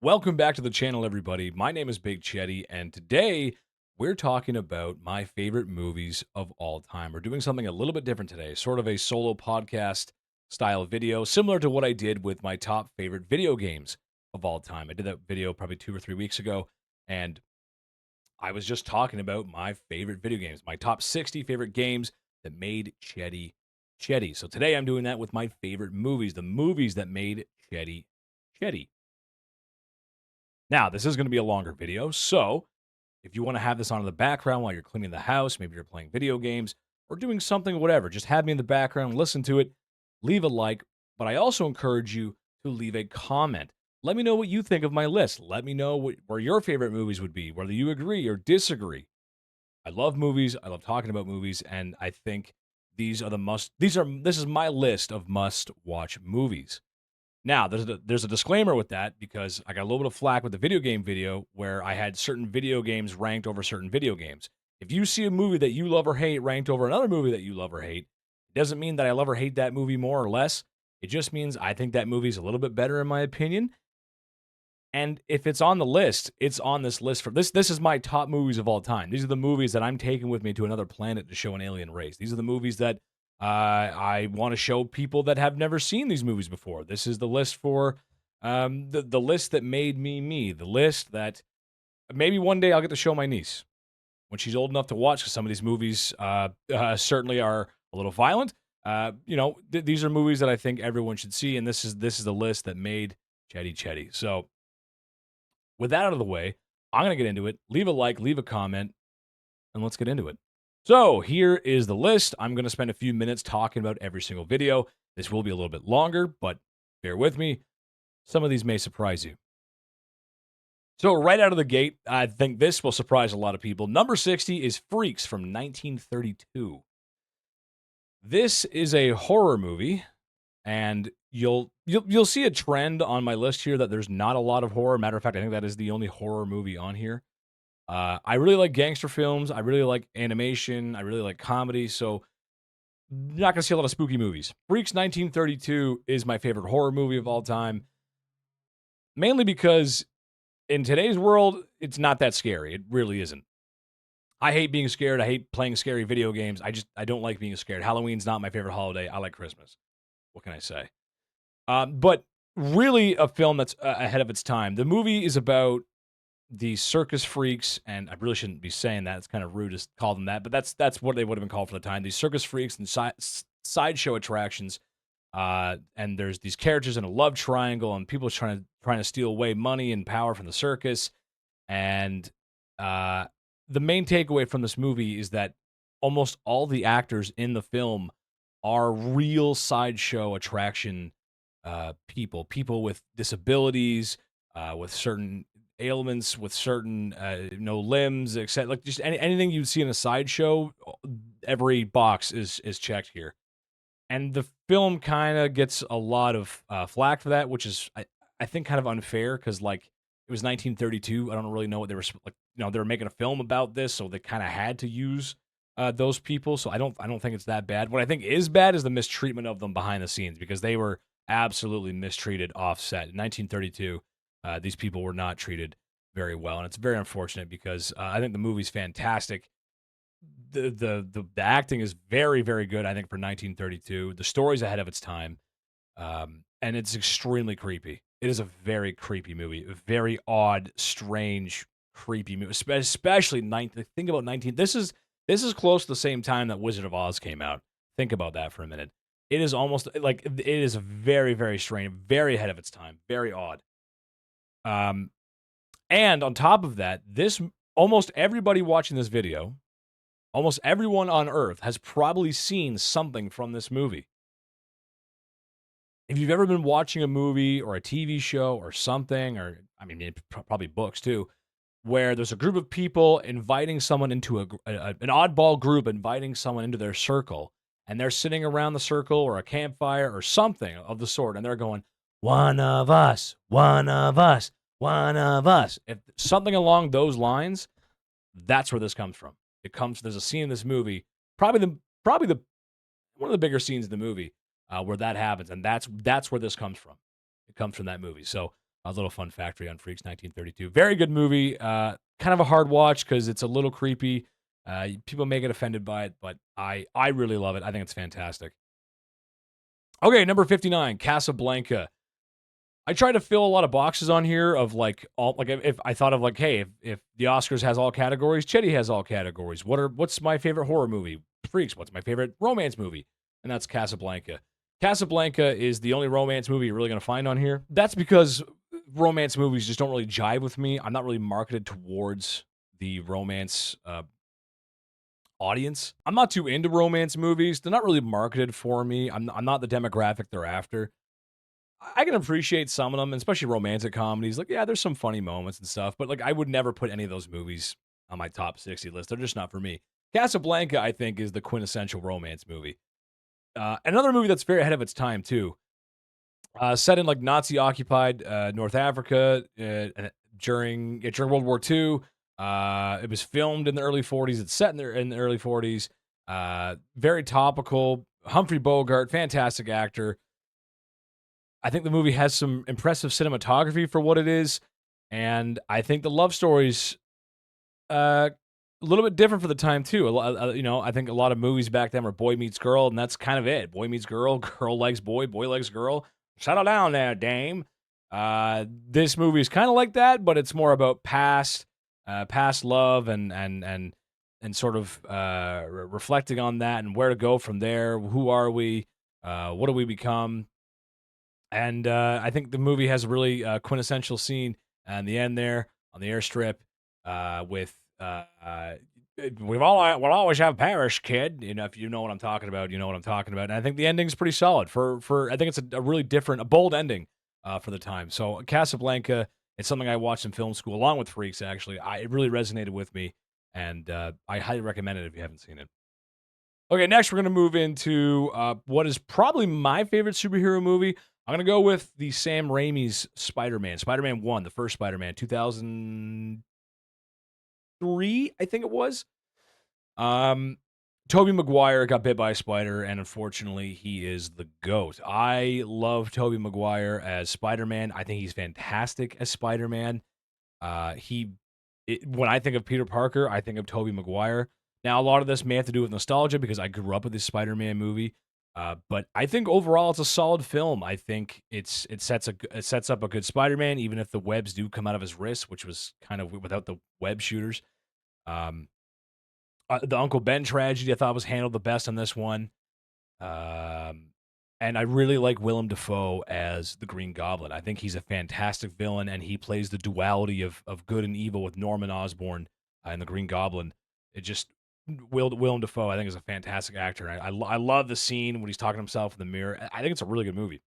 Welcome back to the channel, everybody. My name is Big Chetty, and today we're talking about my favorite movies of all time. We're doing something a little bit different today, sort of a solo podcast style video, similar to what I did with my top favorite video games of all time. I did that video probably 2 or 3 weeks ago, and I was just talking about my favorite video games, my top 60 favorite games that made Chetty Chetty. So today I'm doing that with my favorite movies, the movies that made Chetty Chetty. Now, this is going to be a longer video, so if you want to have this on in the background while you're cleaning the house, maybe you're playing video games or doing something, whatever, just have me in the background, listen to it, leave a like. But I also encourage you to leave a comment. Let me know what you think of my list. Let me know where your favorite movies would be, whether you agree or disagree. I love movies. I love talking about movies, and I think this is my list of must watch movies. Now, there's a disclaimer with that because I got a little bit of flack with the video game video where I had certain video games ranked over certain video games. If you see a movie that you love or hate ranked over another movie that you love or hate, it doesn't mean that I love or hate that movie more or less. It just means I think that movie's a little bit better in my opinion. And if it's on the list, it's on this list for this is my top movies of all time. These are the movies that I'm taking with me to another planet to show an alien race. These are the movies that I want to show people that have never seen these movies before. This is the list for the list that made me me. The list that maybe one day I'll get to show my niece when she's old enough to watch. Because some of these movies certainly are a little violent. These are movies that I think everyone should see, and this is the list that made Chetty Chetty. So with that out of the way, I'm going to get into it. Leave a like, leave a comment, and let's get into it. So here is the list. I'm going to spend a few minutes talking about every single video. This will be a little bit longer, but bear with me. Some of these may surprise you. So right out of the gate, I think this will surprise a lot of people. Number 60 is Freaks from 1932. This is a horror movie, and you'll see a trend on my list here that there's not a lot of horror. Matter of fact, I think that is the only horror movie on here. I really like gangster films. I really like animation. I really like comedy. So, you're not going to see a lot of spooky movies. Freaks 1932 is my favorite horror movie of all time, mainly because in today's world, it's not that scary. It really isn't. I hate being scared. I hate playing scary video games. I don't like being scared. Halloween's not my favorite holiday. I like Christmas. What can I say? But really, a film that's ahead of its time. The movie is about the circus freaks, and I really shouldn't be saying that. It's kind of rude to call them that, but that's what they would have been called for the time. These circus freaks and sideshow attractions, and there's these characters in a love triangle, and people trying to steal away money and power from the circus. And the main takeaway from this movie is that almost all the actors in the film are real sideshow attraction people with disabilities, with certain ailments, with certain no limbs, except like just anything you'd see in a sideshow. Every box is checked here, and the film kind of gets a lot of flack for that, which is I think kind of unfair because like it was 1932. I don't really know what they were like. They were making a film about this, so they kind of had to use those people. So I don't think it's that bad. What I think is bad is the mistreatment of them behind the scenes because they were absolutely mistreated offset. In 1932, these people were not treated very well, and it's very unfortunate because I think the movie's fantastic. The acting is very very good. I think for 1932, the story's ahead of its time, and it's extremely creepy. It is a very creepy movie, a very odd, strange, creepy movie. Especially think about 19. This is close to the same time that Wizard of Oz came out. Think about that for a minute. It is almost like it is very, very strange, very ahead of its time, very odd. And on top of that, this almost everybody watching this video, almost everyone on Earth has probably seen something from this movie. If you've ever been watching a movie or a TV show or something, or I mean, probably books too, where there's a group of people inviting someone into an oddball group, inviting someone into their circle, and they're sitting around the circle or a campfire or something of the sort, and they're going, one of us, one of us, one of us. If something along those lines, that's where this comes from. There's a scene in this movie, probably the one of the bigger scenes in the movie where that happens, and that's where this comes from. It comes from that movie. So A little fun factory on Freaks 1932. Very good movie. Kind of a hard watch because it's a little creepy. People may get offended by it, but I really love it. I think it's fantastic. Okay, number 59, Casablanca. I try to fill a lot of boxes on here of like all like if I thought of like, hey, if the Oscars has all categories, Chetty has all categories. What's my favorite horror movie? Freaks. What's my favorite romance movie? And that's Casablanca. Casablanca is the only romance movie you're really gonna find on here. That's because romance movies just don't really jive with me. I'm not really marketed towards the romance audience. I'm not too into romance movies. They're not really marketed for me. I'm not the demographic they're after. I can appreciate some of them, especially romantic comedies. Like, yeah, there's some funny moments and stuff, but like, I would never put any of those movies on my top 60 list. They're just not for me. Casablanca, I think, is the quintessential romance movie. Another movie that's very ahead of its time too. Set in like Nazi occupied North Africa during World War II. It was filmed in the early 40s. It's set in the early 40s. Very topical. Humphrey Bogart, fantastic actor. I think the movie has some impressive cinematography for what it is, and I think the love story's a little bit different for the time too. I think a lot of movies back then were boy meets girl, and that's kind of it. Boy meets girl, girl likes boy, boy likes girl. Settle down there, dame. This movie is kind of like that, but it's more about past love and sort of reflecting on that and where to go from there. Who are we? What do we become? And I think the movie has a really quintessential scene in the end there on the airstrip with we'll always have Paris, kid. You know, if you know what I'm talking about, you know what I'm talking about. And I think the ending's pretty solid for I think it's a really different, a bold ending for the time. So Casablanca, it's something I watched in film school along with Freaks. Actually, it really resonated with me, and I highly recommend it if you haven't seen it. Okay, next we're gonna move into what is probably my favorite superhero movie. I'm gonna go with the Sam Raimi's Spider-Man, Spider-Man 1, the first Spider-Man, 2003, I think it was. Um, Tobey Maguire got bit by a spider, and unfortunately, he is the GOAT. I love Tobey Maguire as Spider-Man. I think he's fantastic as Spider-Man. When I think of Peter Parker, I think of Tobey Maguire. Now, a lot of this may have to do with nostalgia because I grew up with this Spider-Man movie. But I think overall it's a solid film. I think it sets up a good Spider-Man, even if the webs do come out of his wrist, which was kind of without the web shooters. Um, the Uncle Ben tragedy I thought was handled the best on this one. And I really like Willem Dafoe as the Green Goblin. I think he's a fantastic villain, and he plays the duality of good and evil with Norman Osborn and the Green Goblin. It just Willem Dafoe, I think, is a fantastic actor. I love the scene when he's talking to himself in the mirror. I think it's a really good movie.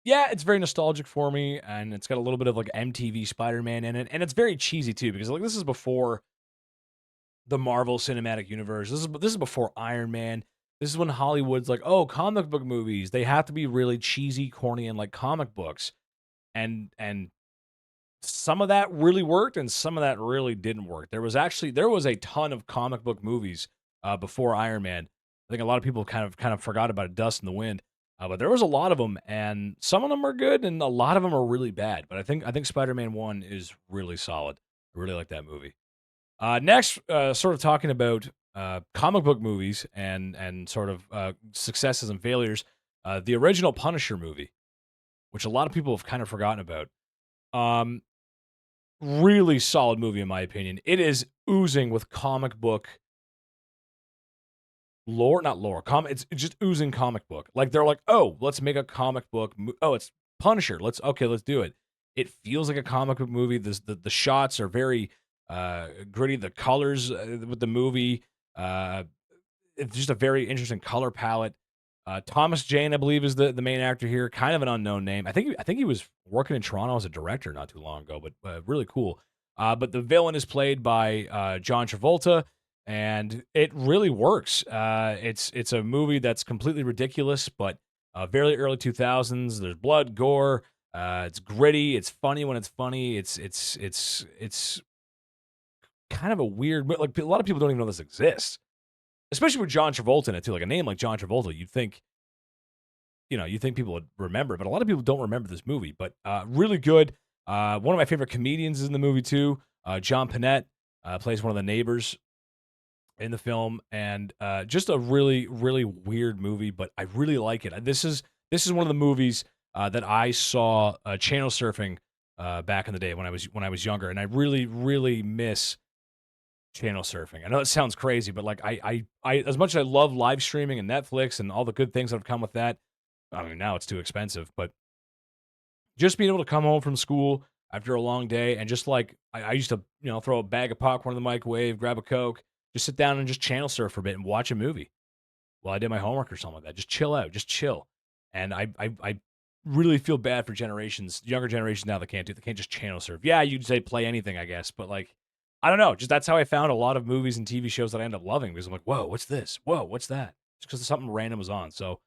Yeah, it's very nostalgic for me, and it's got a little bit of like MTV Spider-Man in it, and it's very cheesy too because like this is before the Marvel Cinematic Universe. This is before Iron Man. This is when Hollywood's like, oh, comic book movies, they have to be really cheesy, corny, and like comic books, and some of that really worked, and some of that really didn't work. There was a ton of comic book movies before Iron Man. I think a lot of people kind of forgot about it, Dust in the Wind. But there was a lot of them, and some of them are good, and a lot of them are really bad. But I think Spider-Man 1 is really solid. I really like that movie. Next, sort of talking about comic book movies and sort of successes and failures. The original Punisher movie, which a lot of people have kind of forgotten about. Um, Really solid movie in my opinion. It is oozing with comic book lore, not lore. It's just oozing comic book. Like they're like, oh, let's make a comic book. Oh, it's Punisher. Let's do it. It feels like a comic book movie. The shots are very gritty. The colors with the movie, uh, it's just a very interesting color palette. Thomas Jane, I believe, is the main actor here. Kind of an unknown name. I think he was working in Toronto as a director not too long ago, but really cool. But the villain is played by John Travolta, and it really works. It's a movie that's completely ridiculous, but very early 2000s. There's blood, gore. It's gritty. It's funny when it's funny. It's kind of a weird. Like a lot of people don't even know this exists, especially with John Travolta in it too. Like a name like John Travolta, you'd think you think people would remember, but a lot of people don't remember this movie. But really good. One of my favorite comedians is in the movie too. John Panette plays one of the neighbors in the film, and just a really, really weird movie, but I really like it. This is one of the movies that I saw channel surfing back in the day when I was younger, and I really, really miss channel surfing. I know it sounds crazy, but like I as much as I love live streaming and Netflix and all the good things that have come with that, I mean now it's too expensive, but just being able to come home from school after a long day and just like I used to, throw a bag of popcorn in the microwave, grab a Coke, just sit down and just channel surf for a bit and watch a movie while I did my homework or something like that. Just chill out, just chill. And I really feel bad for younger generations now that they can't just channel surf. Yeah, you'd say play anything, I guess, but like I don't know, just that's how I found a lot of movies and TV shows that I end up loving because I'm like, whoa, what's this? Whoa, what's that? Just because something random was on. So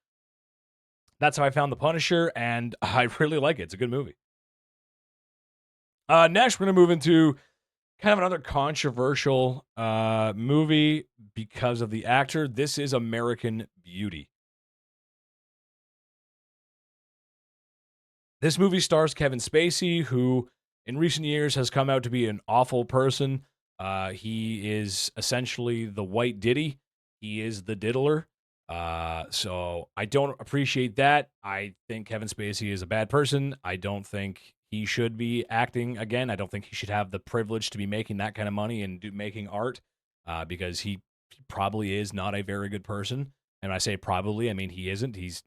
that's how I found The Punisher, and I really like it. It's a good movie. Next, we're going to move into kind of another controversial movie because of the actor. This is American Beauty. This movie stars Kevin Spacey, who in recent years has come out to be an awful person. He is essentially the white Diddy. He is the diddler. So I don't appreciate that. I think Kevin Spacey is a bad person. I don't think he should be acting again. I don't think he should have the privilege to be making that kind of money and making art because he probably is not a very good person. And when I say probably, I mean he isn't. It's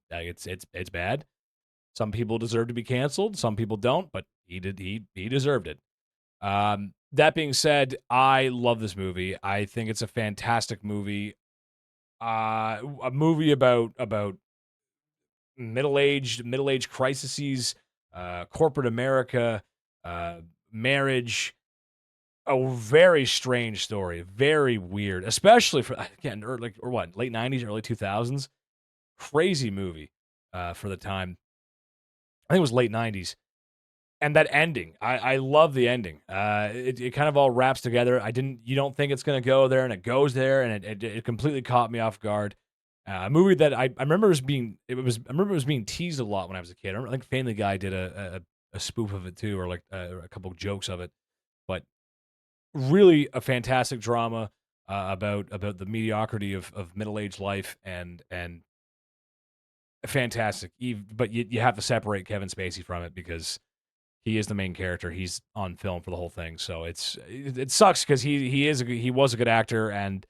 bad. Some people deserve to be canceled. Some people don't, but he did. He deserved it. That being said, I love this movie. I think it's a fantastic movie. A movie about middle-aged crises, corporate America, marriage. A very strange story, very weird, especially for again, or what, late '90s, early 2000s. Crazy movie for the time. I think it was late '90s. And that ending, I love the ending. It kind of all wraps together. You don't think it's gonna go there, and it goes there, and it completely caught me off guard. A movie that I remember I remember it was being teased a lot when I was a kid. I think Family Guy did a spoof of it too, or like a couple of jokes of it. But really, a fantastic drama about the mediocrity of middle aged life, and fantastic. But you have to separate Kevin Spacey from it because he is the main character. He's on film for the whole thing, so it sucks because he was a good actor and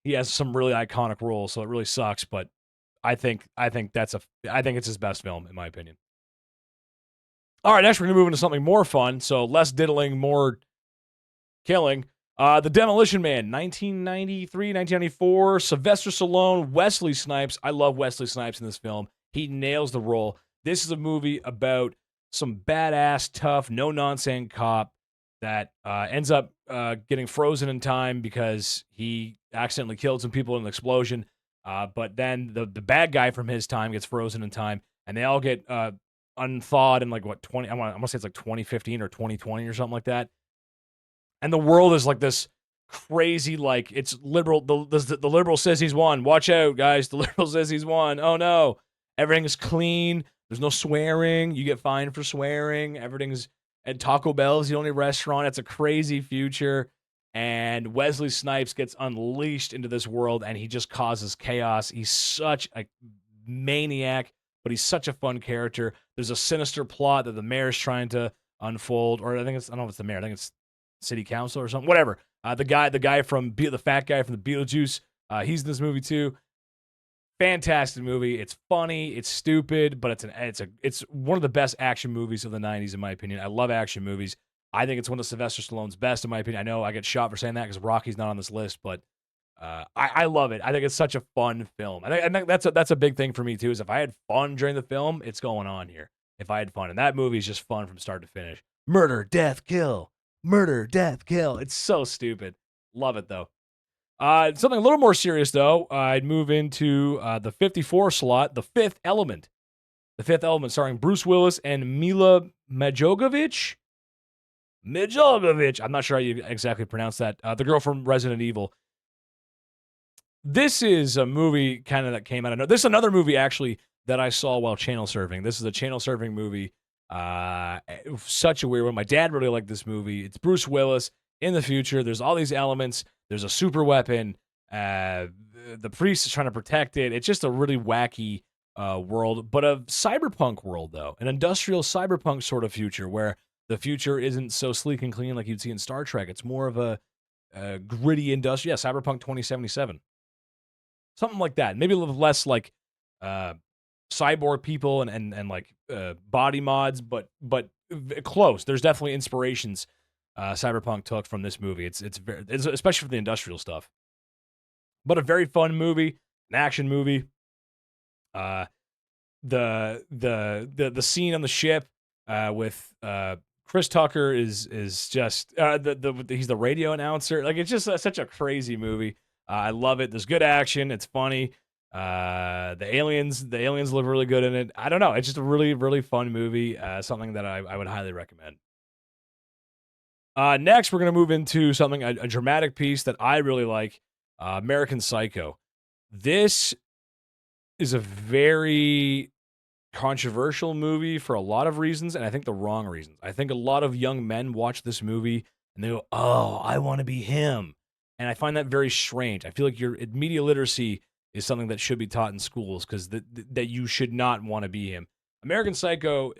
he has some really iconic roles. So it really sucks. But I think it's his best film in my opinion. All right, next we're gonna move into something more fun. So less diddling, more killing. The Demolition Man, 1993, 1994. Sylvester Stallone, Wesley Snipes. I love Wesley Snipes in this film. He nails the role. This is a movie about some badass, tough, no nonsense cop that ends up getting frozen in time because he accidentally killed some people in an explosion. But then the bad guy from his time gets frozen in time, and they all get unthawed in like what 20? I want to say it's like 2015 or 2020 or something like that. And the world is like this crazy, like it's liberal. The liberal says he's won. Watch out, guys. The liberal says he's won. Oh no, everything is clean. There's no swearing. You get fined for swearing. Everything's at Taco Bell's the only restaurant. It's a crazy future. And Wesley Snipes gets unleashed into this world and he just causes chaos. He's such a maniac, but he's such a fun character. There's a sinister plot that the mayor's trying to unfold, or I don't know if it's the mayor. I think it's city council or something. Whatever. The guy from the fat guy from the Beetlejuice. He's in this movie too. Fantastic movie. It's funny. It's stupid, but it's one of the best action movies of the '90s in my opinion. I love action movies. I think it's one of Sylvester Stallone's best in my opinion. I know I get shot for saying that because Rocky's not on this list, but I love it. I think it's such a fun film. I think that's a big thing for me too. Is if I had fun during the film, it's going on here. If I had fun, and that movie is just fun from start to finish. Murder, death, kill. Murder, death, kill. It's so stupid. Love it though. Something a little more serious though. I'd move into the 54 slot, The Fifth Element. The Fifth Element, starring Bruce Willis and Mila Jovovich. I'm not sure how you exactly pronounce that. The girl from Resident Evil. This is a movie kind of that came out of this is another movie actually that I saw while channel surfing. This is a channel surfing movie. Such a weird one. My dad really liked this movie. It's Bruce Willis in the future. There's all these elements. There's a super weapon. The priest is trying to protect it. It's just a really wacky world, but a cyberpunk world though, an industrial cyberpunk sort of future where the future isn't so sleek and clean like you'd see in Star Trek. It's more of a gritty industrial, yeah, Cyberpunk 2077. Something like that. Maybe a little less like uh, cyborg people and like body mods, but close. There's definitely inspirations Cyberpunk took from this movie. It's especially for the industrial stuff. But a very fun movie, an action movie. Uh, the scene on the ship with Chris Tucker is just he's the radio announcer. Like it's just such a crazy movie. I love it. There's good action. It's funny. The aliens look really good in it. I don't know. It's just a really really fun movie. Something that I would highly recommend. Next, we're gonna move into something a dramatic piece that I really like. American Psycho. This is a very controversial movie for a lot of reasons, and I think the wrong reasons. I think a lot of young men watch this movie and they go, "Oh, I want to be him," and I find that very strange. I feel like your media literacy is something that should be taught in schools because that you should not want to be him. American Psycho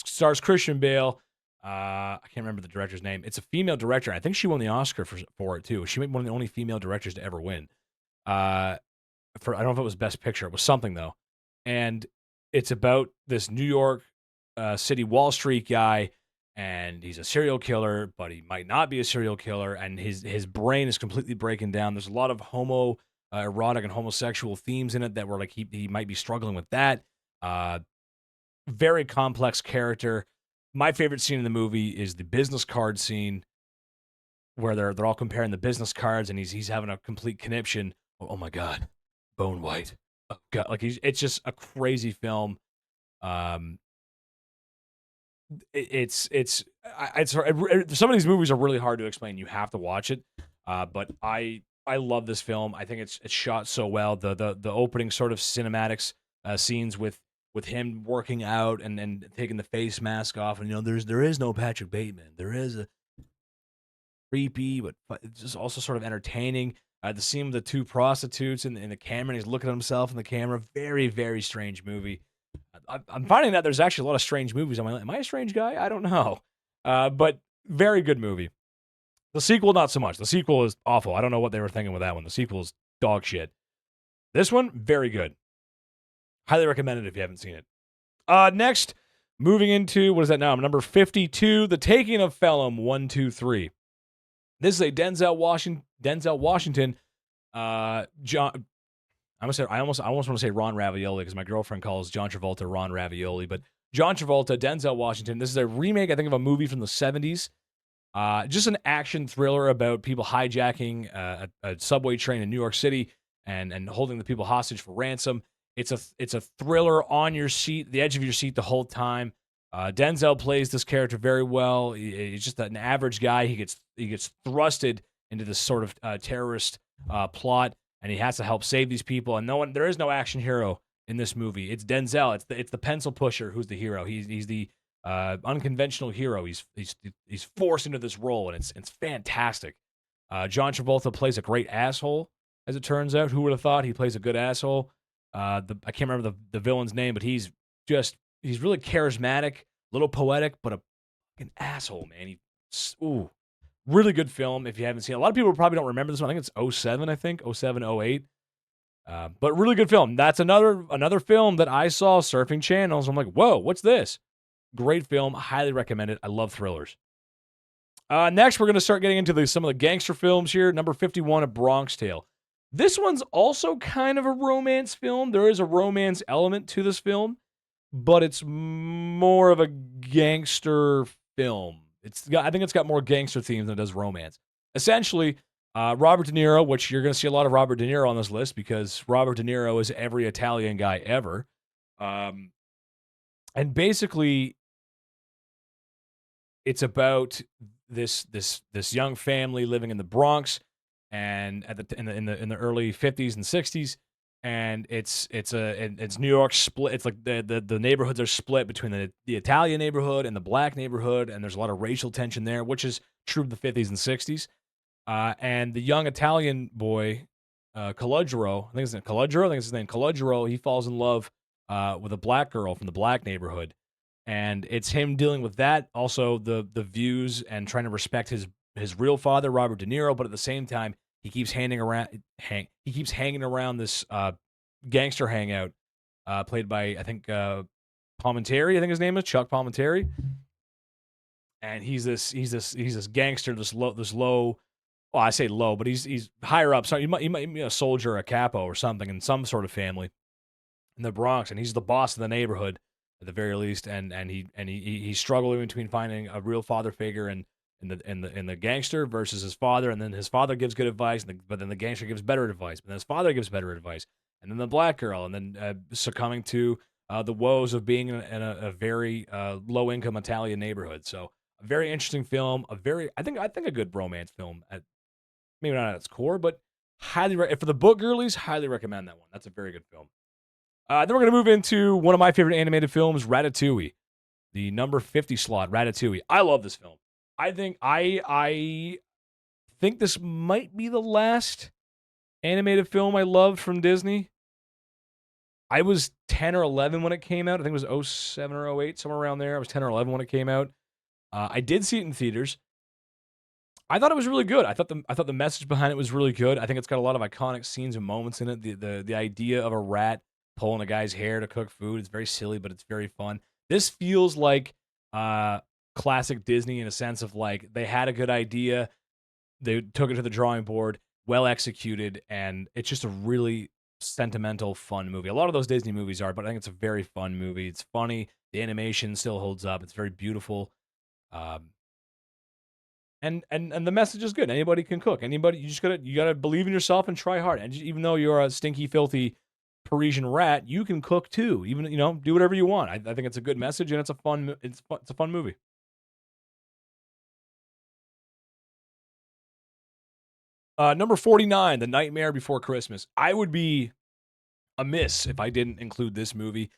stars Christian Bale. I can't remember the director's name. It's a female director. I think she won the Oscar for it too. She made one of the only female directors to ever win. Uh, for I don't know if it was Best Picture. It was something though, and it's about this New York City Wall Street guy, and he's a serial killer, but he might not be a serial killer, and his brain is completely breaking down. There's a lot of erotic and homosexual themes in it that were like he might be struggling with that. Uh, Very complex character. My favorite scene in the movie is the business card scene where they're all comparing the business cards, and he's having a complete conniption. Oh my god, Bone White. Oh god, like it's just a crazy film. Um, some of these movies are really hard to explain. You have to watch it. But I love this film. I think it's shot so well. The opening sort of cinematics scenes with him working out and taking the face mask off, and there is no Patrick Bateman. There is a creepy, but it's just also sort of entertaining. The scene with the two prostitutes in the camera, and he's looking at himself in the camera. Very, very strange movie. I'm finding that there's actually a lot of strange movies. Am I a strange guy? I don't know. But very good movie. The sequel, not so much. The sequel is awful. I don't know what they were thinking with that one. The sequel is dog shit. This one, very good. Highly recommend it if you haven't seen it. Next, moving into, what is that now? I'm number 52, The Taking of Pelham 1, 2, 3. This is a Denzel Washington, John. I almost want to say Ron Ravioli because my girlfriend calls John Travolta Ron Ravioli, but John Travolta, Denzel Washington. This is a remake, I think, of a movie from the 70s. Just an action thriller about people hijacking a subway train in New York City and holding the people hostage for ransom. It's a thriller on your seat, the edge of your seat the whole time. Denzel plays this character very well. He's just an average guy. He gets thrusted into this sort of terrorist plot, and he has to help save these people. And there is no action hero in this movie. It's Denzel. It's the pencil pusher who's the hero. He's the unconventional hero. He's forced into this role, and it's fantastic. John Travolta plays a great asshole, as it turns out. Who would have thought he plays a good asshole? I can't remember the villain's name, but he's really charismatic, a little poetic, but a fucking asshole, man. Really good film if you haven't seen it. A lot of people probably don't remember this one. I think it's '07, I think. '07, '08. But really good film. That's another film that I saw surfing channels. I'm like, whoa, what's this? Great film. Highly recommend it. I love thrillers. Next, we're going to start getting into some of the gangster films here. Number 51, A Bronx Tale. This one's also kind of a romance film. There is a romance element to this film, but it's more of a gangster film. I think it's got more gangster themes than it does romance. Essentially, Robert De Niro, which you're going to see a lot of Robert De Niro on this list because Robert De Niro is every Italian guy ever. And basically, it's about this young family living in the Bronx. and at the in the early 50s and 60s, and it's New York split. It's like the neighborhoods are split between the Italian neighborhood and the black neighborhood, and there's a lot of racial tension there, which is true of the 50s and 60s. And the young Italian boy, Calogero, I think his name Calogero, I think it's his name Calogero, he falls in love with a black girl from the black neighborhood, and it's him dealing with that. Also, the views and trying to respect his real father, Robert De Niro, but at the same time, he keeps hanging around this gangster hangout, played by I think Palminteri, I think his name is Chuck Palminteri, and he's this gangster, this low. Well, I say low, but he's higher up. So he might be a soldier, a capo, or something in some sort of family in the Bronx, and he's the boss of the neighborhood at the very least. And he's struggling between finding a real father figure and the gangster versus his father, and then his father gives good advice, but then the gangster gives better advice, but then his father gives better advice, and then the black girl, and then succumbing to the woes of being in a very low income Italian neighborhood. So a very interesting film, I think a good romance film at maybe not at its core, but for the book girlies, highly recommend that one. That's a very good film. Then we're gonna move into one of my favorite animated films, Ratatouille, the number 50 slot, Ratatouille. I love this film. I think this might be the last animated film I loved from Disney. I was 10 or 11 when it came out. I think it was '07 or '08, somewhere around there. I was 10 or 11 when it came out. I did see it in theaters. I thought it was really good. I thought the message behind it was really good. I think it's got a lot of iconic scenes and moments in it. The idea of a rat pulling a guy's hair to cook food. It's very silly, but it's very fun. This feels like classic Disney in a sense of like they had a good idea, they took it to the drawing board, well executed, and it's just a really sentimental, fun movie. A lot of those Disney movies are, but I think it's a very fun movie. It's funny. The animation still holds up. It's very beautiful. Um, and the message is good. Anybody can cook. Anybody, you gotta believe in yourself and try hard. And even though you're a stinky, filthy Parisian rat, you can cook too. Even do whatever you want. I think it's a good message and it's a fun movie. Number 49, The Nightmare Before Christmas. I would be amiss if I didn't include this movie.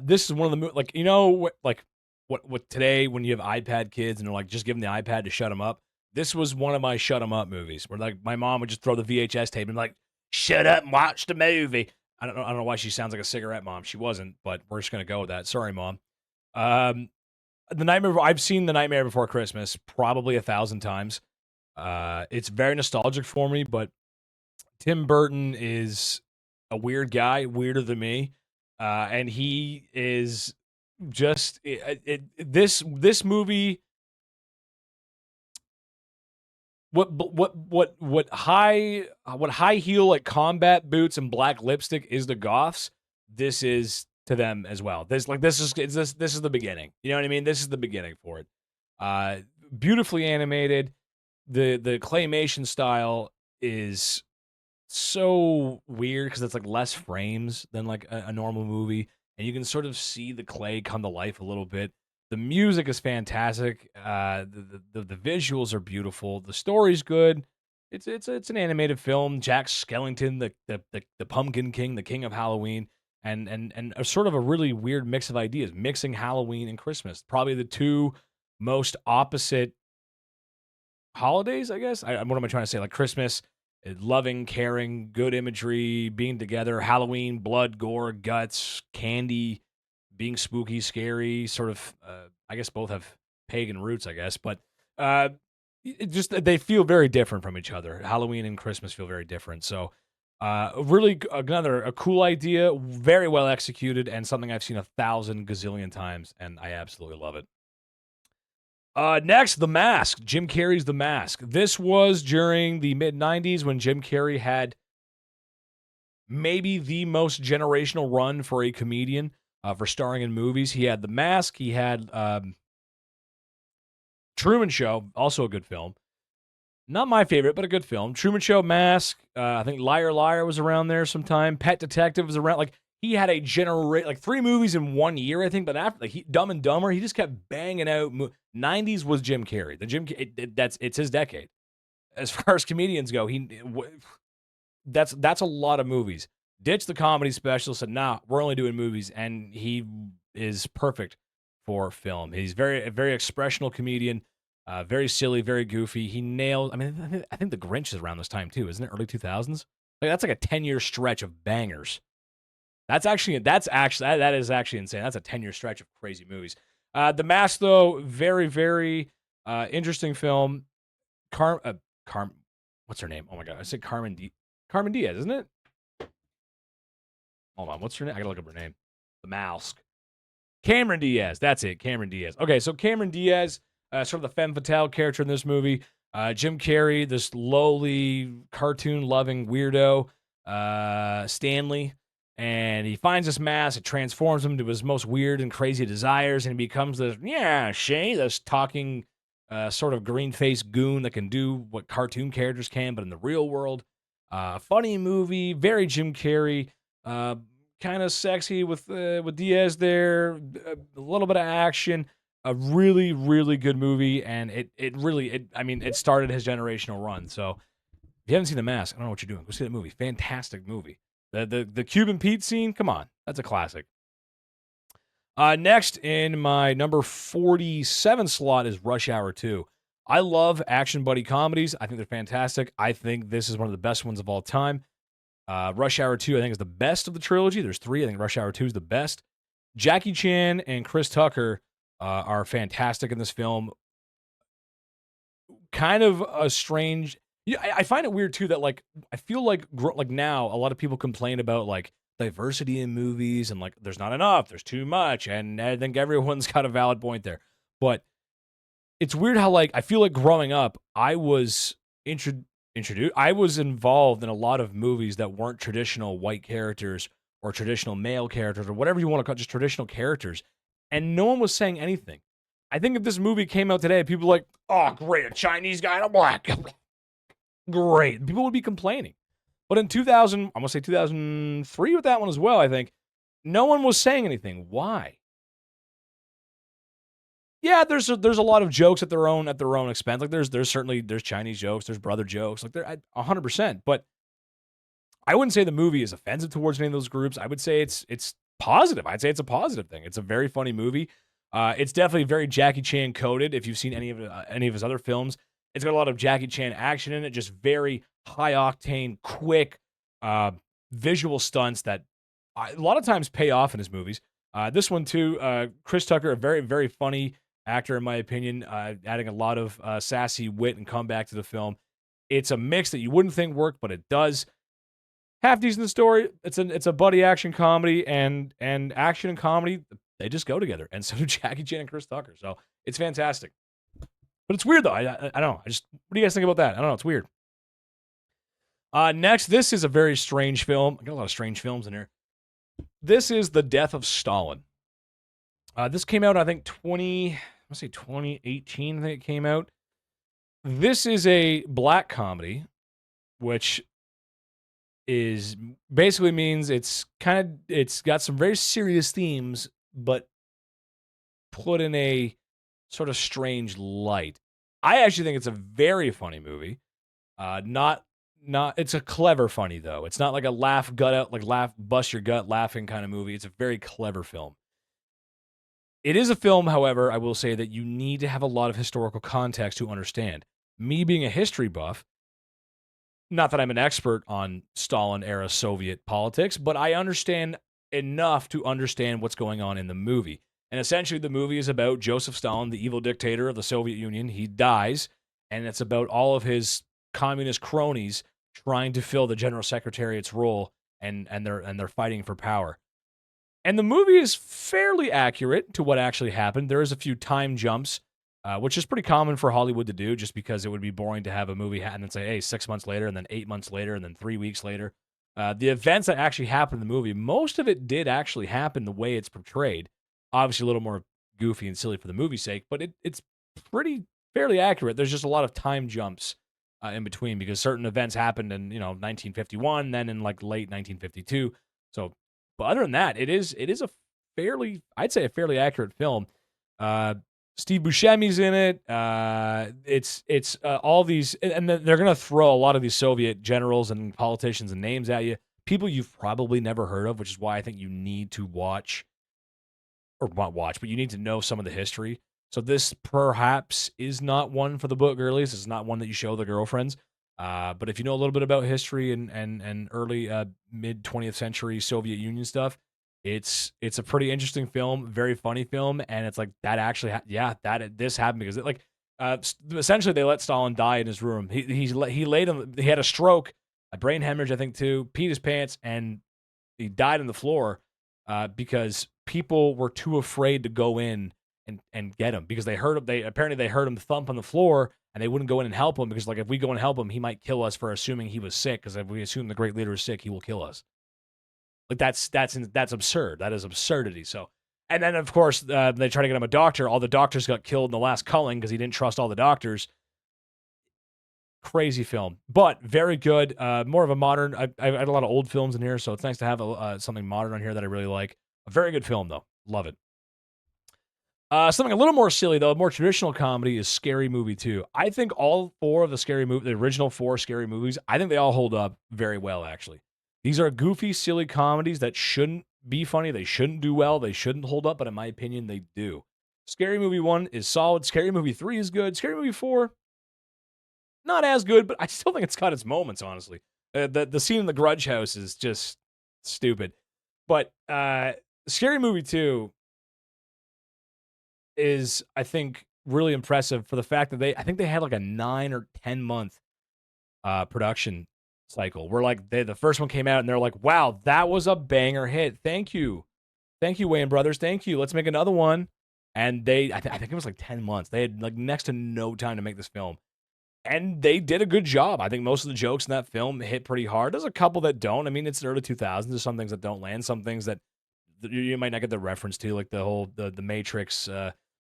This is one of the like what today when you have iPad kids and they're like just give them the iPad to shut them up. This was one of my shut them up movies where like my mom would just throw the VHS tape and be like shut up and watch the movie. I don't know why she sounds like a cigarette mom. She wasn't, but we're just gonna go with that. Sorry, mom. Um, I've seen The Nightmare Before Christmas probably 1,000 times. It's very nostalgic for me, but Tim Burton is a weird guy, weirder than me, and he is just this movie. What high heel like combat boots and black lipstick is the goths. This is to them as well. This is the beginning. You know what I mean? This is the beginning for it. Uh, Beautifully animated. The claymation style is so weird because it's like less frames than like a normal movie, and you can sort of see the clay come to life a little bit. The music is fantastic. The visuals are beautiful. The story's good. It's an animated film. Jack Skellington, the Pumpkin King, the King of Halloween, and a sort of a really weird mix of ideas, mixing Halloween and Christmas. Probably the two most opposite holidays, I guess. What am I trying to say? Like Christmas, loving, caring, good imagery, being together. Halloween, blood, gore, guts, candy, being spooky, scary. Sort of. I guess both have pagan roots. I guess, but uh, just they feel very different from each other. Halloween and Christmas feel very different. So. Really, another a cool idea, very well executed, and something I've seen 1,000 gazillion times, and I absolutely love it. Next, The Mask. Jim Carrey's The Mask. This was during the mid 90s when Jim Carrey had maybe the most generational run for a comedian for starring in movies. He had The Mask. He had Truman Show, also a good film. Not my favorite, but a good film. Truman Show, Mask. I think Liar Liar was around there sometime. Pet Detective was around. Like he had like 3 movies in 1 year, I think. But after Dumb and Dumber, he just kept banging out. '90s was Jim Carrey. It's his decade. as far as comedians go, that's a lot of movies. Ditched the comedy special, said, "Nah, we're only doing movies," and he is perfect for film. He's a very expressional comedian, very silly, very goofy. He nailed. I mean, I think The Grinch is around this time too, isn't it? Early 2000s. Like that's like a 10-year stretch of bangers. That is actually insane. That's a 10-year stretch of crazy movies. The Mask, though, very very interesting film. Carm, Carm, what's her name? Oh my god, I said Carmen Diaz, isn't it? Hold on, what's her name? I gotta look up her name. The Mask. Cameron Diaz. That's it, Cameron Diaz. Okay, so Cameron Diaz, sort of the femme fatale character in this movie. Jim Carrey, this lowly cartoon-loving weirdo, Stanley, and he finds this mask. It transforms him to his most weird and crazy desires, and he becomes this talking, sort of green-faced goon that can do what cartoon characters can, but in the real world. Funny movie, very Jim Carrey. Kind of sexy with Diaz there, a little bit of action, a really really good movie, and it started his generational run. So if you haven't seen The Mask, I don't know what you're doing. Go see that movie. Fantastic movie. The Cuban Pete scene, come on, that's a classic. Next in my number 47 slot is Rush Hour 2. I love action buddy comedies. I think they're fantastic. I think this is one of the best ones of all time. Rush Hour 2, I think, is the best of the trilogy. There's three. I think Rush Hour 2 is the best. Jackie Chan and Chris Tucker are fantastic in this film. Kind of a strange. Yeah, I find it weird too that like I feel like now a lot of people complain about like diversity in movies and like there's not enough, there's too much, and I think everyone's got a valid point there. But it's weird how like I feel like growing up I was introduced. I was involved in a lot of movies that weren't traditional white characters or traditional male characters or whatever you want to call it, just traditional characters, and no one was saying anything. I think if this movie came out today, people were like, "Oh, great, a Chinese guy and a black, great." People would be complaining. But in 2000, I'm gonna say 2003 with that one as well. I think no one was saying anything. Why? Yeah, there's a lot of jokes at their own expense. Like there's certainly there's Chinese jokes, there's brother jokes, like they're 100%. But I wouldn't say the movie is offensive towards any of those groups. I would say it's positive. I'd say it's a positive thing. It's a very funny movie. It's definitely very Jackie Chan coded. If you've seen any of his other films, it's got a lot of Jackie Chan action in it. Just very high octane, quick, uh, visual stunts that a lot of times pay off in his movies. This one too, Chris Tucker, a very very funny actor in my opinion, adding a lot of sassy wit and comeback to the film. It's a mix that you wouldn't think worked, but it does. Half decent story. It's a buddy action comedy, and action and comedy they just go together, and so do Jackie Chan and Chris Tucker. So it's fantastic. But it's weird though. I don't know. What do you guys think about that? I don't know. It's weird. Next, this is a very strange film. I got a lot of strange films in here. This is The Death of Stalin. This came out, I think, 2018, I think it came out. This is a black comedy, which is basically means it's got some very serious themes, but put in a sort of strange light. I actually think it's a very funny movie. Not it's a clever funny though. It's not like a laugh gut out, like laugh bust your gut laughing kind of movie. It's a very clever film. It is a film, however, I will say that you need to have a lot of historical context to understand. Me being a history buff, not that I'm an expert on Stalin era Soviet politics, but I understand enough to understand what's going on in the movie. And essentially, the movie is about Joseph Stalin, the evil dictator of the Soviet Union. He dies, and it's about all of his communist cronies trying to fill the general secretariat's role, and they're fighting for power. And the movie is fairly accurate to what actually happened. There is a few time jumps, which is pretty common for Hollywood to do, just because it would be boring to have a movie and then say, hey, 6 months later, and then 8 months later, and then 3 weeks later. The events that actually happened in the movie, most of it did actually happen the way it's portrayed. Obviously, a little more goofy and silly for the movie's sake, but it's pretty fairly accurate. There's just a lot of time jumps in between because certain events happened in 1951, then in like late 1952. So, but other than that, it is a fairly, I'd say a fairly accurate film. Steve Buscemi's in it. It's all these, and then they're gonna throw a lot of these Soviet generals and politicians and names at you, people you've probably never heard of, which is why I think you need to watch or not watch, but you need to know some of the history. So this perhaps is not one for the book girlies. It's not one that you show the girlfriends. But if you know a little bit about history and early mid 20th century Soviet Union stuff, it's a pretty interesting film, very funny film, and it's like that actually, this happened because essentially they let Stalin die in his room. He laid him. He had a stroke, a brain hemorrhage, I think too. Peed his pants, and he died on the floor because people were too afraid to go in and get him because they heard him. They heard him thump on the floor and they wouldn't go in and help him because like if we go and help him, he might kill us for assuming he was sick. Because if we assume the great leader is sick, he will kill us. Like that's absurd. That is absurdity. So, and then of course they try to get him a doctor. All the doctors got killed in the last culling because he didn't trust all the doctors. Crazy film, but very good. More of a modern. I had a lot of old films in here, so it's nice to have something modern on here that I really like. A very good film, though. Love it. Something a little more silly, though, more traditional comedy is Scary Movie 2. I think all four of the original four Scary Movies, I think they all hold up very well, actually. These are goofy, silly comedies that shouldn't be funny. They shouldn't do well. They shouldn't hold up, but in my opinion, they do. Scary Movie 1 is solid. Scary Movie 3 is good. Scary Movie 4, not as good, but I still think it's got its moments, honestly. The scene in the Grudge House is just stupid. But Scary Movie 2 is, I think, really impressive for the fact that I think they had like a 9 or 10 month production cycle where like the first one came out and they're like, wow, that was a banger hit. Thank you, Wayans Brothers. Thank you. Let's make another one. And I think it was like 10 months. They had like next to no time to make this film. And they did a good job. I think most of the jokes in that film hit pretty hard. There's a couple that don't. I mean, it's the early 2000s. There's some things that don't land. Some things that you might not get the reference to, like the Matrix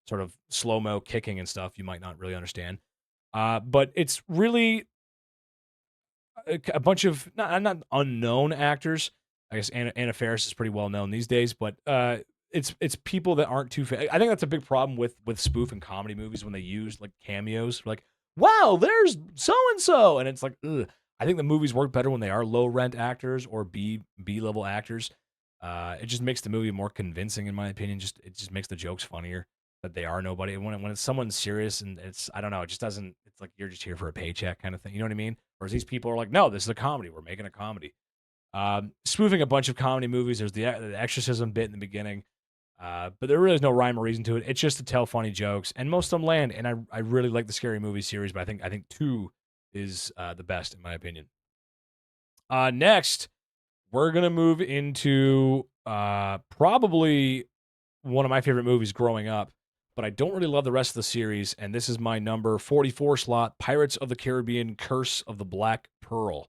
sort of slow-mo kicking and stuff. You might not really understand. But it's really a bunch of not unknown actors. I guess Anna Faris is pretty well known these days, but it's people that aren't too. I think that's a big problem with spoof and comedy movies when they use like cameos, like, wow, there's so and so, and it's like, ugh. I think the movies work better when they are low rent actors or B level actors. It just makes the movie more convincing, in my opinion. It just makes the jokes funnier that they are nobody. When it's someone serious and it's, I don't know, it just doesn't. It's like you're just here for a paycheck kind of thing. You know what I mean? Whereas these people are like, no, this is a comedy. We're making a comedy. Spoofing a bunch of comedy movies. There's the exorcism bit in the beginning. But there really is no rhyme or reason to it. It's just to tell funny jokes, and most of them land. And I really like the Scary Movie series, but I think 2 is the best in my opinion. Next, we're gonna move into probably one of my favorite movies growing up, but I don't really love the rest of the series. And this is my number 44 slot: Pirates of the Caribbean: Curse of the Black Pearl.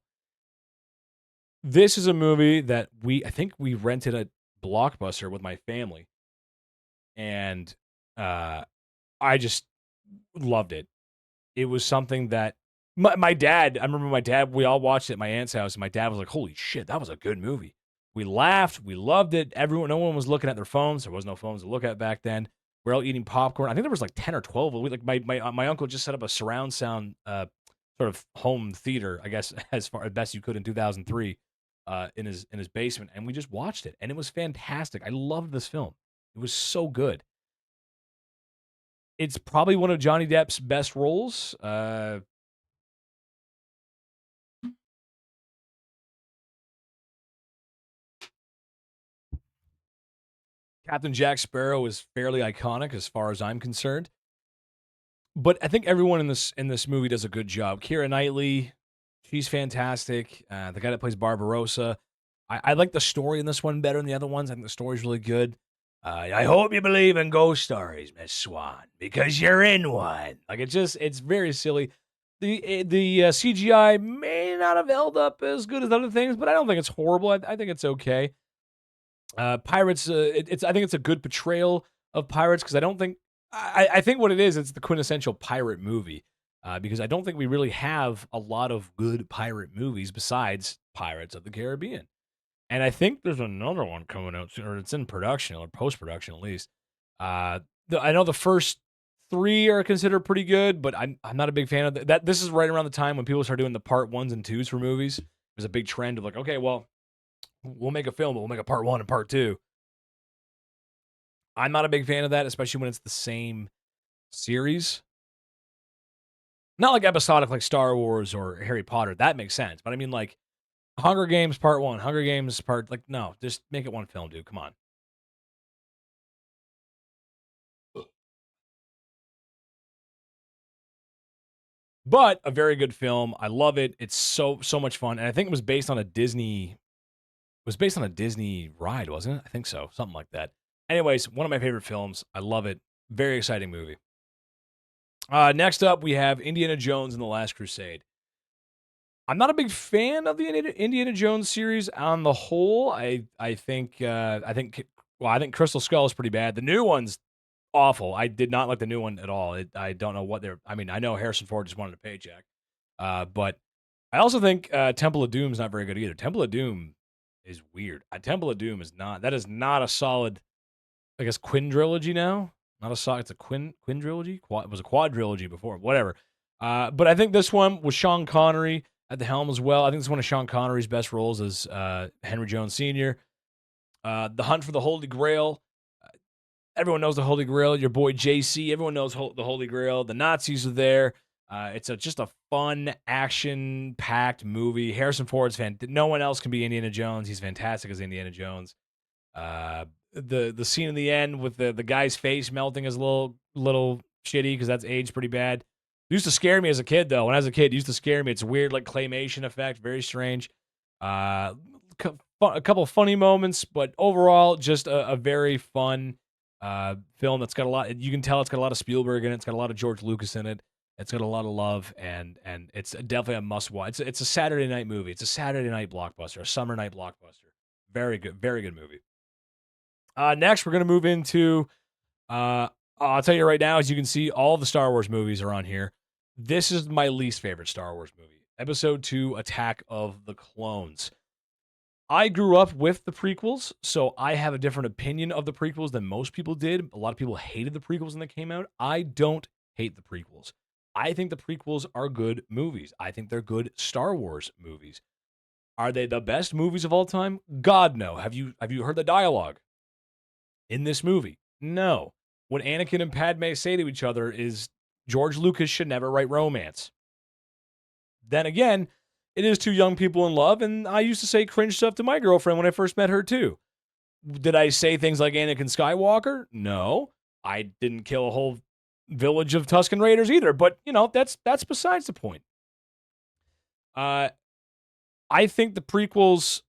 This is a movie that I think we rented at Blockbuster with my family. And I just loved it. It was something that my dad, I remember my dad, we all watched it at my aunt's house, and my dad was like, holy shit, that was a good movie. We laughed, we loved it. No one was looking at their phones. There was no phones to look at back then. We're all eating popcorn. I think there was like 10 or 12. My uncle just set up a surround sound sort of home theater, I guess, as best you could in 2003 in his basement, and we just watched it, and it was fantastic. I loved this film. It was so good. It's probably one of Johnny Depp's best roles. Captain Jack Sparrow is fairly iconic as far as I'm concerned. But I think everyone in this movie does a good job. Keira Knightley, she's fantastic. The guy that plays Barbarossa. I like the story in this one better than the other ones. I think the story's really good. I hope you believe in ghost stories, Miss Swan, because you're in one. Like it's very silly. The CGI may not have held up as good as other things, but I don't think it's horrible. I think it's okay. Pirates, I think it's a good portrayal of pirates because I don't think I think what it is, it's the quintessential pirate movie. Because I don't think we really have a lot of good pirate movies besides Pirates of the Caribbean. And I think there's another one coming out soon, or it's in production or post production at least. I know the first 3 are considered pretty good, but I'm not a big fan of that. This is right around the time when people start doing the part 1s and 2s for movies. There's a big trend of like, okay, well, we'll make a film, but we'll make a part 1 and part 2. I'm not a big fan of that, especially when it's the same series. Not like episodic like Star Wars or Harry Potter. That makes sense. But I mean like Hunger Games part 1, Hunger Games part like no, just make it one film, dude. Come on. But a very good film. I love it. It's so much fun. And I think it was based on a Disney ride, wasn't it? I think so. Something like that. Anyways, one of my favorite films. I love it. Very exciting movie. Next up, we have Indiana Jones and the Last Crusade. I'm not a big fan of the Indiana Jones series on the whole. I think Crystal Skull is pretty bad. The new one's awful. I did not like the new one at all. I don't know what they're. I mean, I know Harrison Ford just wanted a paycheck, but I also think Temple of Doom is not very good either. Temple of Doom is weird. Temple of Doom is not. That is not a solid. I guess quintrilogy now. Not a solid. It's a quintrilogy. It was a quadrilogy before. Whatever. But I think this one with Sean Connery at the helm as well. I think it's one of Sean Connery's best roles as Henry Jones Sr. The Hunt for the Holy Grail. Everyone knows the Holy Grail. Your boy JC. Everyone knows the Holy Grail. The Nazis are there. It's just a fun, action-packed movie. Harrison Ford's no one else can be Indiana Jones. He's fantastic as Indiana Jones. The scene in the end with the guy's face melting is a little shitty because that's aged pretty bad. It used to scare me as a kid, though. When I was a kid, it used to scare me. It's weird, like claymation effect, very strange. A couple of funny moments, but overall, just a very fun film that's got a lot. You can tell it's got a lot of Spielberg in it. It's got a lot of George Lucas in it. It's got a lot of love, and it's definitely a must watch. It's a Saturday night movie. It's a Saturday night blockbuster, a summer night blockbuster. Very good movie. Next, we're gonna move into. I'll tell you right now, as you can see, all the Star Wars movies are on here. This is my least favorite Star Wars movie. Episode 2, Attack of the Clones. I grew up with the prequels, so I have a different opinion of the prequels than most people did. A lot of people hated the prequels when they came out. I don't hate the prequels. I think the prequels are good movies. I think they're good Star Wars movies. Are they the best movies of all time? God, no. Have you heard the dialogue in this movie? No. What Anakin and Padme say to each other is George Lucas should never write romance. Then again, it is two young people in love, and I used to say cringe stuff to my girlfriend when I first met her too. Did I say things like Anakin Skywalker? No. I didn't kill a whole village of Tusken Raiders either, but that's besides the point. I think the prequels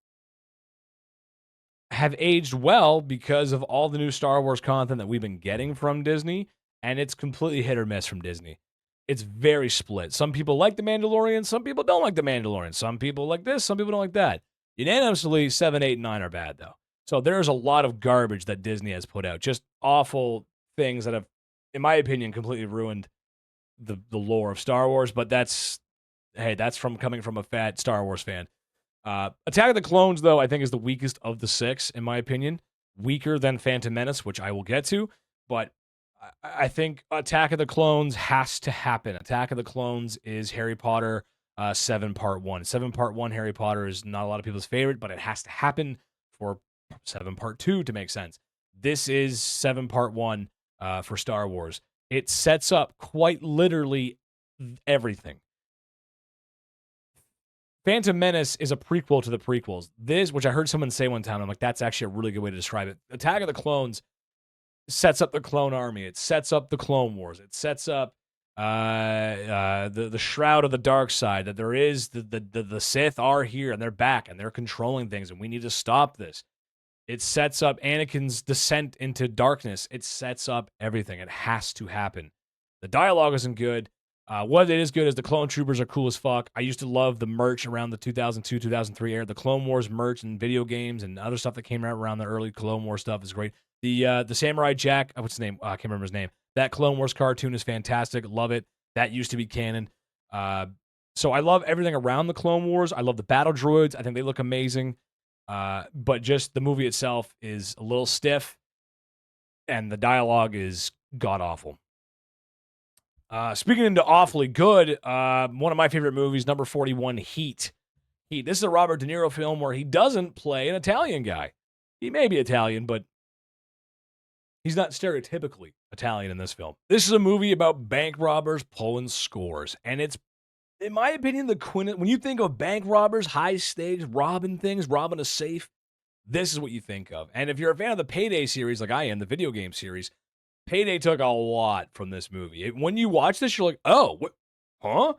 have aged well because of all the new Star Wars content that we've been getting from Disney, and it's completely hit or miss from Disney. It's very split. Some people like The Mandalorian, some people don't like The Mandalorian. Some people like this, some people don't like that. Unanimously, 7, 8, and 9 are bad, though. So there's a lot of garbage that Disney has put out. Just awful things that have, in my opinion, completely ruined the lore of Star Wars. But that's from coming from a fat Star Wars fan. Attack of the Clones, though, I think is the weakest of the 6, in my opinion. Weaker than Phantom Menace, which I will get to. But I think Attack of the Clones has to happen. Attack of the Clones is Harry Potter 7 Part 1. 7 Part 1 Harry Potter is not a lot of people's favorite, but it has to happen for 7 Part 2 to make sense. This is 7 Part 1 for Star Wars. It sets up quite literally everything. Phantom Menace is a prequel to the prequels. This, which I heard someone say one time, I'm like, that's actually a really good way to describe it. Attack of the Clones sets up the clone army. It sets up the Clone Wars. It sets up the shroud of the dark side, that there is the Sith are here and they're back and they're controlling things and we need to stop this. It sets up Anakin's descent into darkness. It sets up everything. It has to happen. The dialogue isn't good. What it is good is the clone troopers are cool as fuck. I used to love the merch around the 2002, 2003 era. The Clone Wars merch and video games and other stuff that came out around the early Clone Wars stuff is great. The Samurai Jack, what's his name? I can't remember his name. That Clone Wars cartoon is fantastic. Love it. That used to be canon. So I love everything around the Clone Wars. I love the battle droids. I think they look amazing. But just the movie itself is a little stiff, and the dialogue is god awful. Speaking into awfully good, one of my favorite movies, number 41, Heat. Heat. This is a Robert De Niro film where he doesn't play an Italian guy. He may be Italian, but he's not stereotypically Italian in this film. This is a movie about bank robbers pulling scores, and it's, in my opinion, when you think of bank robbers, high stakes, robbing things, robbing a safe, this is what you think of. And if you're a fan of the Payday series, like I am, the video game series, Payday took a lot from this movie. When you watch this, you're like, oh, what? Huh?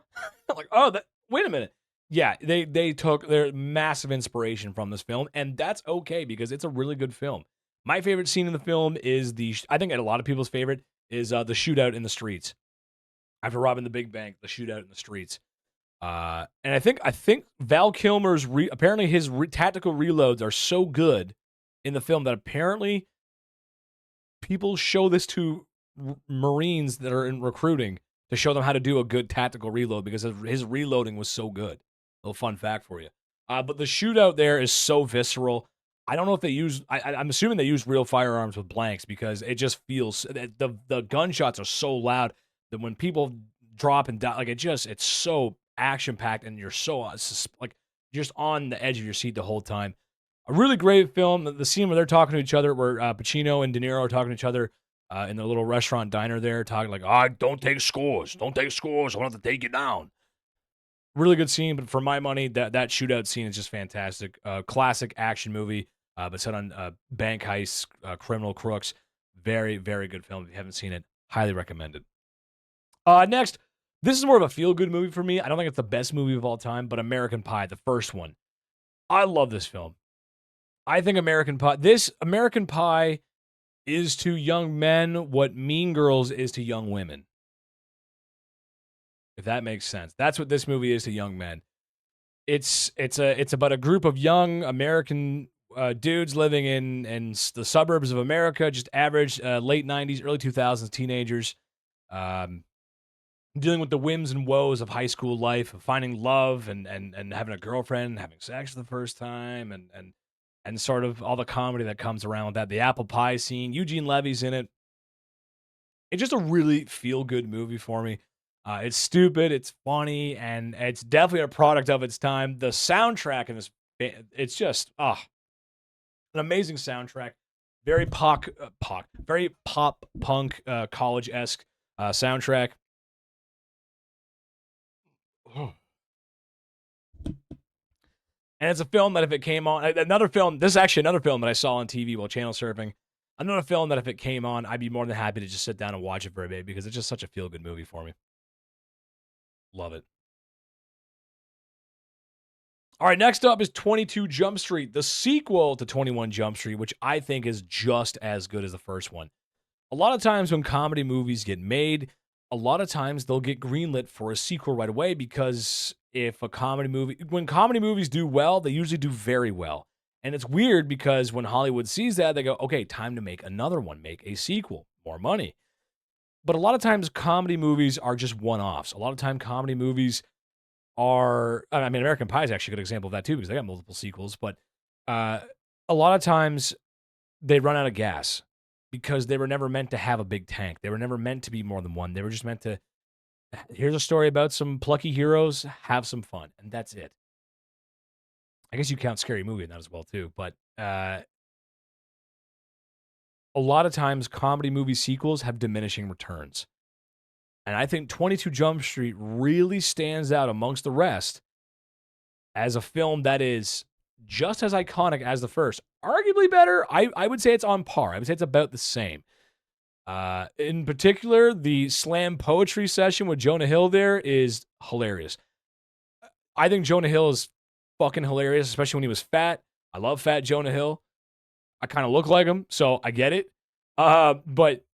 Like, oh, wait a minute. Yeah, they took their massive inspiration from this film, and that's okay because it's a really good film. My favorite scene in the film is I think a lot of people's favorite is the shootout in the streets. After robbing the big bank, the shootout in the streets. And I think Val Kilmer's apparently his tactical reloads are so good in the film that apparently people show this to Marines that are in recruiting to show them how to do a good tactical reload because his reloading was so good. A little fun fact for you. But the shootout there is so visceral. I don't know if they use. I'm assuming they use real firearms with blanks because it just feels the gunshots are so loud that when people drop and die, like it's so action packed and you're so like just on the edge of your seat the whole time. A really great film. The scene where they're talking to each other, where Pacino and De Niro are talking to each other in the little restaurant diner there, talking like, "Ah, don't take scores. Don't take scores. I want to take you down." Really good scene, but for my money, that shootout scene is just fantastic. Classic action movie, but set on bank heists, criminal crooks. Very, very good film. If you haven't seen it, highly recommended. Next, this is more of a feel-good movie for me. I don't think it's the best movie of all time, but American Pie, the first one. I love this film. I think American Pie is to young men what Mean Girls is to young women. If that makes sense. That's what this movie is to young men. It's about a group of young American dudes living in the suburbs of America, just average late 90s, early 2000s teenagers, dealing with the whims and woes of high school life, of finding love and having a girlfriend, and having sex for the first time, and sort of all the comedy that comes around with that. The apple pie scene, Eugene Levy's in it. It's just a really feel-good movie for me. It's stupid, it's funny, and it's definitely a product of its time. The soundtrack in this, it's just an amazing soundtrack. Very very pop punk, college-esque soundtrack. And it's a film that if it came on, this is actually another film that I saw on TV while channel surfing. Another film that if it came on, I'd be more than happy to just sit down and watch it for a bit because it's just such a feel-good movie for me. Love it. All right, next up is 22 Jump Street, the sequel to 21 Jump Street, which I think is just as good as the first one. A lot of times when comedy movies get made, a lot of times they'll get greenlit for a sequel right away because when comedy movies do well, they usually do very well. And it's weird because when Hollywood sees that, they go, okay, time to make another one, make a sequel, more money. But a lot of times comedy movies are just one-offs. A lot of time comedy movies American Pie is actually a good example of that too because they got multiple sequels, but a lot of times they run out of gas because they were never meant to have a big tank. They were never meant to be more than one. They were just meant to, here's a story about some plucky heroes, have some fun, and that's it. I guess you count Scary Movie in that as well too, but a lot of times comedy movie sequels have diminishing returns. And I think 22 Jump Street really stands out amongst the rest as a film that is just as iconic as the first. Arguably better. I would say it's on par. I would say it's about the same. In particular, the slam poetry session with Jonah Hill there is hilarious. I think Jonah Hill is fucking hilarious, especially when he was fat. I love fat Jonah Hill. I kind of look like him, so I get it. But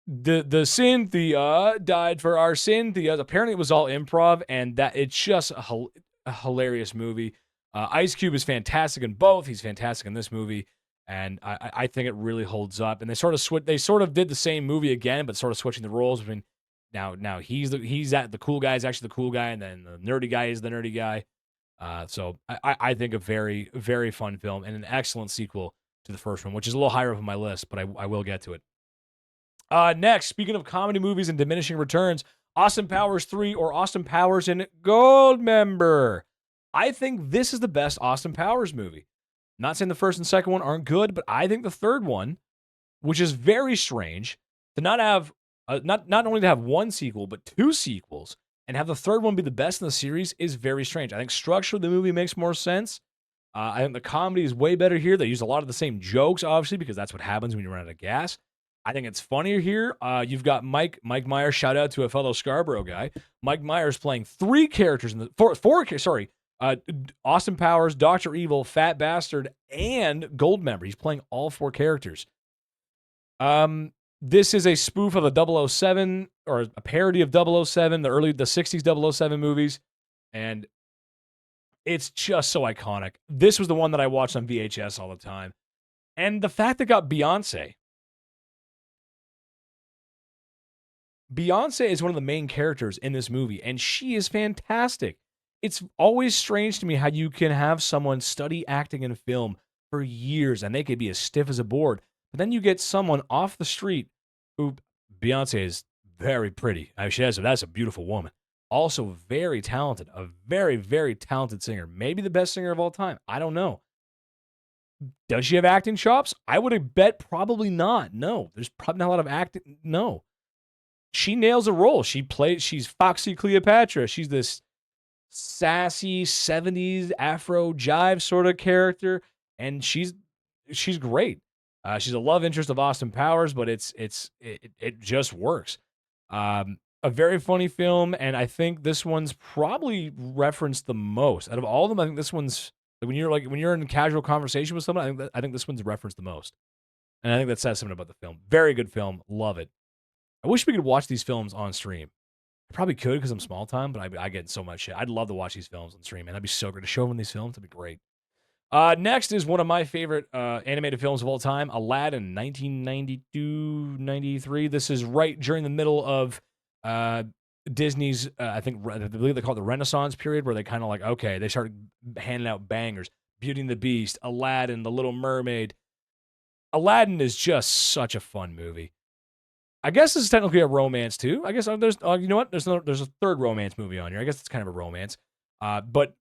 the Cynthia died for our Cynthia. Apparently, it was all improv, and that it's just a hilarious movie. Ice Cube is fantastic in both. He's fantastic in this movie, and I think it really holds up. And they sort of did the same movie again, but sort of switching the roles between now the cool guy is actually the cool guy, and then the nerdy guy is the nerdy guy. So I think a very, very fun film and an excellent sequel to the first one, which is a little higher up on my list, but I will get to it. Next, speaking of comedy movies and diminishing returns, Austin Powers 3 or Austin Powers and Goldmember. I think this is the best Austin Powers movie. Not saying the first and second one aren't good, but I think the third one, which is very strange, to not have not only to have one sequel but two sequels and have the third one be the best in the series is very strange. I think structurally the movie makes more sense. I think the comedy is way better here. They use a lot of the same jokes, obviously, because that's what happens when you run out of gas. I think it's funnier here. You've got Mike Myers. Shout out to a fellow Scarborough guy. Mike Myers playing three characters in the four. Sorry, Austin Powers, Doctor Evil, Fat Bastard, and Goldmember. He's playing all four characters. This is a spoof of a 007 or a parody of 007, the 60s 007 movies, and it's just so iconic. This was the one that I watched on VHS all the time. And the fact that got Beyonce. Beyonce is one of the main characters in this movie, and she is fantastic. It's always strange to me how you can have someone study acting in film for years and they could be as stiff as a board. But then you get someone off the street who Beyonce is very pretty. I mean, that's a beautiful woman. Also very talented, a very, very talented singer. Maybe the best singer of all time. I don't know. Does she have acting chops? I would have bet probably not. No, there's probably not a lot of acting. No. She nails a role. She's Foxy Cleopatra. She's this sassy 70s Afro jive sort of character, and she's great. She's a love interest of Austin Powers, but it just works. A very funny film, and I think this one's probably referenced the most out of all of them. I think this one's when you're in casual conversation with someone. I think this one's referenced the most, and I think that says something about the film. Very good film, love it. I wish we could watch these films on stream. I probably could because I'm small time, but I get so much shit. I'd love to watch these films on stream, man. That'd be so great to show them these films. That'd be great. Next is one of my favorite animated films of all time, Aladdin, 1992, 93. This is right during the middle of Disney's, I believe they call it the Renaissance period, where they kind of like, okay, they started handing out bangers. Beauty and the Beast, Aladdin, The Little Mermaid. Aladdin is just such a fun movie. I guess this is technically a romance too. I guess there's, you know what? There's a third romance movie on here. I guess it's kind of a romance, but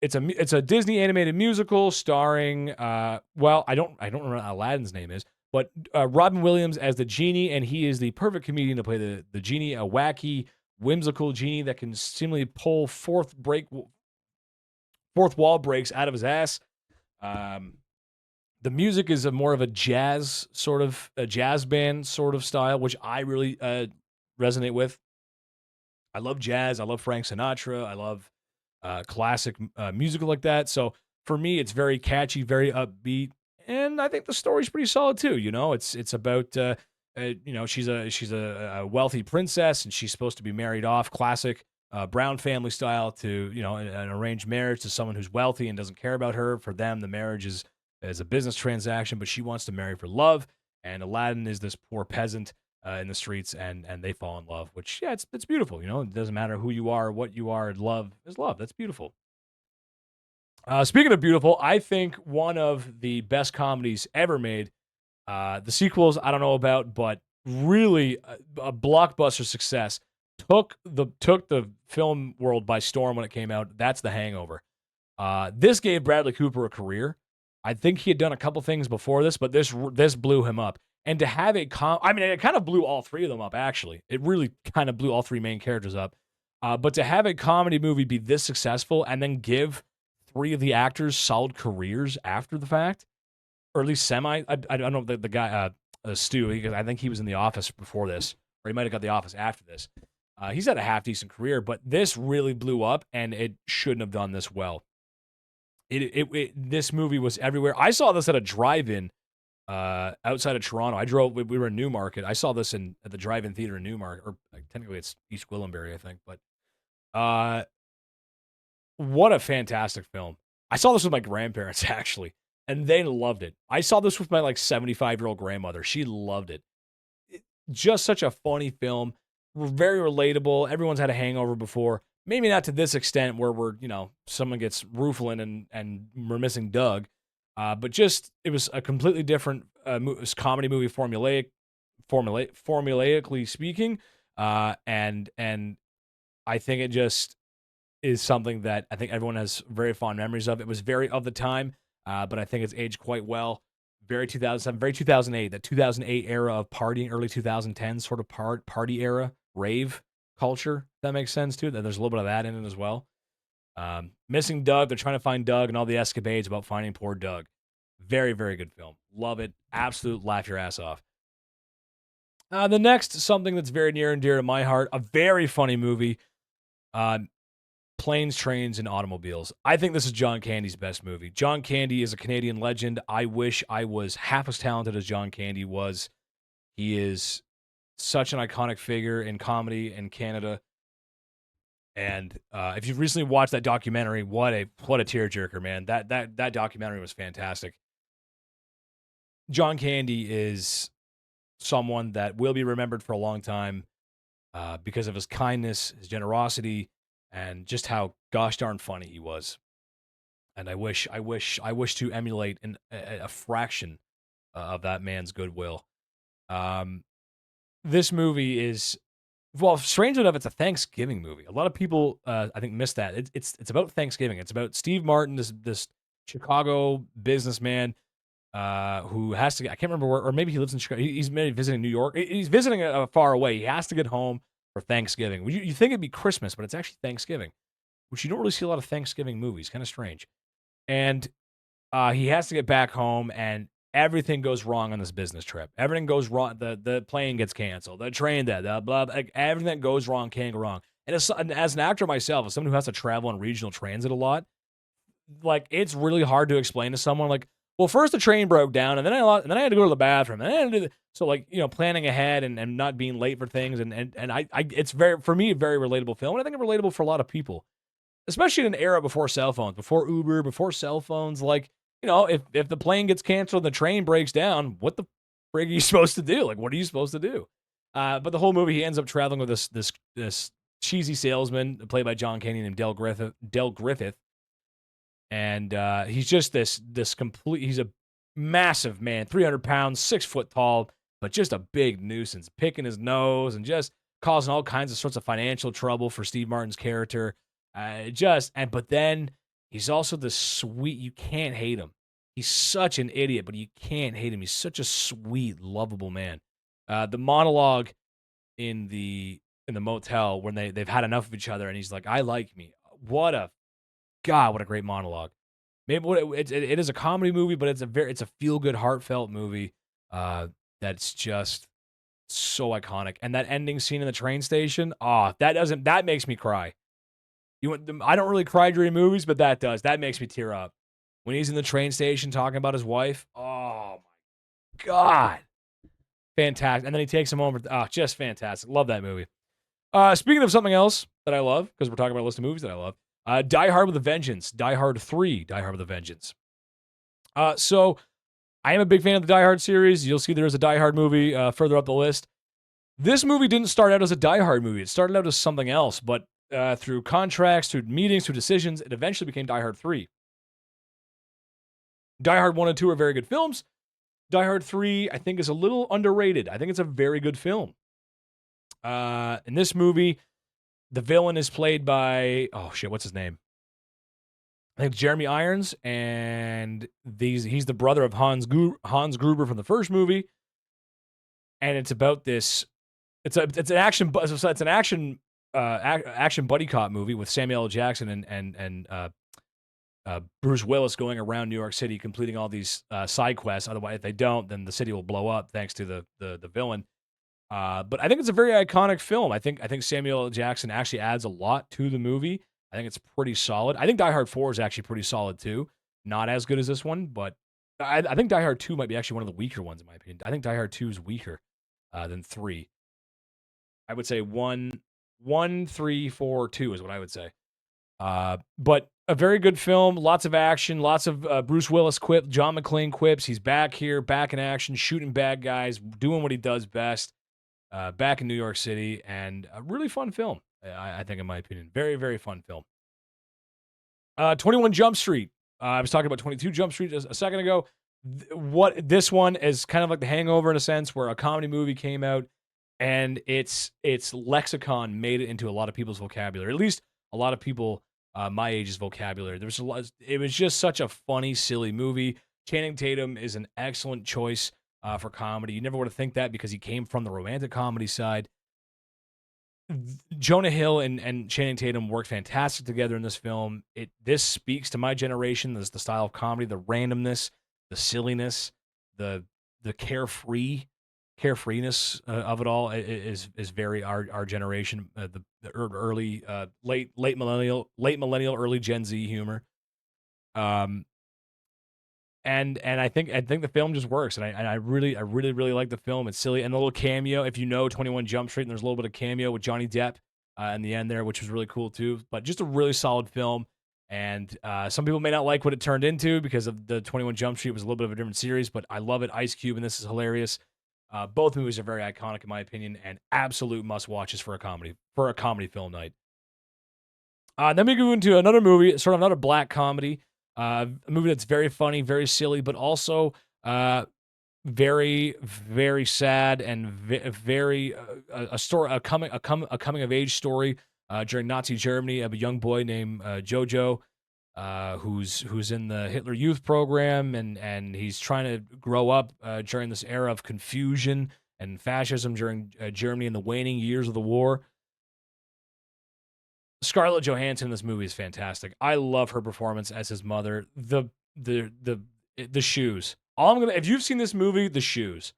it's a Disney animated musical starring, I don't remember what Aladdin's name is, but Robin Williams as the genie, and he is the perfect comedian to play the genie, a wacky, whimsical genie that can seemingly pull fourth wall breaks out of his ass. The music is more of a jazz band sort of style, which I really resonate with. I love jazz. I love Frank Sinatra. I love classic music like that. So for me, it's very catchy, very upbeat, and I think the story's pretty solid too. You know, it's about she's a wealthy princess, and she's supposed to be married off, classic Brown family style, to an arranged marriage to someone who's wealthy and doesn't care about her. For them, the marriage is a business transaction, but she wants to marry for love. And Aladdin is this poor peasant in the streets, and they fall in love, which, yeah, it's beautiful. You know, it doesn't matter who you are or what you are. Love is love. That's beautiful. Speaking of beautiful, I think one of the best comedies ever made. The sequels, I don't know about, but really a blockbuster success. Took the film world by storm when it came out. That's The Hangover. This gave Bradley Cooper a career. I think he had done a couple things before this, but this blew him up. And to have it kind of blew all three of them up, actually. It really kind of blew all three main characters up. But to have a comedy movie be this successful and then give three of the actors solid careers after the fact, or at least semi. I don't know the guy, Stu, because I think he was in The Office before this, or he might have got The Office after this. He's had a half-decent career, but this really blew up, and it shouldn't have done this well. This movie was everywhere. I saw this at a drive-in outside of Toronto. We were in Newmarket. I saw this at the drive-in theater in Newmarket, or technically it's East Gwillimbury, I think. But what a fantastic film. I saw this with my grandparents, actually, and they loved it. I saw this with my 75-year-old grandmother. She loved it. Just such a funny film. Very relatable. Everyone's had a hangover before. Maybe not to this extent where someone gets roofling and we're missing Doug. But just, it was a completely different comedy movie, formulaic formulaically speaking, and I think it just is something that I think everyone has very fond memories of. It was very of the time, but I think it's aged quite well. Very 2007, very 2008, that 2008 era of partying, early 2010 sort of party era, rave culture. If that makes sense too. There's a little bit of that in it as well. Missing Doug, they're trying to find Doug and all the escapades about finding poor Doug. Very, very good film. Love it. Absolute laugh your ass off. The next, something that's very near and dear to my heart, a very funny movie. Planes, Trains, and Automobiles. I think this is John Candy's best movie. John Candy is a Canadian legend. I wish I was half as talented as John Candy was. He is such an iconic figure in comedy in Canada. And if you've recently watched that documentary, what a tearjerker, man. That documentary was fantastic. John Candy is someone that will be remembered for a long time because of his kindness, his generosity, and just how gosh darn funny he was. And I wish to emulate a fraction of that man's goodwill. This movie is, well, strangely enough, it's a Thanksgiving movie. A lot of people, I think, miss that. It's about Thanksgiving. It's about Steve Martin, this Chicago businessman who has to. I can't remember where, or maybe he lives in Chicago. He's maybe visiting New York. He's visiting far away. He has to get home for Thanksgiving. You think it'd be Christmas, but it's actually Thanksgiving, which you don't really see a lot of Thanksgiving movies. Kind of strange. And he has to get back home, and everything goes wrong on this business trip. Everything goes wrong. The plane gets canceled. The train dead. Blah, like, everything that goes wrong can go wrong. And as an actor myself, as someone who has to travel on regional transit a lot, like, it's really hard to explain to someone, like, well, first the train broke down, and then I had to go to the bathroom, and then I had to do so, like, planning ahead and not being late for things, and I it's very, for me, a very relatable film, and I think it's relatable for a lot of people, especially in an era before cell phones, before Uber, before cell phones. Like, if the plane gets canceled, the train breaks down, what the frig are you supposed to do? Like, what are you supposed to do? But the whole movie, he ends up traveling with this cheesy salesman played by John Candy named Del Griffith. And he's just this complete. He's a massive man, 300 pounds, 6 foot tall, but just a big nuisance, picking his nose and just causing all kinds of sorts of financial trouble for Steve Martin's character. But then he's also the sweet. You can't hate him. He's such an idiot, but you can't hate him. He's such a sweet, lovable man. The monologue in the motel when they've had enough of each other, and he's like, "I like me." What a great monologue. Maybe it is a comedy movie, but it's a feel good, heartfelt movie that's just so iconic. And that ending scene in the train station, that makes me cry. I don't really cry during movies, but that does. That makes me tear up. When he's in the train station talking about his wife, oh my God. Fantastic. And then he takes him home. Just fantastic. Love that movie. Speaking of something else that I love, because we're talking about a list of movies that I love, Die Hard with a Vengeance. Die Hard 3, Die Hard with a Vengeance. So I am a big fan of the Die Hard series. You'll see there is a Die Hard movie further up the list. This movie didn't start out as a Die Hard movie. It started out as something else, but through contracts, through meetings, through decisions, it eventually became Die Hard 3. Die Hard 1 and 2 are very good films. Die Hard 3, I think, is a little underrated. I think it's a very good film. In this movie, the villain is played by, what's his name? I think Jeremy Irons, and he's the brother of Hans Gruber from the first movie. And it's about this. It's an action action buddy cop movie with Samuel L. Jackson and Bruce Willis going around New York City completing all these side quests. Otherwise, if they don't, then the city will blow up thanks to the villain. But I think it's a very iconic film. I think Samuel L. Jackson actually adds a lot to the movie. I think it's pretty solid. I think Die Hard 4 is actually pretty solid too. Not as good as this one, but I think Die Hard 2 might be actually one of the weaker ones in my opinion. I think Die Hard 2 is weaker than 3. I would say 1, 3, 4, 2 is what I would say. But a very good film, lots of action, lots of Bruce Willis quip, John McClane quips. He's back here, back in action, shooting bad guys, doing what he does best. Back in New York City, and a really fun film, I think, in my opinion. Very, very fun film. 21 Jump Street. I was talking about 22 Jump Street a second ago. What this one is kind of like The Hangover in a sense, where a comedy movie came out and its lexicon made it into a lot of people's vocabulary. At least a lot of people my age's vocabulary. There's a lot. It was just such a funny, silly movie. Channing Tatum is an excellent choice for comedy. You never would have think that because he came from the romantic comedy side. Jonah Hill and Channing Tatum worked fantastic together in this film. This speaks to my generation. This the style of comedy, the randomness, the silliness, the carefreeness of it all is very our generation. The early late millennial, early Gen Z humor. Um, and I think the film just works, and I really like the film. It's silly, and the little cameo. If you know 21 Jump Street, and there's a little bit of cameo with Johnny Depp in the end there, which was really cool too. But just a really solid film. And some people may not like what it turned into because of the 21 Jump Street was a little bit of a different series, but I love it. Ice Cube and this is hilarious. Both movies are very iconic in my opinion, and absolute must watches for a comedy film night. Then we go into another movie, sort of another black comedy, a movie that's very funny, very silly, but also very, very sad and very a story, a coming of age story during Nazi Germany of a young boy named Jojo, who's in the Hitler Youth Program, and he's trying to grow up during this era of confusion and fascism during Germany in the waning years of the war. Scarlett Johansson in this movie is fantastic. I love her performance as his mother. The shoes. All I'm gonna if you've seen this movie, the shoes.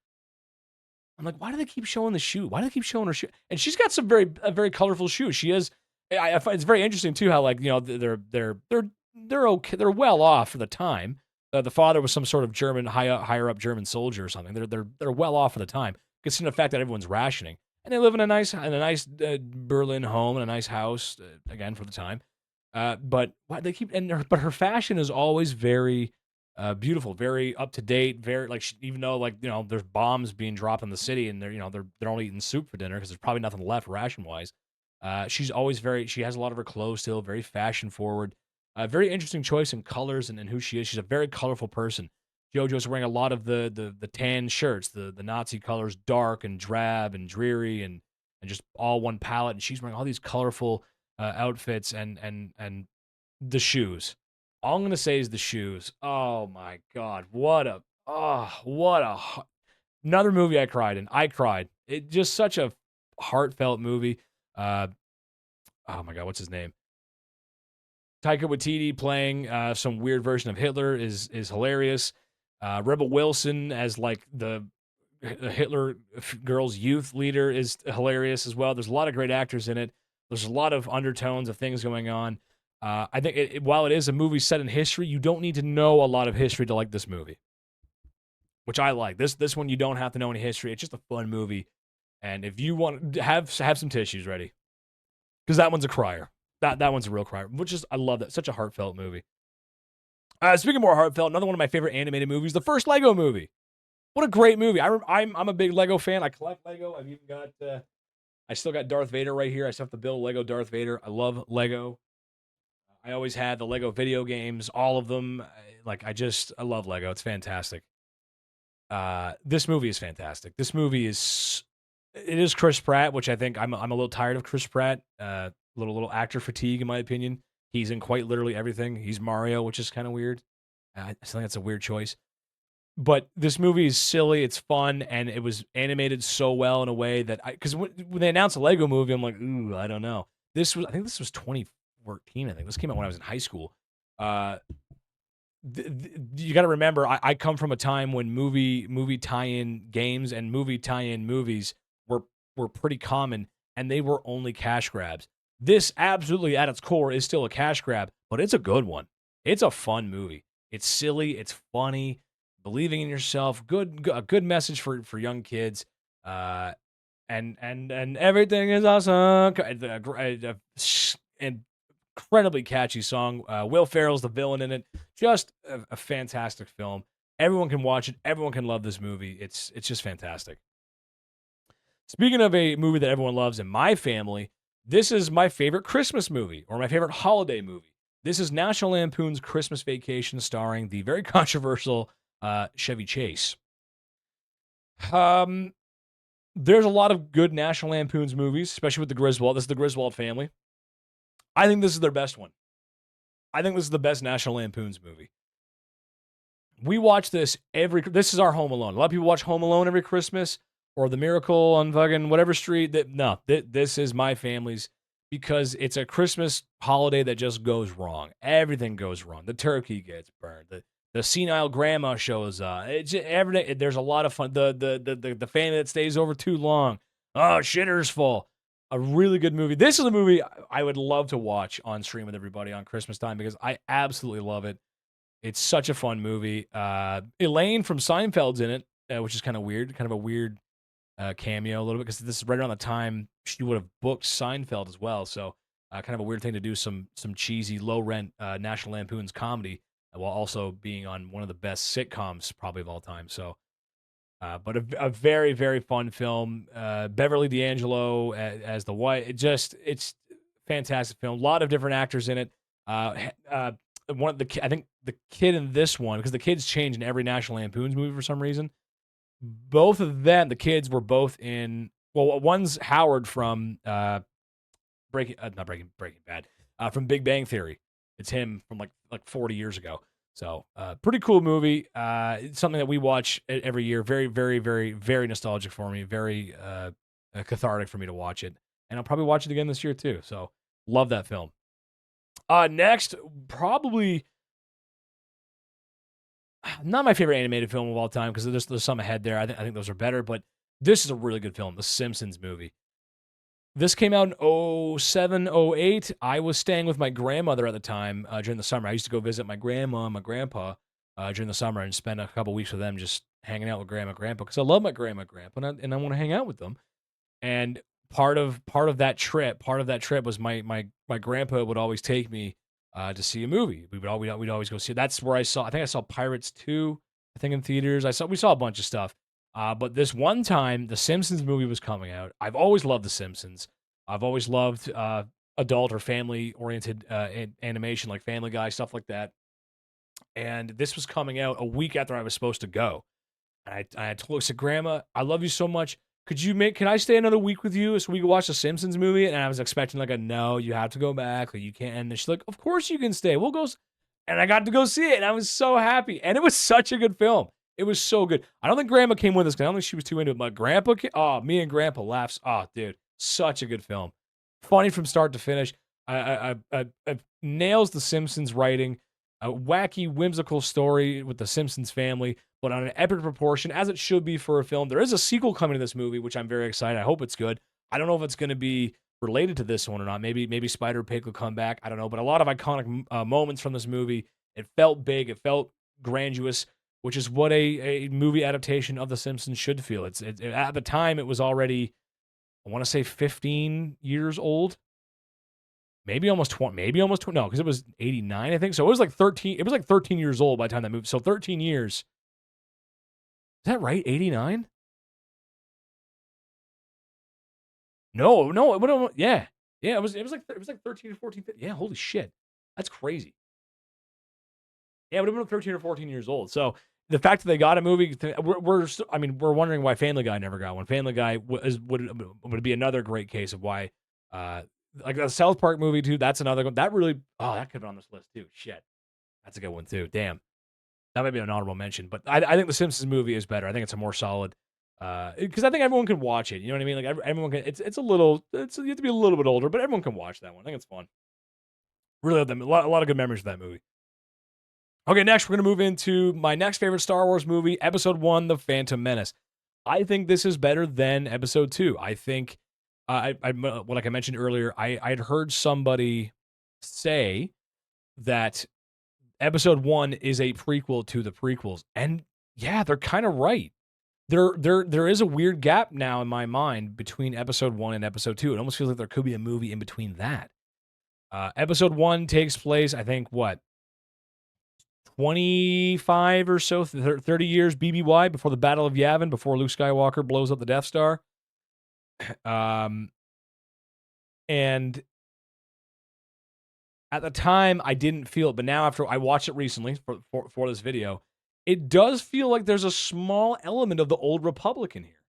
I'm like, why do they keep showing the shoe? Why do they keep showing her shoe? And she's got some very colorful shoes. She has. I find it's very interesting too how like they're okay. They're well off for the time. The father was some sort of German higher up German soldier or something. They're well off for the time, considering the fact that everyone's rationing. And they live in a nice Berlin home and a nice house again for the time. But why they keep but her fashion is always very beautiful, very up to date, very like even though like there's bombs being dropped in the city and they're only eating soup for dinner because there's probably nothing left ration wise. She's always she has a lot of her clothes still very fashion forward. Very interesting choice in colors and who she is. She's a very colorful person. JoJo's wearing a lot of the tan shirts, the Nazi colors, dark and drab and dreary and just all one palette. And she's wearing all these colorful outfits and the shoes. All I'm gonna say is the shoes. Oh my god, another movie I cried in. I cried. It just such a heartfelt movie. Uh, oh my god, what's his name? Taika Waititi playing some weird version of Hitler is hilarious. Rebel Wilson as like the Hitler girls' youth leader is hilarious as well. There's a lot of great actors in it. There's a lot of undertones of things going on. I think while it is a movie set in history, you don't need to know a lot of history to like this movie, which I like. This one you don't have to know any history. It's just a fun movie, and if you want to have some tissues ready, because that one's a crier. That one's a real crier. Which is I love that. Such a heartfelt movie. Speaking of more heartfelt, another one of my favorite animated movies, the first Lego movie. What a great movie! I'm a big Lego fan. I collect Lego. I've even got I still got Darth Vader right here. I still have to build Lego Darth Vader. I love Lego. I always had the Lego video games, all of them. I love Lego. It's fantastic. This movie is fantastic. This movie is Chris Pratt, which I think I'm a little tired of Chris Pratt. Little actor fatigue in my opinion. He's in quite literally everything. He's Mario, which is kind of weird. I think that's a weird choice. But this movie is silly, it's fun, and it was animated so well in a way that because when they announced a Lego movie, I'm like, ooh, I don't know. I think this was 2014. I think this came out when I was in high school. You got to remember, I come from a time when movie tie-in games and movie tie-in movies were pretty common, and they were only cash grabs. This absolutely at its core is still a cash grab, but it's a good one. It's a fun movie. It's silly. It's funny. Believing in yourself. A good message for young kids. And everything is awesome. Incredibly catchy song. Will Ferrell's the villain in it. Just a fantastic film. Everyone can watch it. Everyone can love this movie. It's just fantastic. Speaking of a movie that everyone loves in my family, this is my favorite Christmas movie or my favorite holiday movie. This is National Lampoon's Christmas Vacation, starring the very controversial Chevy Chase. Um, there's a lot of good National Lampoon's movies, especially with the Griswold. This is the Griswold family. I think this is their best one. I think this is the best National Lampoon's movie. We watch this this is our Home Alone. A lot of people watch Home Alone every Christmas or The Miracle on fucking whatever street. This is my family's because it's a Christmas holiday that just goes wrong. Everything goes wrong. The turkey gets burned. The senile grandma shows up. It's everything. There's a lot of fun. The family that stays over too long. Oh, shitter's full. A really good movie. This is a movie I would love to watch on stream with everybody on Christmas time because I absolutely love it. It's such a fun movie. Elaine from Seinfeld's in it, which is kind of weird. Kind of a weird cameo a little bit because this is right around the time she would have booked Seinfeld as well. So kind of a weird thing to do some cheesy low rent National Lampoon's comedy while also being on one of the best sitcoms probably of all time. So, but a very very fun film. Beverly D'Angelo as the wife. It's fantastic film. A lot of different actors in it. One of I think the kid in this one because the kids change in every National Lampoon's movie for some reason. Both of them, the kids were both in. Well, one's Howard from Breaking Bad, from Big Bang Theory. It's him from like 40 years ago. So pretty cool movie. It's something that we watch every year. Very very very very nostalgic for me. Very cathartic for me to watch it, and I'll probably watch it again this year too. So love that film. Next, probably not my favorite animated film of all time because there's some ahead there. I think those are better, but this is a really good film, The Simpsons movie. This came out in 07, 08. I was staying with my grandmother at the time during the summer. I used to go visit my grandma and my grandpa during the summer and spend a couple weeks with them just hanging out with grandma and grandpa because I love my grandma and grandpa and I want to hang out with them. And part of that trip was my grandpa would always take me to see a movie. We'd always go see it. That's where I think I saw Pirates 2, I think in theaters. We saw a bunch of stuff. But this one time, the Simpsons movie was coming out. I've always loved the Simpsons. I've always loved adult or family oriented animation like Family Guy, stuff like that. And this was coming out a week after I was supposed to go. And I told her, Grandma, I love you so much. Can I stay another week with you so we can watch the Simpsons movie? And I was expecting like a no, you have to go back. Like you can't. And she's like, of course you can stay. We'll go. And I got to go see it. And I was so happy. And it was such a good film. It was so good. I don't think Grandma came with us because I don't think she was too into it. But Grandpa, me and Grandpa laughs. Oh, dude, such a good film. Funny from start to finish. I nails the Simpsons writing. A wacky, whimsical story with the Simpsons family, but on an epic proportion, as it should be for a film. There is a sequel coming to this movie, which I'm very excited. I hope it's good. I don't know if it's going to be related to this one or not. Maybe Spider Pig will come back. I don't know. But a lot of iconic moments from this movie. It felt big. It felt grandiose, which is what a movie adaptation of The Simpsons should feel. At the time, it was already, I want to say 15 years old. Maybe almost 20, no, because it was 89, I think. So it was like 13 years old by the time that moved. So 13 years. Is that right? 89? No, it would have, yeah. Yeah, it was like 13 or 14. Yeah, holy shit. That's crazy. Yeah, it would have been 13 or 14 years old. So the fact that they got a movie, we're wondering why Family Guy never got one. Family Guy would be another great case of why like the South Park movie too. That's another one. That really, that could have been on this list too. Shit, that's a good one too. Damn, that might be an honorable mention. But I think the Simpsons movie is better. I think it's a more solid because I think everyone can watch it. You know what I mean? Like everyone can. You have to be a little bit older, but everyone can watch that one. I think it's fun. Really, a lot of good memories of that movie. Okay, next we're gonna move into my next favorite Star Wars movie, Episode 1, The Phantom Menace. I think this is better than Episode 2. I think like I mentioned earlier, I'd heard somebody say that Episode 1 is a prequel to the prequels. And yeah, they're kind of right. There is a weird gap now in my mind between Episode 1 and Episode 2. It almost feels like there could be a movie in between that. Episode 1 takes place, I think, 25 or so, 30 years BBY before the Battle of Yavin, before Luke Skywalker blows up the Death Star. And at the time, I didn't feel it, but now after I watched it recently for this video, it does feel like there's a small element of the Old Republic in here.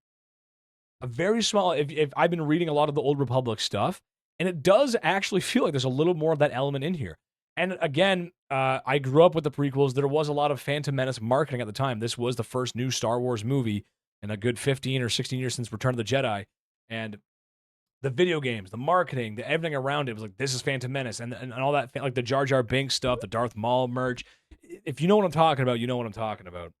A very small, if I've been reading a lot of the Old Republic stuff, and it does actually feel like there's a little more of that element in here. And again, I grew up with the prequels. There was a lot of Phantom Menace marketing at the time. This was the first new Star Wars movie in a good 15 or 16 years since Return of the Jedi. And the video games, the marketing, the everything around it was like, this is Phantom Menace, and all that, like the Jar Jar Binks stuff, the Darth Maul merch. If you know what I'm talking about, you know what I'm talking about.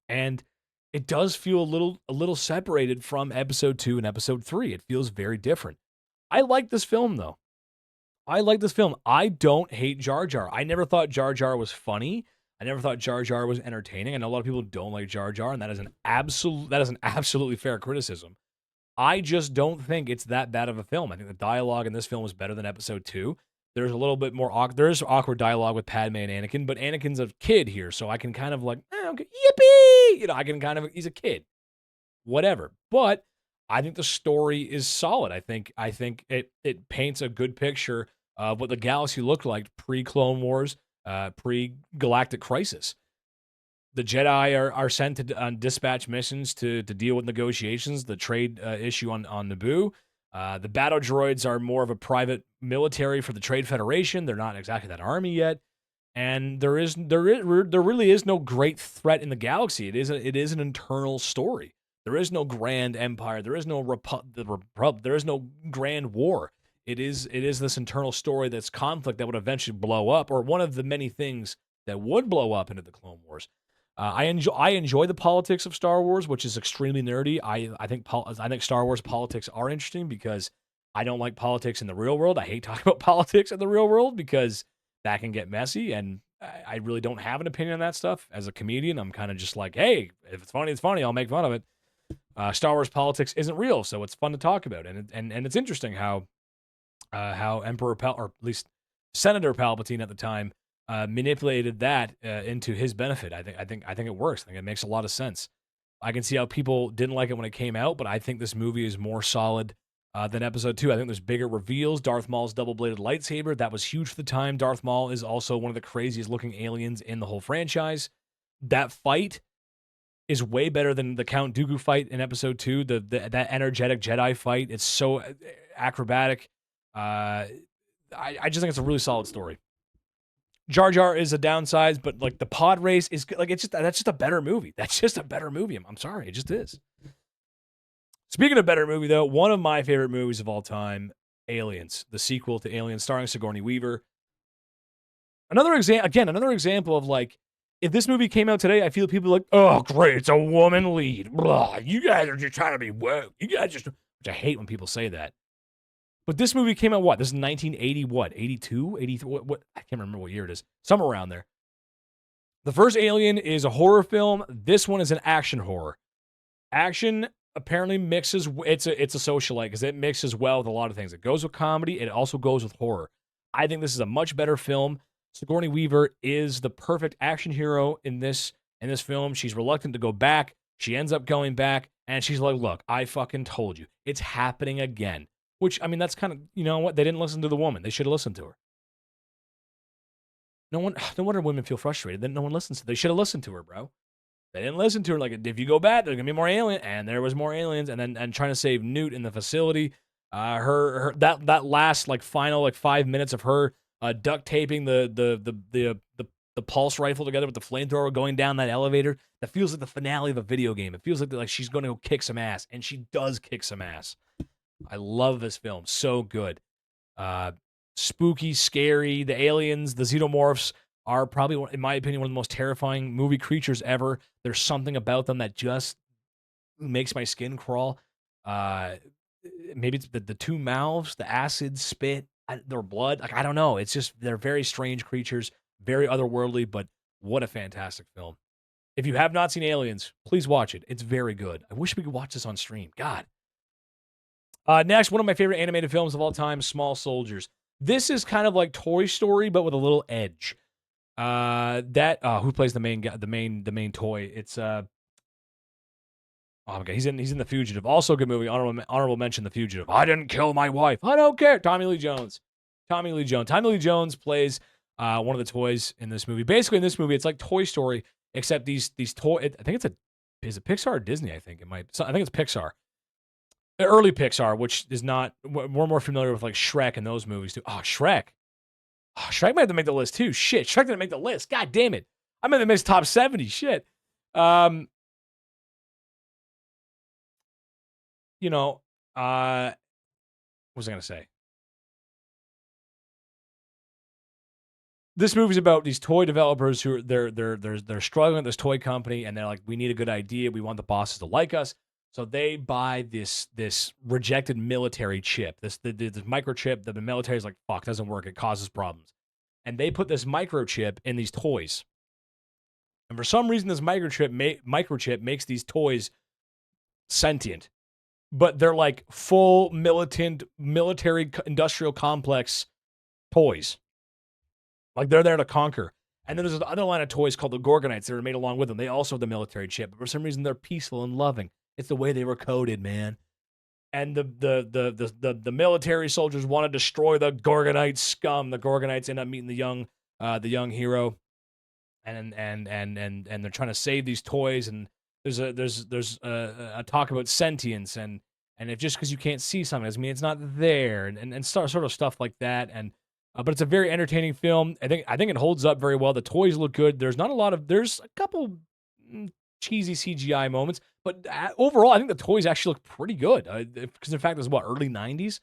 And it does feel a little separated from episode 2 and episode 3. It feels very different. I like this film though. I like this film. I don't hate Jar Jar. I never thought Jar Jar was funny. I never thought Jar Jar was entertaining. I know a lot of people don't like Jar Jar, and that is an absolutely fair criticism. I just don't think it's that bad of a film. I think the dialogue in this film is better than episode 2. There's a little bit more there's awkward dialogue with Padme and Anakin, but Anakin's a kid here, so I can kind of like, okay, yippee! I can kind of, he's a kid. Whatever. But I think the story is solid. I think it paints a good picture of what the galaxy looked like pre-Clone Wars, pre-Galactic Crisis. The Jedi are sent on dispatch missions to deal with negotiations, the trade issue on Naboo. The battle droids are more of a private military for the Trade Federation. They're not exactly that army yet, and there really is no great threat in the galaxy. It is an internal story. There is no grand empire. There is no there is no grand war. It is this internal story that's conflict that would eventually blow up, or one of the many things that would blow up into the Clone Wars. I enjoy the politics of Star Wars, which is extremely nerdy. I think Star Wars politics are interesting because I don't like politics in the real world. I hate talking about politics in the real world because that can get messy, and I really don't have an opinion on that stuff. As a comedian, I'm kind of just like, hey, if it's funny, it's funny. I'll make fun of it. Star Wars politics isn't real, so it's fun to talk about, and it's interesting how Emperor or at least Senator Palpatine at the time manipulated that into his benefit. I think it works. I think it makes a lot of sense. I can see how people didn't like it when it came out, but I think this movie is more solid than episode 2. I think there's bigger reveals. Darth Maul's double-bladed lightsaber, that was huge for the time. Darth Maul is also one of the craziest looking aliens in the whole franchise. That fight is way better than the Count Dooku fight in episode 2. That energetic Jedi fight, it's so acrobatic. I just think it's a really solid story. Jar Jar is a downside, but like the pod race is like, that's just a better movie. That's just a better movie. I'm sorry, it just is. Speaking of better movie though, one of my favorite movies of all time, Aliens, the sequel to Aliens starring Sigourney Weaver. Another example of like, if this movie came out today, I feel people are like, oh great, it's a woman lead. Blah, you guys are just trying to be woke. You guys just, which I hate when people say that. But this movie came out what? This is 1980 what? 82? 83? What? I can't remember what year it is. Somewhere around there. The first Alien is a horror film. This one is an action horror. Action apparently mixes, it's a socialite because it mixes well with a lot of things. It goes with comedy. It also goes with horror. I think this is a much better film. Sigourney Weaver is the perfect action hero in this film. She's reluctant to go back. She ends up going back, and she's like, look, I fucking told you. It's happening again. Which, I mean, that's kind of, you know what? They didn't listen to the woman. They should have listened to her. No wonder women feel frustrated that no one listens to her. They should have listened to her, bro. They didn't listen to her. Like, if you go back, there's going to be more aliens. And there was more aliens. And trying to save Newt in the facility. That last, like, final, like, 5 minutes of her duct taping the pulse rifle together with the flamethrower going down that elevator. That feels like the finale of a video game. It feels like she's going to go kick some ass. And she does kick some ass. I love this film. So good. Spooky, scary. The aliens, the xenomorphs are probably, in my opinion, one of the most terrifying movie creatures ever. There's something about them that just makes my skin crawl. Maybe it's the two mouths, the acid, spit, their blood. Like, I don't know. It's just, they're very strange creatures, very otherworldly, but what a fantastic film. If you have not seen Aliens, please watch it. It's very good. I wish we could watch this on stream. God. Next, one of my favorite animated films of all time, Small Soldiers. This is kind of like Toy Story, but with a little edge. Who plays the main guy, the main toy? It's oh my god, he's in The Fugitive. Also a good movie. Honorable mention, The Fugitive. I didn't kill my wife. I don't care. Tommy Lee Jones. Tommy Lee Jones plays one of the toys in this movie. Basically, in this movie, it's like Toy Story, except these toy. I think is it Pixar or Disney? I think it might. I think it's Pixar, early Pixar, which is not. We're more familiar with like Shrek and those movies too. Oh, Shrek. Oh, Shrek might have to make the list too. Shit, Shrek didn't make the list. God damn it. I meant to miss top 70. Shit. Um, you know, what was I gonna say? This movie's about these toy developers who are they're struggling at this toy company, and they're like, we need a good idea. We want the bosses to like us. So they buy this rejected military chip, this microchip that the military's like, fuck, doesn't work. It causes problems. And they put this microchip in these toys. And for some reason, this microchip makes these toys sentient, but they're like full militant military industrial complex toys. Like they're there to conquer. And then there's this other line of toys called the Gorgonites that are made along with them. They also have the military chip, but for some reason they're peaceful and loving. It's the way they were coded, man. And the military soldiers want to destroy the Gorgonite scum. The Gorgonites end up meeting the young hero, and they're trying to save these toys. And there's a talk about sentience, and if just because you can't see something doesn't mean it's not there, and sort of stuff like that. And but it's a very entertaining film. I think it holds up very well. The toys look good. There's a couple cheesy CGI moments, but overall, I think the toys actually look pretty good. Because in fact, it's early '90s.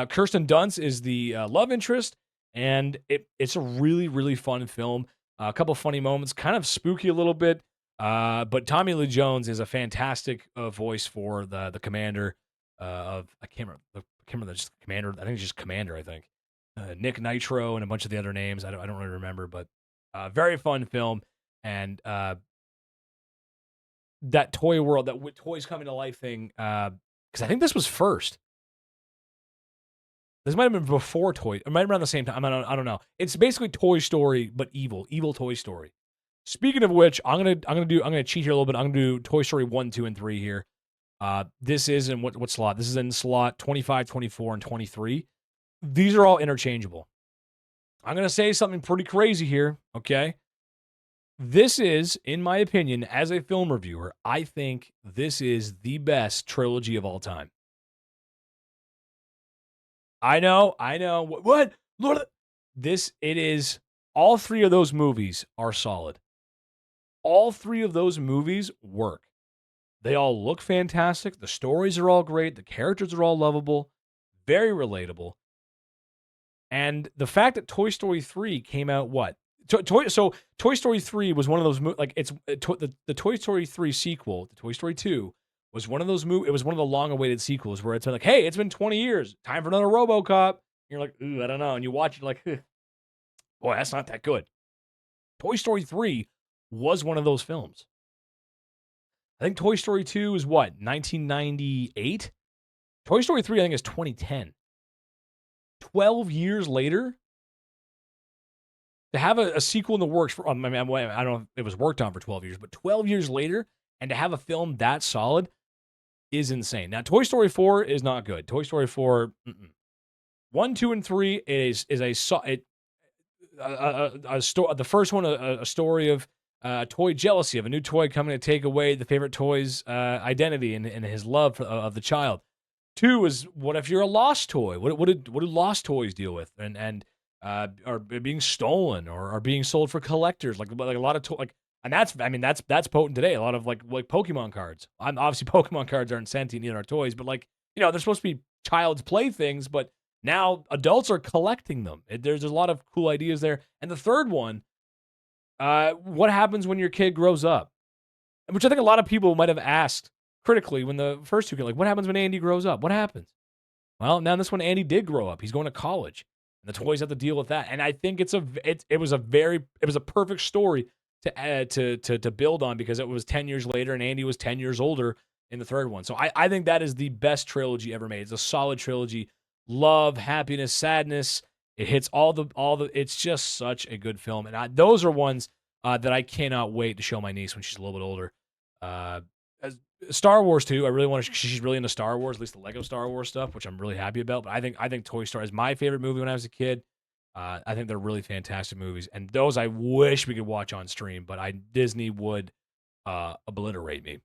Kirsten Dunst is the love interest, and it's a really really fun film. A couple funny moments, kind of spooky a little bit. But Tommy Lee Jones is a fantastic voice for the commander of I can't remember just commander. I think it's just commander. I think Nick Nitro and a bunch of the other names. I don't really remember, but very fun film. And that toy world, that with toys coming to life thing, because I think this was first. This might have been before Toy. It might have been around the same time. I don't know. It's basically Toy Story, but evil Toy Story. Speaking of which, I'm gonna cheat here a little bit. I'm gonna do Toy Story 1, 2, and 3 here. This is in what slot? This is in slot 25, 24, and 23. These are all interchangeable. I'm gonna say something pretty crazy here, okay? This is, in my opinion, as a film reviewer, I think this is the best trilogy of all time. I know. What? Lord, it is. All three of those movies are solid. All three of those movies work. They all look fantastic. The stories are all great. The characters are all lovable, very relatable. And the fact that Toy Story 3 came out, what? So Toy Story 3 was one of those like it's the Toy Story 3 sequel, the Toy Story 2 was one of those it was one of the long-awaited sequels where it's been like, hey, it's been 20 years, time for another RoboCop. You're like, ooh, I don't know, and you watch it like, boy, that's not that good. Toy Story 3 was one of those films. I think Toy Story 2 is what, 1998? Toy Story 3 I think is 2010. 12 years later, to have a sequel in the works for, I don't know if it was worked on for 12 years, but 12 years later, and to have a film that solid is insane. Now, Toy Story 4 is not good. Toy Story 4, 1, 2, and 3 is a story. The first one, a story of toy jealousy, of a new toy coming to take away the favorite toy's identity and his love of the child. 2 is, what if you're a lost toy? What do lost toys deal with? And are being stolen or are being sold for collectors, like a lot of and that's potent today. A lot of like Pokemon cards. Obviously Pokemon cards aren't sentient in our toys, but they're supposed to be child's playthings, but now adults are collecting them. There's a lot of cool ideas there. And the third one, what happens when your kid grows up? Which I think a lot of people might have asked critically when the first two came, like, what happens when Andy grows up? What happens? Well, now this one, Andy did grow up. He's going to college. The toys have to deal with that, and I think it was a perfect story to build on, because it was 10 years later, and Andy was 10 years older in the third one. So I think that is the best trilogy ever made. It's a solid trilogy. Love, happiness, sadness. It hits all the. It's just such a good film, and those are ones that I cannot wait to show my niece when she's a little bit older. Star Wars too. I really want to. She's really into Star Wars, at least the Lego Star Wars stuff, which I'm really happy about. But I think Toy Story is my favorite movie when I was a kid. I think they're really fantastic movies, and those I wish we could watch on stream, but Disney would obliterate me.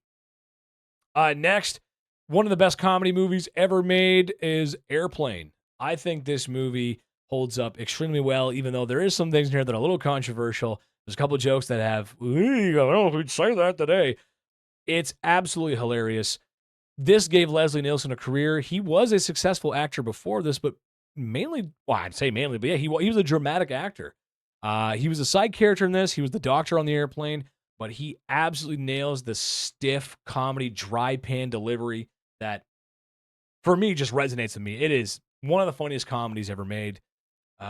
Next, one of the best comedy movies ever made is Airplane. I think this movie holds up extremely well, even though there is some things in here that are a little controversial. There's a couple jokes that have, I don't know if we'd say that today. It's absolutely hilarious. This gave Leslie Nielsen a career. He was a successful actor before this, but mainly, well, I'd say mainly, but yeah, he was a dramatic actor. He was a side character in this. He was the doctor on the airplane, but he absolutely nails the stiff comedy dry pan delivery that, for me, just resonates with me. It is one of the funniest comedies ever made.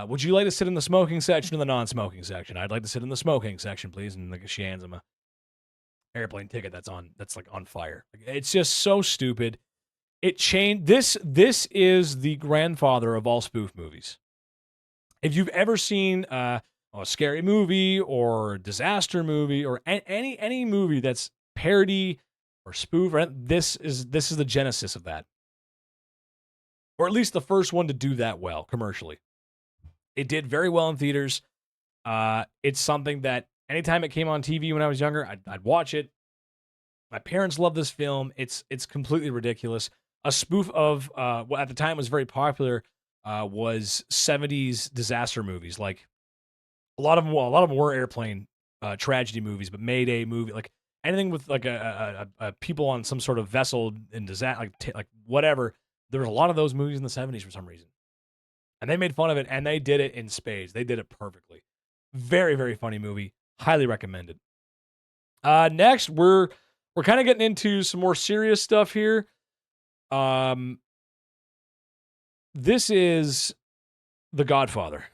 Would you like to sit in the smoking section or the non-smoking section? I'd like to sit in the smoking section, please. And like she hands him a airplane ticket that's like on fire. It's just so stupid. It changed this is the grandfather of all spoof movies. If you've ever seen a scary movie or disaster movie or any movie that's parody or spoof, this is the genesis of that. Or at least the first one to do that well commercially. It did very well in theaters. It's something that anytime it came on TV when I was younger, I'd watch it. My parents love this film. It's completely ridiculous. A spoof of what at the time was very popular was 70s disaster movies. Like a lot of them were airplane tragedy movies, but Mayday movie, like anything with like a people on some sort of vessel in disaster, like whatever. There was a lot of those movies in the 70s for some reason. And they made fun of it, and they did it in spades. They did it perfectly. Very, very funny movie. Highly recommended. Next, we're kind of getting into some more serious stuff here. This is The Godfather,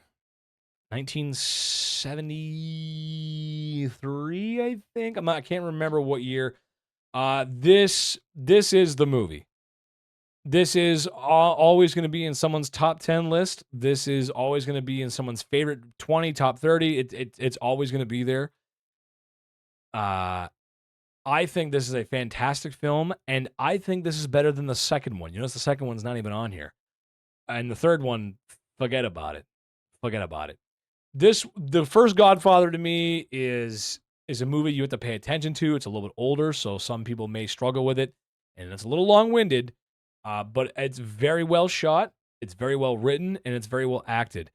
1973, I think. I can't remember what year. This is the movie. This is always going to be in someone's top 10 list. This is always going to be in someone's favorite 20, top 30. It's always going to be there. I think this is a fantastic film, and I think this is better than the second one. You notice the second one's not even on here. And the third one, forget about it. Forget about it. The first Godfather to me is a movie you have to pay attention to. It's a little bit older, so some people may struggle with it, and it's a little long-winded. But it's very well shot, it's very well written, and it's very well acted.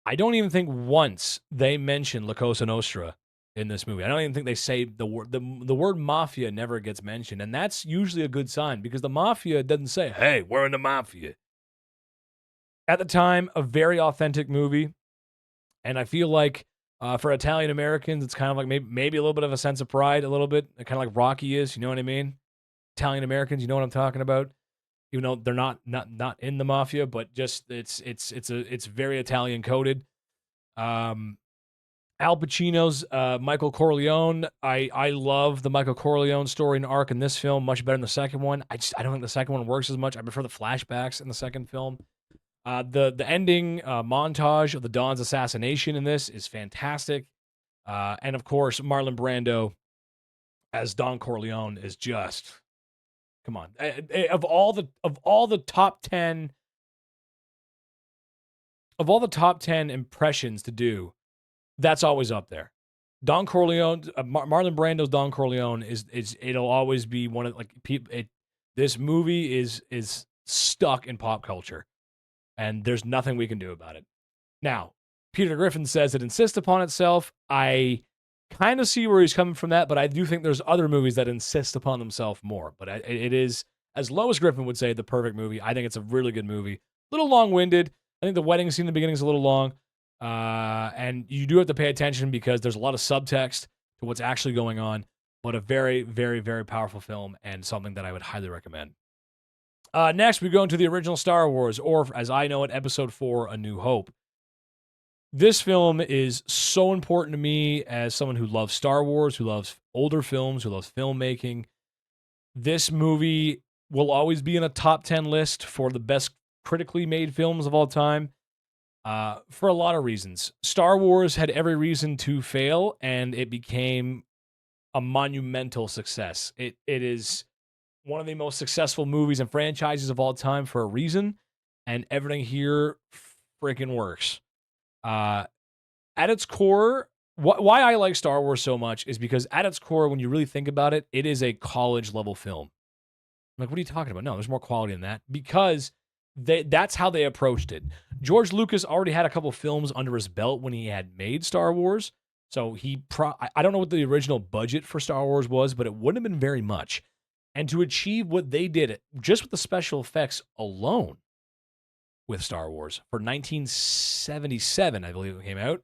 I don't even think once they mention La Cosa Nostra in this movie. I don't even think they say the word. The word mafia never gets mentioned, and that's usually a good sign because the mafia doesn't say, "Hey, we're in the mafia." At the time, a very authentic movie, and I feel like for Italian Americans, it's kind of like maybe a little bit of a sense of pride, a little bit, kind of like Rocky is. You know what I mean? Italian Americans, you know what I'm talking about. Even though they're not in the mafia, but just it's very Italian coded. Al Pacino's Michael Corleone. I love the Michael Corleone story and arc in this film much better than the second one. I don't think the second one works as much. I prefer the flashbacks in the second film. The ending montage of the Don's assassination in this is fantastic. And of course, Marlon Brando as Don Corleone is just, come on. Of all the top 10 impressions to do, that's always up there. Don Corleone, Marlon Brando's Don Corleone is it'll always be one of this movie is stuck in pop culture, and there's nothing we can do about it. Now, Peter Griffin says it insists upon itself. I kind of see where he's coming from that, but I do think there's other movies that insist upon themselves more. But it is, as Lois Griffin would say, the perfect movie. I think it's a really good movie. A little long-winded. I think the wedding scene in the beginning is a little long. And you do have to pay attention because there's a lot of subtext to what's actually going on. But a very, very, very powerful film and something that I would highly recommend. Next, we go into the original Star Wars, or as I know it, Episode 4, A New Hope. This film is so important to me as someone who loves Star Wars, who loves older films, who loves filmmaking. This movie will always be in a top 10 list for the best critically made films of all time for a lot of reasons. Star Wars had every reason to fail, and it became a monumental success. It is one of the most successful movies and franchises of all time for a reason, and everything here freaking works. Uh, at its core, why I like Star Wars so much is because at its core, when you really think about it, it is a college level film. I'm like, what are you talking about? No, there's more quality than that because that's how they approached it. George Lucas already had a couple films under his belt when he had made Star Wars. So I don't know what the original budget for Star Wars was, but it wouldn't have been very much. And to achieve what they did just with the special effects alone with Star Wars for 1977, I believe it came out,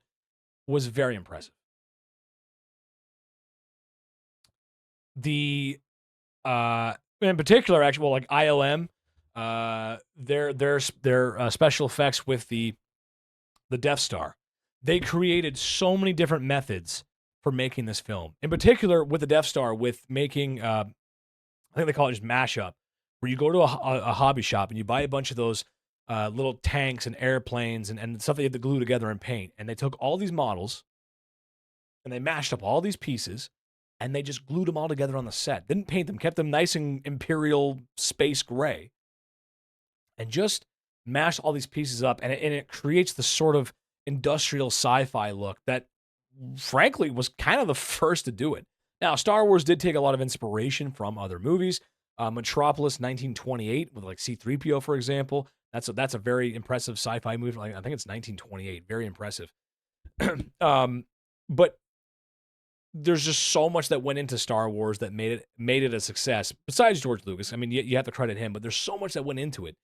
was very impressive. The in particular, actually, well, like ILM, their special effects with the Death Star, they created so many different methods for making this film. In particular, with the Death Star, with making I think they call it just mashup, where you go to a hobby shop and you buy a bunch of those little tanks and airplanes and stuff they had to glue together and paint. And they took all these models and they mashed up all these pieces and they just glued them all together on the set. Didn't paint them, kept them nice and imperial space gray, and just mashed all these pieces up. And it creates the sort of industrial sci-fi look that, frankly, was kind of the first to do it. Now, Star Wars did take a lot of inspiration from other movies. Metropolis 1928 with like C-3PO, for example. That's a very impressive sci-fi movie. Like, I think it's 1928. Very impressive. But there's just so much that went into Star Wars that made it a success. Besides George Lucas, I mean, you have to credit him, but there's so much that went into it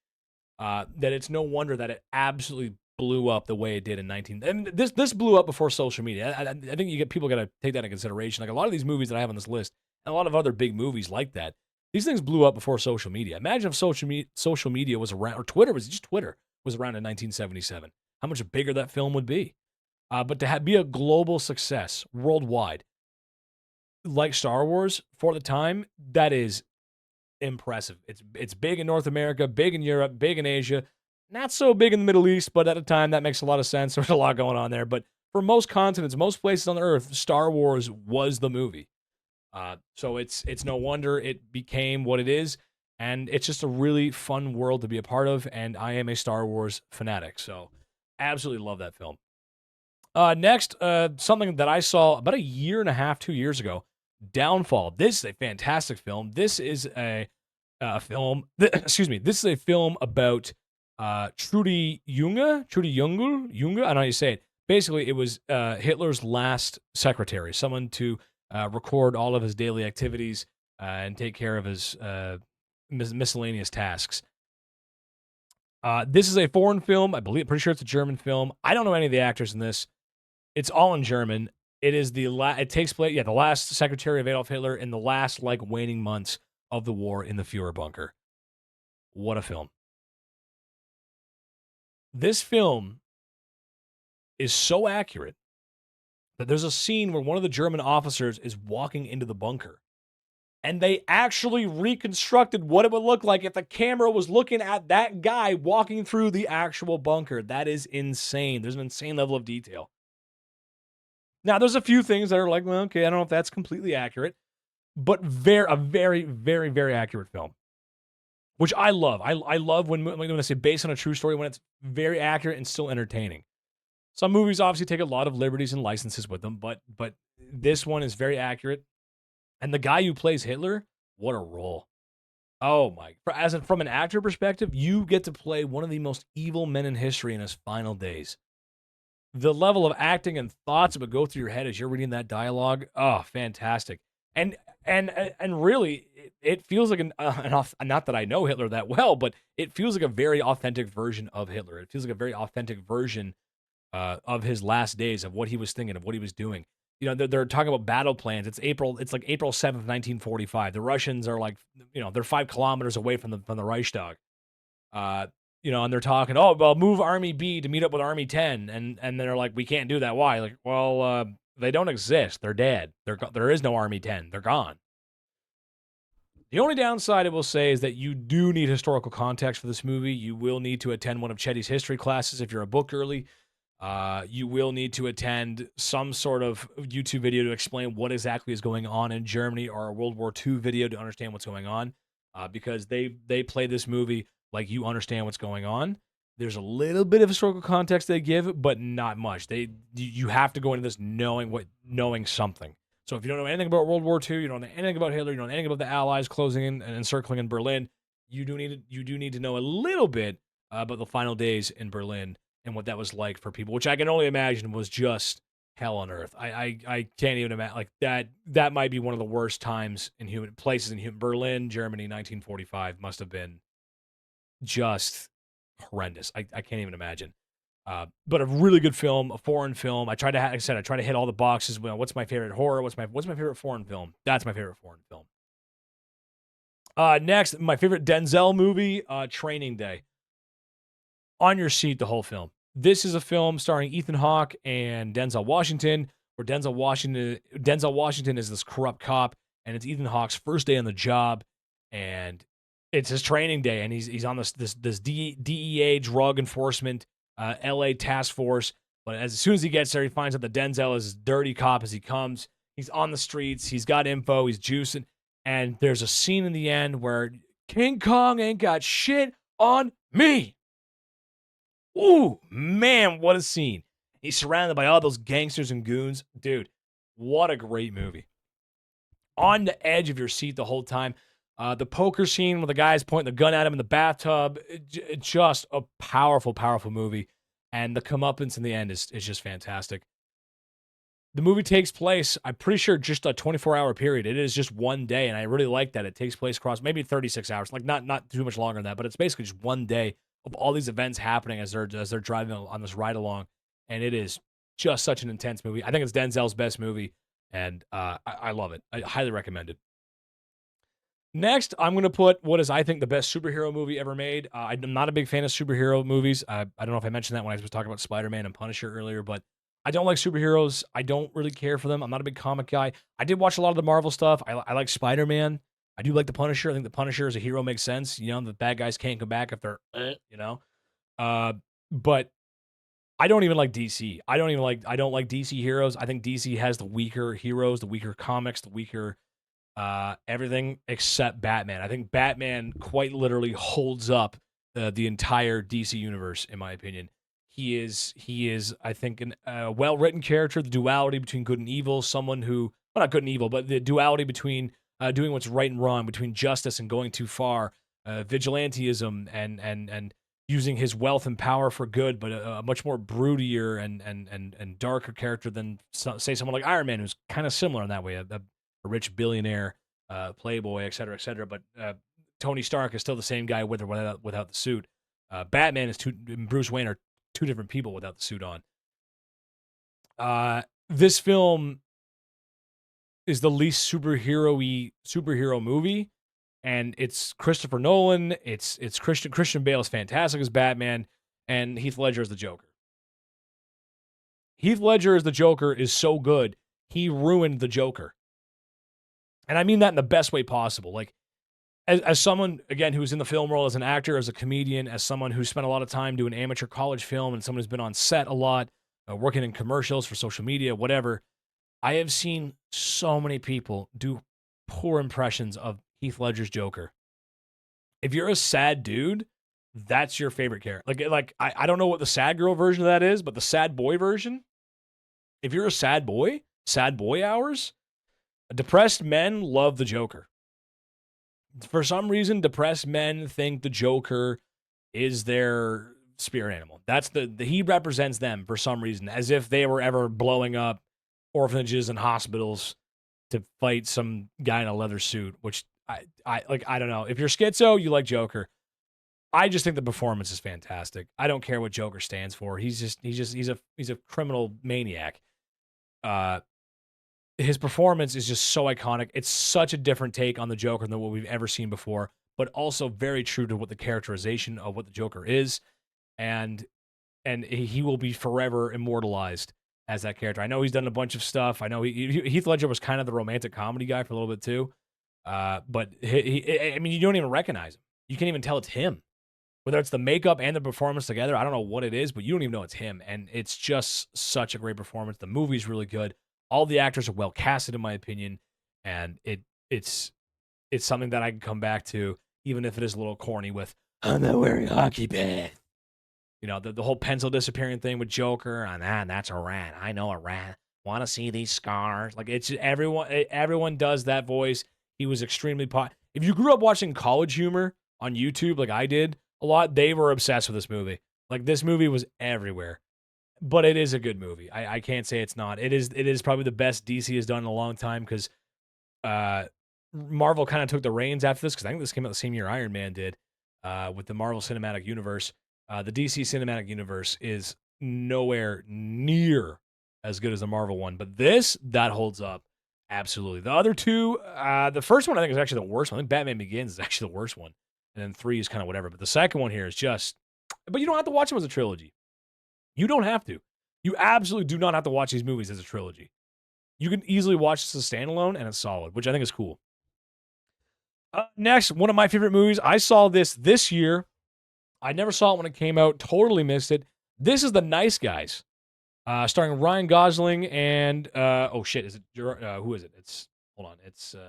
that it's no wonder that it absolutely blew up the way it did in 19. And this blew up before social media. I think people got to take that into consideration. Like a lot of these movies that I have on this list, and a lot of other big movies like that, these things blew up before social media. Imagine if social media was around, or Twitter was around in 1977. How much bigger that film would be. But to be a global success worldwide, like Star Wars for the time, that is impressive. It's big in North America, big in Europe, big in Asia, not so big in the Middle East, but at the time that makes a lot of sense. There's a lot going on there. But for most continents, most places on the earth, Star Wars was the movie. So it's no wonder it became what it is, and it's just a really fun world to be a part of. And I am a Star Wars fanatic, so absolutely love that film. Next, something that I saw about a year and a half, 2 years ago, Downfall. This is a fantastic film. This is a film. Excuse me. This is a film about Trudy Junge. Trudy Junge. I don't know how you say it. Basically, it was Hitler's last secretary, someone to record all of his daily activities and take care of his miscellaneous tasks. This is a foreign film. Pretty sure it's a German film. I don't know any of the actors in this. It's all in German. It is it takes place, the last secretary of Adolf Hitler in the last waning months of the war in the Fuhrer bunker. What a film. This film is so accurate that there's a scene where one of the German officers is walking into the bunker. And they actually reconstructed what it would look like if the camera was looking at that guy walking through the actual bunker. That is insane. There's an insane level of detail. Now, there's a few things that are like, well, okay, I don't know if that's completely accurate, but a very, very, very accurate film, which I love. I love when I say based on a true story, when it's very accurate and still entertaining. Some movies obviously take a lot of liberties and licenses with them, but this one is very accurate. And the guy who plays Hitler, what a role. Oh my, from an actor perspective, you get to play one of the most evil men in history in his final days. The level of acting and thoughts that would go through your head as you're reading that dialogue, oh, fantastic. And really, it feels like not that I know Hitler that well, but it feels like a very authentic version of Hitler. It feels like a very authentic version of his last days, of what he was thinking, of what he was doing. You know, they're talking about battle plans. It's like April 7th, 1945. The Russians are they're 5 kilometers away from the Reichstag. And they're talking, oh, well, move Army B to meet up with Army 10. And they're like, we can't do that. Why? Like, well, they don't exist. They're dead. There is no Army 10. They're gone. The only downside I will say is that you do need historical context for this movie. You will need to attend one of Chetty's history classes if you're a book girly. You will need to attend some sort of YouTube video to explain what exactly is going on in Germany, or a World War II video to understand what's going on, because they play this movie like you understand what's going on. There's a little bit of historical context they give, but not much. You have to go into this knowing something. So if you don't know anything about World War II, you don't know anything about Hitler, you don't know anything about the Allies closing in and encircling in Berlin, you do need to know a little bit about the final days in Berlin and what that was like for people, which I can only imagine was just hell on earth. I can't even imagine like that. That might be one of the worst times in human places in human Berlin, Germany, 1945 must have been just horrendous. I can't even imagine. But a really good film, a foreign film. Like I said, I try to hit all the boxes. Well, what's my favorite horror? What's my favorite foreign film? That's my favorite foreign film. Next, my favorite Denzel movie, Training Day. On your seat the whole film. This is a film starring Ethan Hawke and Denzel Washington, where Denzel Washington is this corrupt cop, and it's Ethan Hawke's first day on the job, and it's his training day, and he's on this DEA drug enforcement LA task force. But as soon as he gets there, he finds out that Denzel is as dirty cop as he comes. He's on the streets. He's got info. He's juicing. And there's a scene in the end where King Kong ain't got shit on me. Ooh, man, what a scene. He's surrounded by all those gangsters and goons. Dude, what a great movie. On the edge of your seat the whole time. The poker scene where the guy's pointing the gun at him in the bathtub. Just a powerful, powerful movie. And the comeuppance in the end is just fantastic. The movie takes place, I'm pretty sure, just a 24-hour period. It is just one day, and I really like that. It takes place across maybe 36 hours, like not too much longer than that, but it's basically just one day of all these events happening as they're driving on this ride along, and it is just such an intense movie. I think it's Denzel's best movie, and I love it. I highly recommend it. Next, I'm going to put what is, I think, the best superhero movie ever made. I'm not a big fan of superhero movies. I don't know if I mentioned that when I was talking about Spider-Man and Punisher earlier, but I don't like superheroes. I don't really care for them. I'm not a big comic guy. I did watch a lot of the Marvel stuff. I like Spider-Man. I do like the Punisher. I think the Punisher as a hero makes sense. You know, the bad guys can't come back if they're, you know. But I don't even like DC. I don't like DC heroes. I think DC has the weaker heroes, the weaker comics, the weaker everything except Batman. I think Batman quite literally holds up the entire DC universe, in my opinion. He is, I think, a well-written character, the duality between good and evil, someone who, well, not good and evil, but the duality between doing what's right and wrong, between justice and going too far, vigilantism and using his wealth and power for good, but a much more broodier and darker character than, say, someone like Iron Man, who's kind of similar in that way, a rich billionaire, playboy, et cetera, et cetera. But Tony Stark is still the same guy with or without the suit. Batman and Bruce Wayne are two different people without the suit on. This film is the least superhero movie, and it's Christopher Nolan. It's Christian Bale is fantastic as Batman, and Heath Ledger is the Joker. Heath Ledger as the Joker is so good, he ruined the Joker. And I mean that in the best way possible. Like, as someone, again, who's in the film world, as an actor, as a comedian, as someone who spent a lot of time doing amateur college film, and someone who's been on set a lot, working in commercials for social media, whatever, I have seen so many people do poor impressions of Heath Ledger's Joker. If you're a sad dude, that's your favorite character. Like I don't know what the sad girl version of that is, but the sad boy version, if you're a sad boy hours, depressed men love the Joker. For some reason, depressed men think the Joker is their spirit animal. That's he represents them for some reason, as if they were ever blowing up orphanages and hospitals to fight some guy in a leather suit, which I don't know. If you're schizo, you like Joker. I just think the performance is fantastic. I don't care what Joker stands for. He's a criminal maniac. His performance is just so iconic. It's such a different take on the Joker than what we've ever seen before, but also very true to what the characterization of what the Joker is, and he will be forever immortalized as that character. I know he's done a bunch of stuff. I know Heath Ledger was kind of the romantic comedy guy for a little bit too, but I mean, you don't even recognize him. You can't even tell it's him. Whether it's the makeup and the performance together, I don't know what it is, but you don't even know it's him, and it's just such a great performance. The movie's really good. All the actors are well casted, in my opinion, and it's something that I can come back to, even if it is a little corny with, I'm not wearing hockey pads. The whole pencil disappearing thing with Joker, and that's a rat. I know a rat. Want to see these scars? Like it's just everyone does that voice. He was extremely If you grew up watching College Humor on YouTube, like I did a lot, they were obsessed with this movie. Like this movie was everywhere. But it is a good movie. I can't say it's not. It is probably the best DC has done in a long time because uh, Marvel kind of took the reins after this because I think this came out the same year Iron Man did with the Marvel Cinematic Universe. The DC Cinematic Universe is nowhere near as good as the Marvel one, but that holds up absolutely. The other two, the first one I think is actually the worst one. I think Batman Begins is actually the worst one, and then 3 is kind of whatever. But the second one here is just, but you don't have to watch them as a trilogy. You don't have to. You absolutely do not have to watch these movies as a trilogy. You can easily watch this as a standalone, and it's solid, which I think is cool. Next, one of my favorite movies. I saw this year. I never saw it when it came out. Totally missed it. This is The Nice Guys, starring Ryan Gosling and oh shit, is it who is it? It's hold on, it's oh,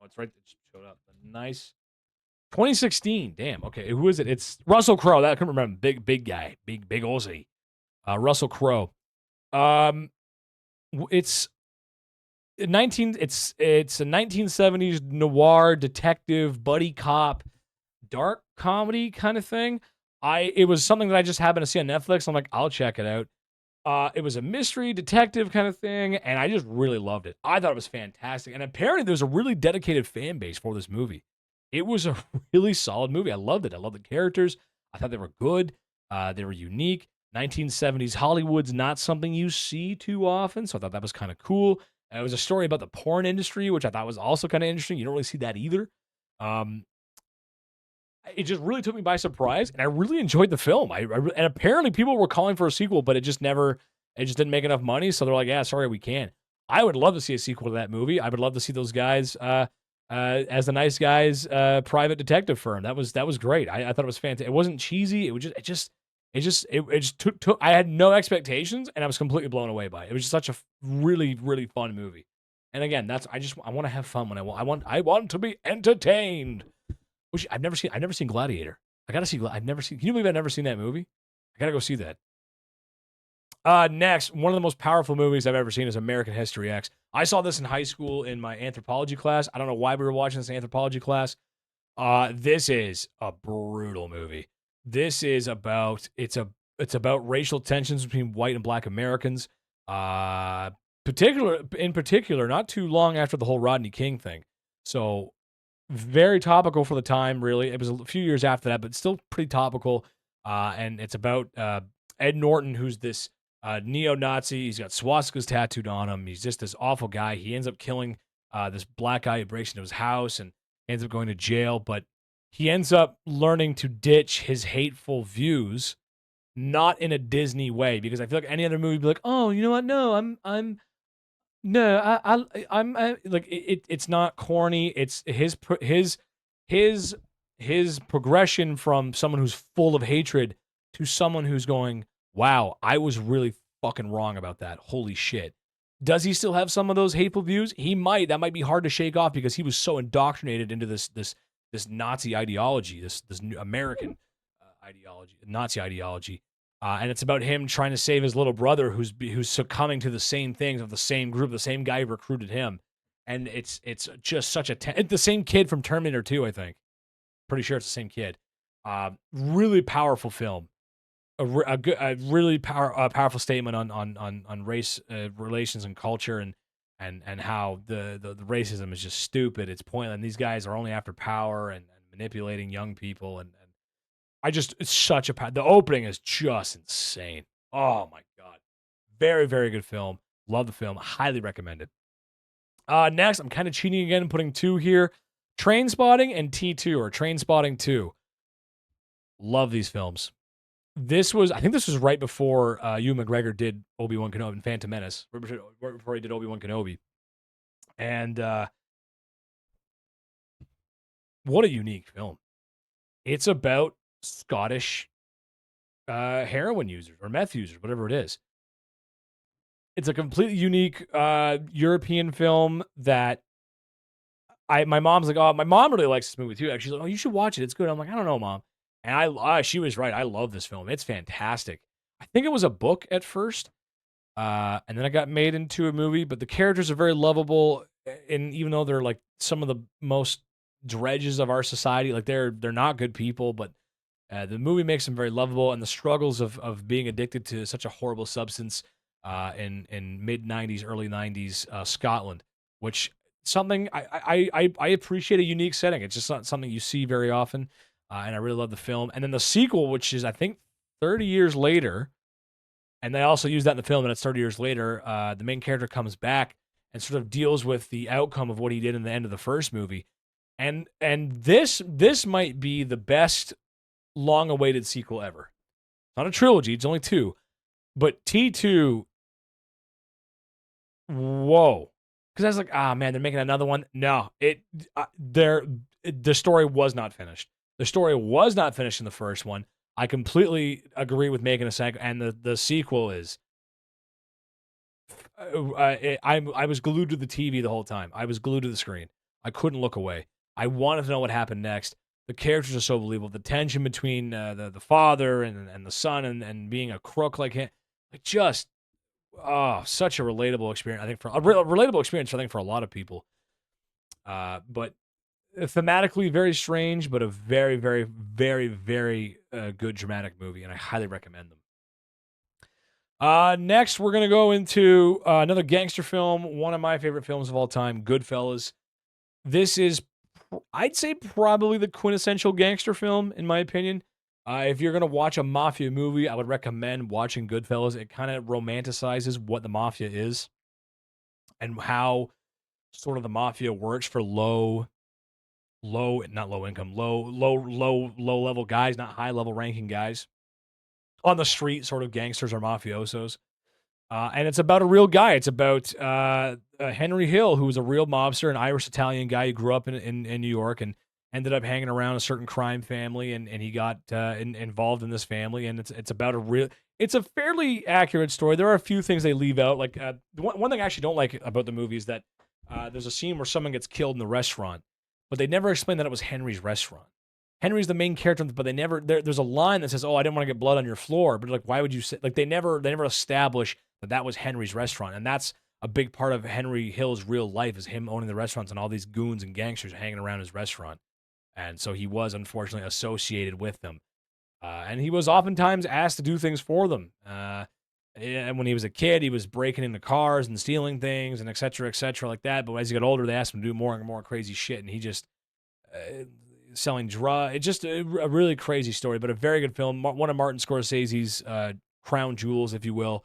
it's right. It showed up. The Nice 2016. Damn. Okay, who is it? It's Russell Crowe. That I couldn't remember. Big guy. Big Aussie. Russell Crowe. It's 19 it's a 1970s noir detective buddy cop dark comedy kind of thing. It was something that I just happened to see on Netflix. I'm like, I'll check it out. It was a mystery detective kind of thing, and I just really loved it. I thought it was fantastic, and apparently there's a really dedicated fan base for this movie. It was a really solid movie. I loved it. I loved the characters. I thought they were good. They were unique. 1970s Hollywood's not something you see too often, so I thought that was kind of cool. It was a story about the porn industry, which I thought was also kind of interesting. You don't really see that either. Um, it just really took me by surprise, and I really enjoyed the film. And apparently people were calling for a sequel, but it just didn't make enough money. So they're like, yeah, sorry, we can't. I would love to see a sequel to that movie. I would love to see those guys as the Nice Guys private detective firm. That was great. I thought it was fantastic. It wasn't cheesy. It just took. I had no expectations, and I was completely blown away by it. It was just such a really really fun movie. And again, I want to have fun when I want to be entertained. Which I've never seen Gladiator. I gotta see. I've never seen. Can you believe I've never seen that movie? I gotta go see that. Next, one of the most powerful movies I've ever seen is American History X. I saw this in high school in my anthropology class. I don't know why we were watching this in anthropology class. This is a brutal movie. This is about it's about racial tensions between white and black Americans. In particular, not too long after the whole Rodney King thing. So very topical for the time, really. It was a few years after that, but still pretty topical. And it's about Ed Norton, who's this neo-Nazi. He's got swastikas tattooed on him. He's just this awful guy. He ends up killing this black guy who breaks into his house and ends up going to jail. But he ends up learning to ditch his hateful views, not in a Disney way, because I feel like any other movie would be like, oh, you know what? No, I'm no, like it's not corny. It's his progression from someone who's full of hatred to someone who's going, "Wow, I was really fucking wrong about that. Holy shit." Does he still have some of those hateful views? He might. That might be hard to shake off because he was so indoctrinated into this Nazi ideology, this new American ideology, Nazi ideology. And it's about him trying to save his little brother who's succumbing to the same things of the same group, the same guy who recruited him. And it's just such it's the same kid from Terminator 2, I think. Pretty sure it's the same kid. Really powerful film. A really powerful statement on race relations and culture and how the racism is just stupid. It's pointless. And these guys are only after power and manipulating young people and it's such the opening is just insane. Oh my God. Very, very good film. Love the film. Highly recommend it. Next, I'm kind of cheating again and putting 2 here. Trainspotting and T2 or Trainspotting 2. Love these films. I think this was right before Ewan McGregor did Obi-Wan Kenobi and Phantom Menace. Right before he did Obi-Wan Kenobi. And what a unique film. It's about Scottish heroin users or meth users, whatever it is. It's a completely unique European film that my mom's like, oh, my mom really likes this movie too. Actually, she's like, oh, you should watch it. It's good. I'm like, I don't know, mom. And she was right. I love this film. It's fantastic. I think it was a book at first, and then it got made into a movie. But the characters are very lovable, and even though they're like some of the most dredges of our society, like they're not good people, but the movie makes them very lovable, and the struggles of being addicted to such a horrible substance in mid '90s, early '90s Scotland, which something I appreciate a unique setting. It's just not something you see very often, and I really love the film. And then the sequel, which is I think 30 years later, and they also use that in the film, and it's 30 years later. The main character comes back and sort of deals with the outcome of what he did in the end of the first movie, and this might be the best long-awaited sequel ever. Not a trilogy; it's only two, but T2. Whoa, because I was like, ah, man, they're making another one. No, the story was not finished. The story was not finished in the first one. I completely agree with making a second, and the sequel is. I was glued to the TV the whole time. I was glued to the screen. I couldn't look away. I wanted to know what happened next. The characters are so believable. The tension between the father and the son and being a crook like him, like just such a relatable experience. I think for a relatable experience. I think for a lot of people. But thematically very strange, but a very, very, very, very good dramatic movie, and I highly recommend them. Next, we're gonna go into another gangster film, one of my favorite films of all time, Goodfellas. This is, I'd say, probably the quintessential gangster film, in my opinion. If you're gonna watch a mafia movie, I would recommend watching Goodfellas. It kind of romanticizes what the mafia is and how sort of the mafia works for not low income, low level guys, not high level ranking guys on the street, sort of gangsters or mafiosos. And it's about a real guy. It's about Henry Hill, who was a real mobster, an Irish Italian guy who grew up in New York and ended up hanging around a certain crime family, and he got involved in this family. And it's about it's a fairly accurate story. There are a few things they leave out. Like one thing I actually don't like about the movie is that there's a scene where someone gets killed in the restaurant, but they never explain that it was Henry's restaurant. Henry's the main character, but they never there's a line that says, "Oh, I didn't want to get blood on your floor," but like, why would you say like they never establish that was Henry's restaurant, and that's a big part of Henry Hill's real life is him owning the restaurants and all these goons and gangsters hanging around his restaurant, and so he was unfortunately associated with them, and he was oftentimes asked to do things for them. And when he was a kid, he was breaking into cars and stealing things and et cetera, like that. But as he got older, they asked him to do more and more crazy shit, and he just selling drugs. It's just a really crazy story, but a very good film. One of Martin Scorsese's crown jewels, if you will.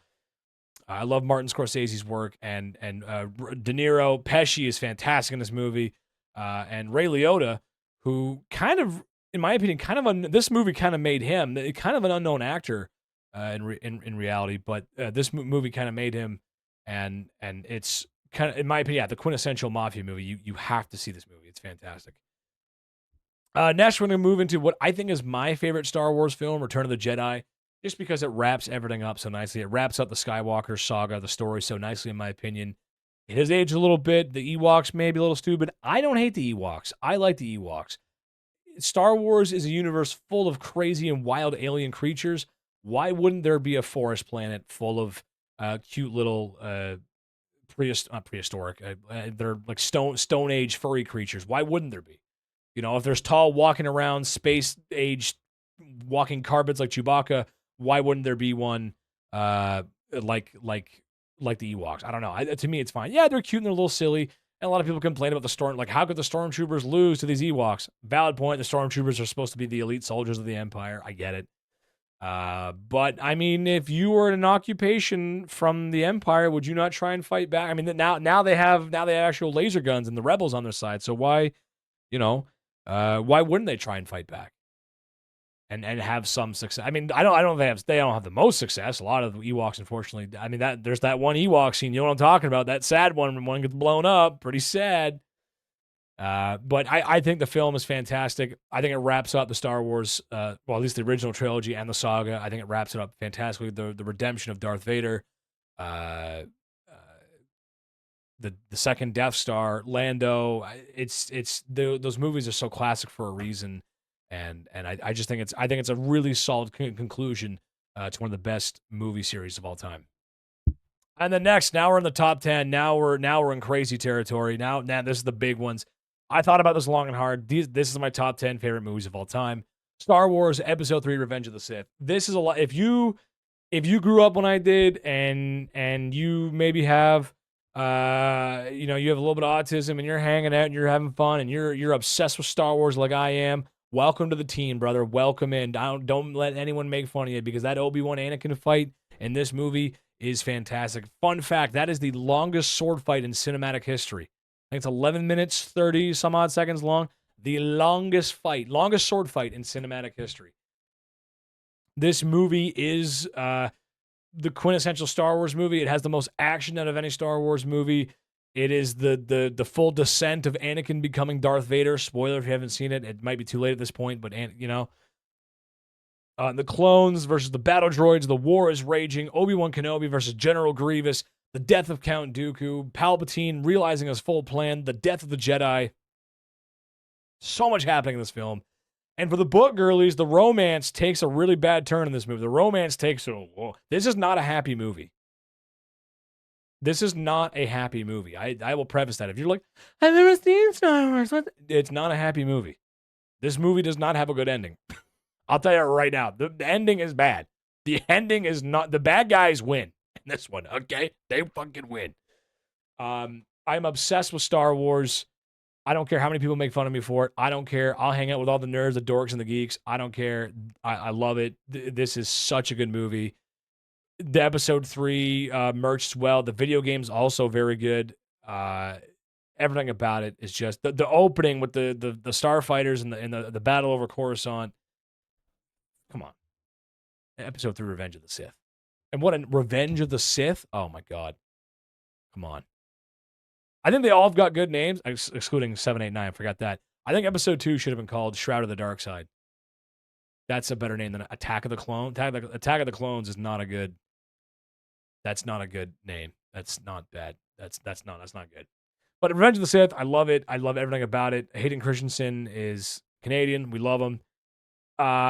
I love Martin Scorsese's work, and De Niro, Pesci is fantastic in this movie, and Ray Liotta, who kind of, in my opinion, this movie kind of made him kind of an unknown actor in reality, but this movie kind of made him, and it's kind of, in my opinion, the quintessential mafia movie. You have to see this movie; it's fantastic. Next, we're going to move into what I think is my favorite Star Wars film, Return of the Jedi, just because it wraps everything up so nicely. It wraps up the Skywalker saga, the story, so nicely, in my opinion. It has aged a little bit. The Ewoks may be a little stupid. I don't hate the Ewoks. I like the Ewoks. Star Wars is a universe full of crazy and wild alien creatures. Why wouldn't there be a forest planet full of cute little not prehistoric? They're like Stone Age furry creatures. Why wouldn't there be? You know, if there's tall walking around space age walking carpets like Chewbacca, why wouldn't there be one like the Ewoks? I don't know. To me, it's fine. Yeah, they're cute and they're a little silly. And a lot of people complain about how could the Stormtroopers lose to these Ewoks? Valid point. The Stormtroopers are supposed to be the elite soldiers of the Empire. I get it. But I mean, if you were in an occupation from the Empire, would you not try and fight back? I mean, now they have actual laser guns and the rebels on their side. So why, why wouldn't they try and fight back? And have some success. I mean, they don't have the most success. A lot of Ewoks, unfortunately. I mean, there's that one Ewok scene. You know what I'm talking about? That sad one when one gets blown up. Pretty sad. But I think the film is fantastic. I think it wraps up the Star Wars, at least the original trilogy and the saga. I think it wraps it up fantastically. The redemption of Darth Vader, the second Death Star, Lando. Those movies are so classic for a reason, and I just think it's a really solid conclusion to one of the best movie series of all time. And then next, now we're in the top 10. Now we're in crazy territory. Now this is the big ones. I thought about this long and hard. This is my top 10 favorite movies of all time. Star Wars Episode 3: Revenge of the Sith. This is a lot. If you grew up when I did, and you maybe have you have a little bit of autism, and you're hanging out and you're having fun and you're obsessed with Star Wars like I am, welcome to the team, brother. Welcome in. Don't let anyone make fun of you, because that Obi-Wan Anakin fight in this movie is fantastic. Fun fact, that is the longest sword fight in cinematic history. I think it's 11 minutes, 30 some odd seconds long. The longest sword fight in cinematic history. This movie is the quintessential Star Wars movie. It has the most action out of any Star Wars movie. It is the full descent of Anakin becoming Darth Vader. Spoiler if you haven't seen it. It might be too late at this point, but the clones versus the battle droids. The war is raging. Obi-Wan Kenobi versus General Grievous. The death of Count Dooku. Palpatine realizing his full plan. The death of the Jedi. So much happening in this film. And for the book girlies, the romance takes a really bad turn in this movie. The romance takes this is not a happy movie. This is not a happy movie. I will preface that. If you're like, I've never seen Star Wars, it's not a happy movie. This movie does not have a good ending. I'll tell you right now. The ending is bad. The ending is not. The bad guys win in this one, okay? They fucking win. I'm obsessed with Star Wars. I don't care how many people make fun of me for it. I don't care. I'll hang out with all the nerds, the dorks, and the geeks. I don't care. I love it. This is such a good movie. The episode 3 merged well. The video game's also very good. Everything about it is just the opening with the starfighters and the battle over Coruscant. Come on. Episode 3, Revenge of the Sith. And what a Revenge of the Sith? Oh my God. Come on. I think they all have got good names, excluding 7, 8, 9. Forgot that. I think episode 2 should have been called Shroud of the Dark Side. That's a better name than Attack of the Clones. Attack of the Clones is not a good. That's not a good name. That's not bad. That's not good. But Revenge of the Sith, I love it. I love everything about it. Hayden Christensen is Canadian. We love him.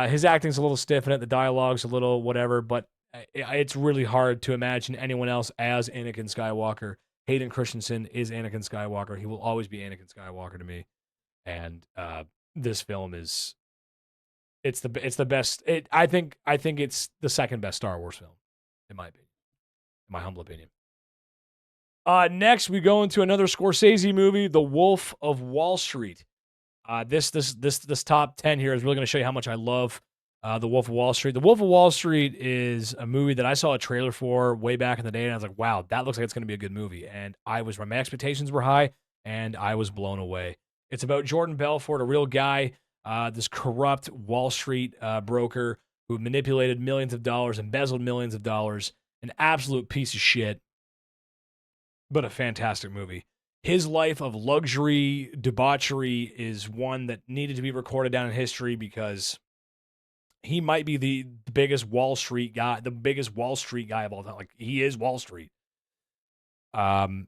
His acting's a little stiff in it. The dialogue's a little whatever, but it's really hard to imagine anyone else as Anakin Skywalker. Hayden Christensen is Anakin Skywalker. He will always be Anakin Skywalker to me. And this film is it's the best. I think it's the second best Star Wars film, in my opinion. In my humble opinion. Next we go into another Scorsese movie, The Wolf of Wall Street. This top 10 here is really going to show you how much I love The Wolf of Wall Street. The Wolf of Wall Street is a movie that I saw a trailer for way back in the day, and I was like, wow, that looks like it's going to be a good movie. And my expectations were high, and I was blown away. It's about Jordan Belfort, a real guy, this corrupt Wall Street broker who manipulated millions of dollars, embezzled millions of dollars, an absolute piece of shit, but a fantastic movie. His life of luxury, debauchery is one that needed to be recorded down in history because he might be the biggest Wall Street guy of all time. Like, he is Wall Street. However,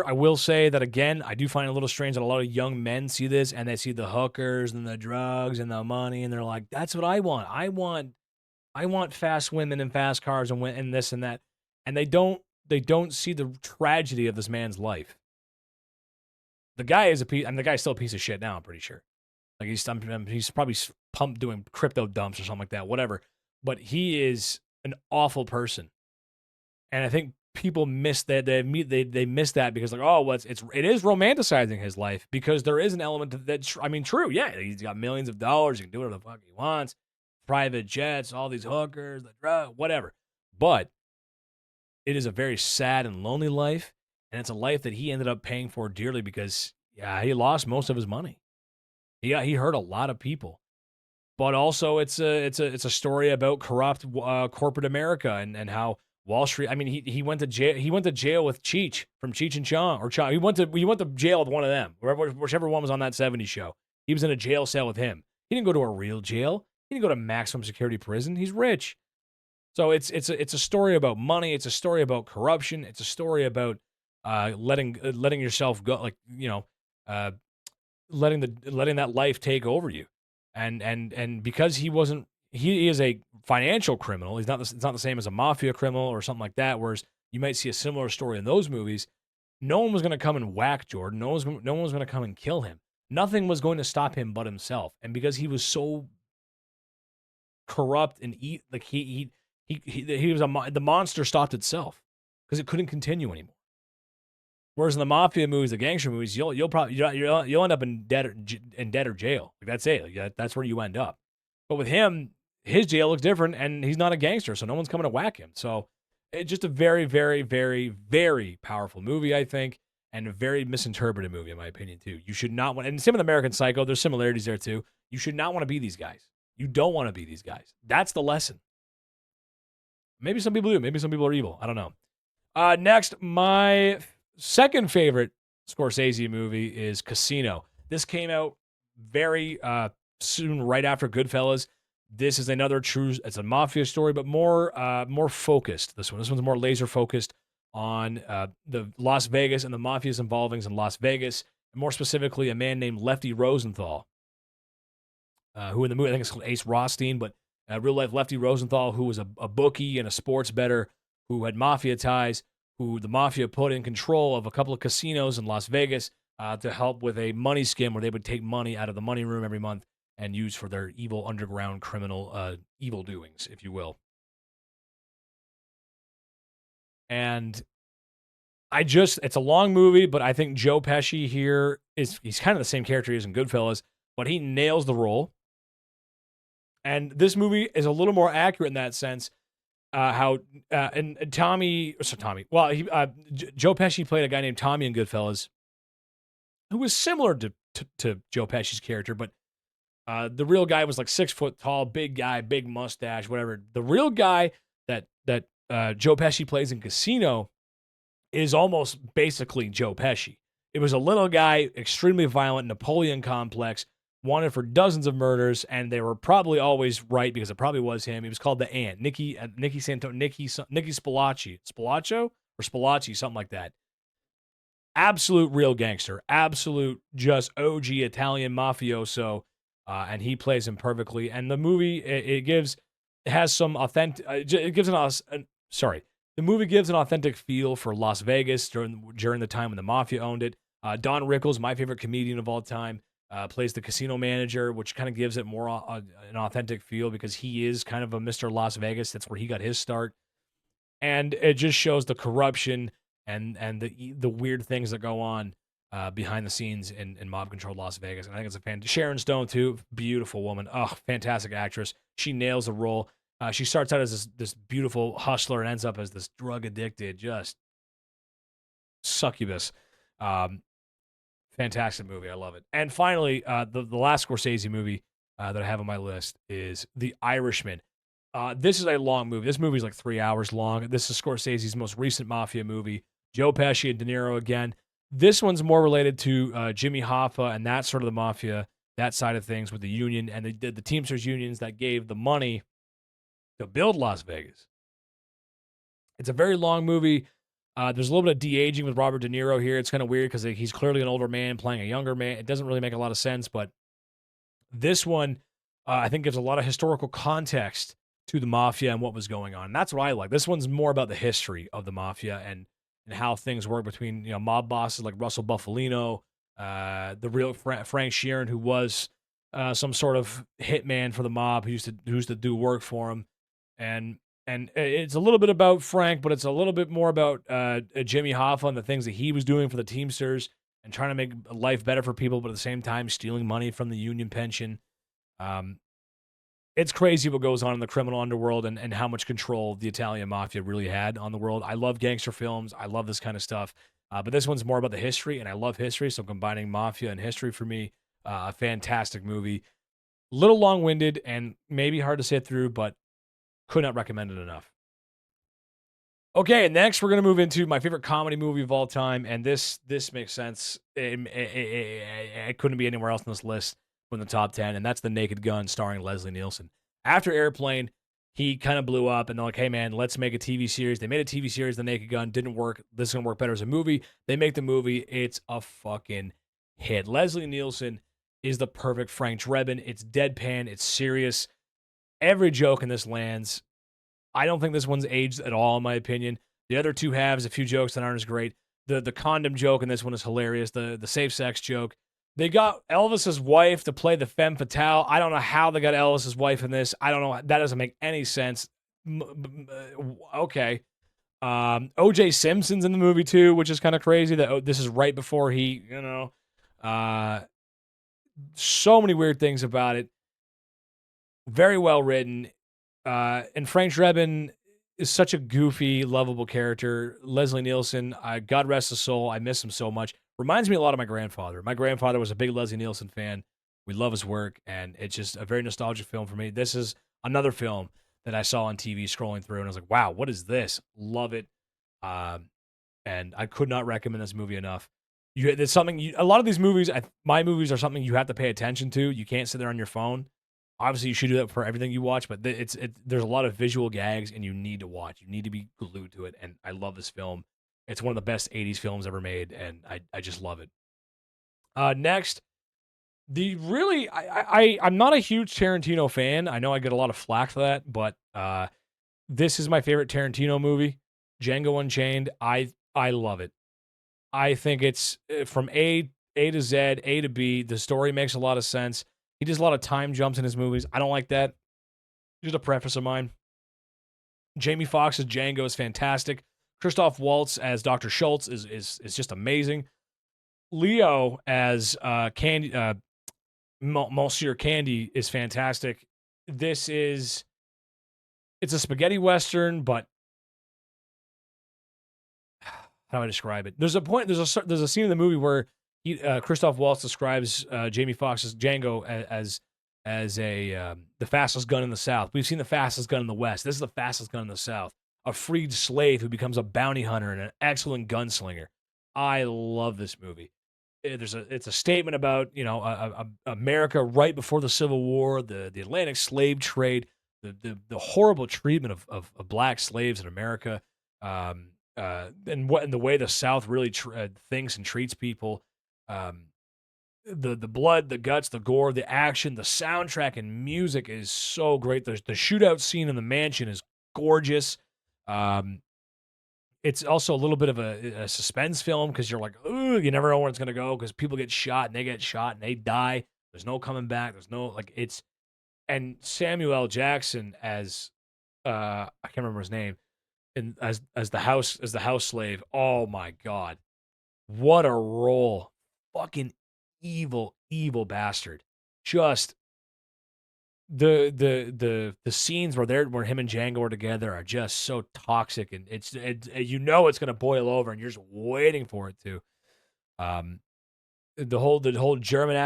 I will say that, again, I do find it a little strange that a lot of young men see this and they see the hookers and the drugs and the money and they're like, that's what I want. I want fast women and fast cars and this and that. And they don't see the tragedy of this man's life. The guy is the guy's still a piece of shit now, I'm pretty sure. Like, he's probably pumped doing crypto dumps or something like that, whatever. But he is an awful person. And I think people miss that. They miss that because, like, oh, well, it is romanticizing his life, because there is an element of that. True, yeah, he's got millions of dollars, he can do whatever the fuck he wants, private jets, all these hookers, the drug, whatever. But it is a very sad and lonely life, and it's a life that he ended up paying for dearly because, yeah, he lost most of his money. He hurt a lot of people, but also it's a story about corrupt corporate America and how Wall Street. I mean, he went to jail. He went to jail with Cheech from Cheech and Chong, or Chong. He went to jail with one of them, whichever one was on that '70s show. He was in a jail cell with him. He didn't go to a real jail. He didn't go to maximum security prison. He's rich. So it's a story about money. It's a story about corruption. It's a story about letting yourself go, like, uh, letting that life take over you. And because he is a financial criminal. It's not the same as a mafia criminal or something like that. Whereas you might see a similar story in those movies. No one was going to come and whack Jordan. No one was going to come and kill him. Nothing was going to stop him but himself. And because he was so corrupt and like he was the monster stopped itself because it couldn't continue anymore. Whereas in the mafia movies, the gangster movies, you'll probably you'll end up in debt or jail. Like that's it. Like that's where you end up. But with him, his jail looks different, and he's not a gangster, so no one's coming to whack him. So it's just a very, very, very, very powerful movie, I think, and a very misinterpreted movie, in my opinion, too. You should not want, and same with American Psycho, there's similarities there, too. You should not want to be these guys. You don't want to be these guys. That's the lesson. Maybe some people do. Maybe some people are evil. I don't know. Next, my second favorite Scorsese movie is Casino. This came out very soon, right after Goodfellas. This is another it's a mafia story, but more focused. This one's more laser focused on the Las Vegas and the mafia's involvings in Las Vegas, and more specifically, a man named Lefty Rosenthal, who in the movie I think it's called Ace Rothstein, but real life Lefty Rosenthal, who was a bookie and a sports bettor who had mafia ties, who the mafia put in control of a couple of casinos in Las Vegas to help with a money skim where they would take money out of the money room every month and use for their evil underground criminal evil doings, if you will. And it's a long movie, but I think Joe Pesci here he's kind of the same character he is in Goodfellas, but he nails the role. And this movie is a little more accurate in that sense. Joe Pesci played a guy named Tommy in Goodfellas, who was similar to Joe Pesci's character, but the real guy was like 6 foot tall, big guy, big mustache, whatever. The real guy that Joe Pesci plays in Casino is almost basically Joe Pesci. It was a little guy, extremely violent, Napoleon complex, wanted for dozens of murders, and they were probably always right because it probably was him. He was called the Ant, Nicky Spalacci, something like that. Absolute real gangster, absolute just OG Italian mafioso, and he plays him perfectly. And the movie the movie gives an authentic feel for Las Vegas during the time when the mafia owned it. Don Rickles, my favorite comedian of all time, plays the casino manager, which kind of gives it more an authentic feel because he is kind of a Mr. Las Vegas. That's where he got his start. And it just shows the corruption and the weird things that go on behind the scenes in mob-controlled Las Vegas. And I think it's a fan. Sharon Stone, too, beautiful woman. Oh, fantastic actress. She nails the role. She starts out as this beautiful hustler and ends up as this drug-addicted, just succubus. Fantastic movie. I love it. And finally, the last Scorsese movie that I have on my list is The Irishman. This is a long movie. This movie is like 3 hours long. This is Scorsese's most recent mafia movie. Joe Pesci and De Niro again. This one's more related to Jimmy Hoffa and that sort of the mafia, that side of things with the union. And they did the Teamsters unions that gave the money to build Las Vegas. It's a very long movie. There's a little bit of de-aging with Robert De Niro here. It's kind of weird because he's clearly an older man playing a younger man. It doesn't really make a lot of sense, but this one, I think, gives a lot of historical context to the mafia and what was going on. And that's what I like. This one's more about the history of the mafia and how things work between mob bosses like Russell Bufalino, the real Frank Sheeran, who was some sort of hitman for the mob who used to do work for him, and it's a little bit about Frank, but it's a little bit more about Jimmy Hoffa and the things that he was doing for the Teamsters and trying to make life better for people, but at the same time stealing money from the union pension. It's crazy what goes on in the criminal underworld and how much control the Italian mafia really had on the world. I love gangster films. I love this kind of stuff. But this one's more about the history, and I love history, so combining mafia and history for me, a fantastic movie. Little long-winded and maybe hard to sit through, but could not recommend it enough. Okay, next we're going to move into my favorite comedy movie of all time, and this makes sense. It couldn't be anywhere else on this list from the top 10, and that's The Naked Gun starring Leslie Nielsen. After Airplane, he kind of blew up, and they're like, hey, man, let's make a TV series. They made a TV series, The Naked Gun. Didn't work. This is going to work better as a movie. They make the movie. It's a fucking hit. Leslie Nielsen is the perfect Frank Drebin. It's deadpan. It's serious. Every joke in this lands. I don't think this one's aged at all, in my opinion. The other two halves, a few jokes that aren't as great. The condom joke in this one is hilarious. The safe sex joke. They got Elvis's wife to play the femme fatale. I don't know how they got Elvis's wife in this. I don't know. That doesn't make any sense. Okay. O.J. Simpson's in the movie too, which is kind of crazy. That this is right before he, so many weird things about it. Very well written. And Frank Drebin is such a goofy, lovable character. Leslie Nielsen, God rest his soul. I miss him so much. Reminds me a lot of my grandfather. My grandfather was a big Leslie Nielsen fan. We love his work, and it's just a very nostalgic film for me. This is another film that I saw on TV scrolling through, and I was like, wow, what is this? Love it. And I could not recommend this movie enough. There's something, a lot of these movies, my movies are something you have to pay attention to. You can't sit there on your phone. Obviously, you should do that for everything you watch, but there's a lot of visual gags, and you need to watch. You need to be glued to it, and I love this film. It's one of the best 80s films ever made, and I just love it. Next, I'm not a huge Tarantino fan. I know I get a lot of flack for that, but this is my favorite Tarantino movie, Django Unchained. I love it. I think it's from A to Z, A to B. The story makes a lot of sense. He does a lot of time jumps in his movies. I don't like that. Just a preface of mine. Jamie Foxx's Django is fantastic. Christoph Waltz as Dr. Schultz is just amazing. Leo as Monsieur Candy is fantastic. It's a spaghetti western, but how do I describe it? There's a scene in the movie where Christoph Waltz describes Jamie Foxx's Django as the fastest gun in the South. We've seen the fastest gun in the West. This is the fastest gun in the South. A freed slave who becomes a bounty hunter and an excellent gunslinger. I love this movie. It's a statement about America right before the Civil War, the Atlantic slave trade, the horrible treatment of black slaves in America, and the way the South really thinks and treats people. The blood, the guts, the gore, the action, the soundtrack and music is so great. The shootout scene in the mansion is gorgeous. It's also a little bit of a suspense film because you're like, ooh, you never know where it's gonna go because people get shot and they get shot and they die. There's no coming back. There's no and Samuel L. Jackson as I can't remember his name, and as the house slave. Oh my god, what a role! Fucking evil bastard. Just the scenes where him and Django are together are just so toxic, and it's gonna boil over, and you're just waiting for it to. The whole German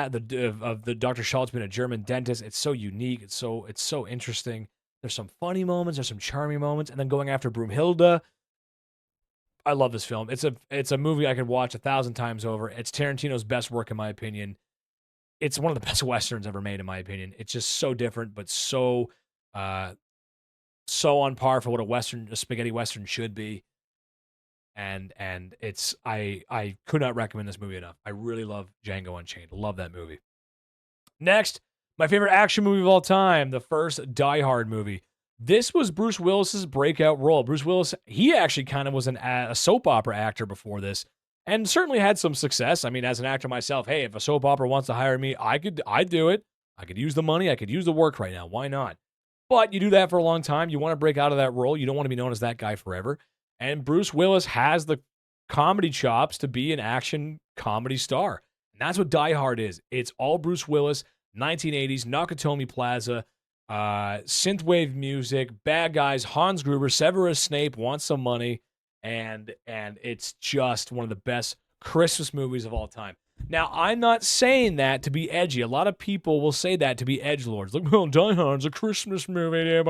of the Dr. Schultz being a German dentist, it's so unique. It's so interesting. There's some funny moments, there's some charming moments, and then going after Broomhilda. I love this film. It's a movie I could watch 1,000 times over. It's Tarantino's best work in my opinion. It's one of the best westerns ever made in my opinion. It's just so different, but so on par for what a spaghetti western should be. And it's I could not recommend this movie enough. I really love Django Unchained. Love that movie. Next, my favorite action movie of all time, the first Die Hard movie. This was Bruce Willis's breakout role. Bruce Willis, he actually kind of was a soap opera actor before this, and certainly had some success. I mean, as an actor myself, hey, if a soap opera wants to hire me, I'd do it. I could use the money. I could use the work right now. Why not? But you do that for a long time. You want to break out of that role. You don't want to be known as that guy forever. And Bruce Willis has the comedy chops to be an action comedy star. And that's what Die Hard is. It's all Bruce Willis, 1980s, Nakatomi Plaza, synthwave music, bad guys, Hans Gruber, Severus Snape wants some money, and it's just one of the best Christmas movies of all time. Now, I'm not saying that to be edgy. A lot of people will say that to be edgelords. Like, well, Die Hard's a Christmas movie.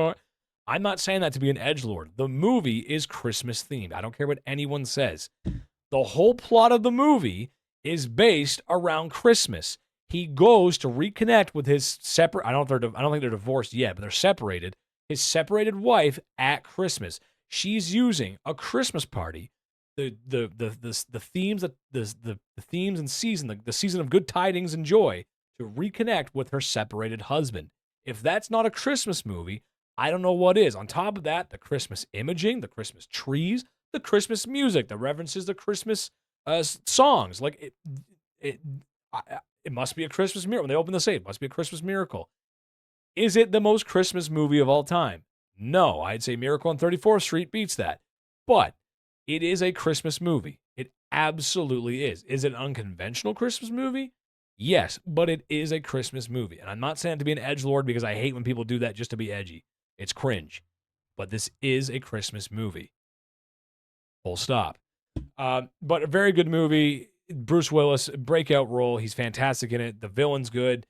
I'm not saying that to be an edgelord. The movie is Christmas themed. I don't care what anyone says. The whole plot of the movie is based around Christmas. He goes to reconnect with his separate. I don't think they're divorced yet, but they're separated. his separated wife at Christmas. She's using a Christmas party, the themes that the themes and season, the season of good tidings and joy, to reconnect with her separated husband. If that's not a Christmas movie, I don't know what is. On top of that, the Christmas imaging, the Christmas trees, the Christmas music, the references to Christmas songs. Like it, it must be a Christmas miracle. When they open the safe, it must be a Christmas miracle. Is it the most Christmas movie of all time? No, I'd say Miracle on 34th Street beats that. But it is a Christmas movie. It absolutely is. Is it an unconventional Christmas movie? Yes, but it is a Christmas movie. And I'm not saying it to be an edgelord because I hate when people do that just to be edgy. It's cringe. But this is a Christmas movie. Full stop. But a very good movie. Bruce Willis, breakout role. He's fantastic in it. The villain's good.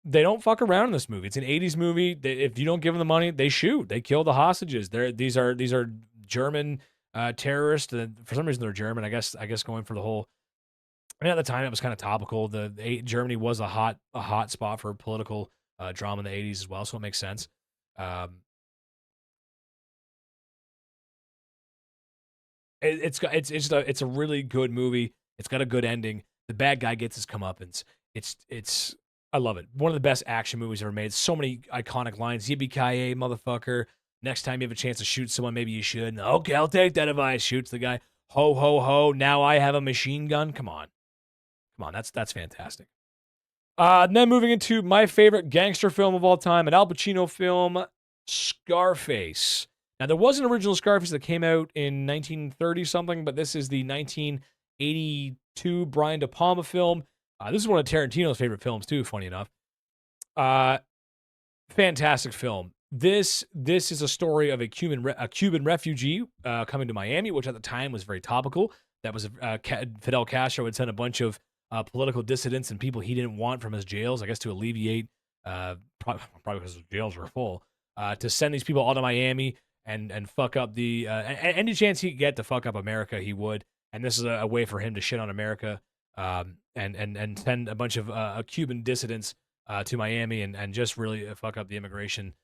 They don't fuck around in this movie. It's an 80s movie. If you don't give them the money, they shoot. They kill the hostages. These are German terrorists. For some reason, they're German. I guess going for the whole. I mean, at the time, it was kind of topical. Germany was a hot spot for political drama in the 80s as well, so it makes sense. It's a really good movie. It's got a good ending. The bad guy gets his comeuppance. It's I love it. One of the best action movies ever made. So many iconic lines. Yippee-ki-yay, motherfucker. Next time you have a chance to shoot someone, maybe you should. Okay, I'll take that advice. Shoots the guy. Ho, ho, ho. Now I have a machine gun. Come on. That's fantastic. And then moving into my favorite gangster film of all time, an Al Pacino film, Scarface. Now, there was an original Scarface that came out in 1930-something, but this is the 1982 Brian De Palma film. This is one of Tarantino's favorite films, too, funny enough. Fantastic film. This is a story of a Cuban refugee coming to Miami, which at the time was very topical. That was Fidel Castro had sent a bunch of political dissidents and people he didn't want from his jails, I guess to alleviate, probably because his jails were full, to send these people all to Miami and fuck up any chance he could get to fuck up America, he would. And this is a way for him to shit on America. And send a bunch of Cuban dissidents to Miami and just really fuck up the immigration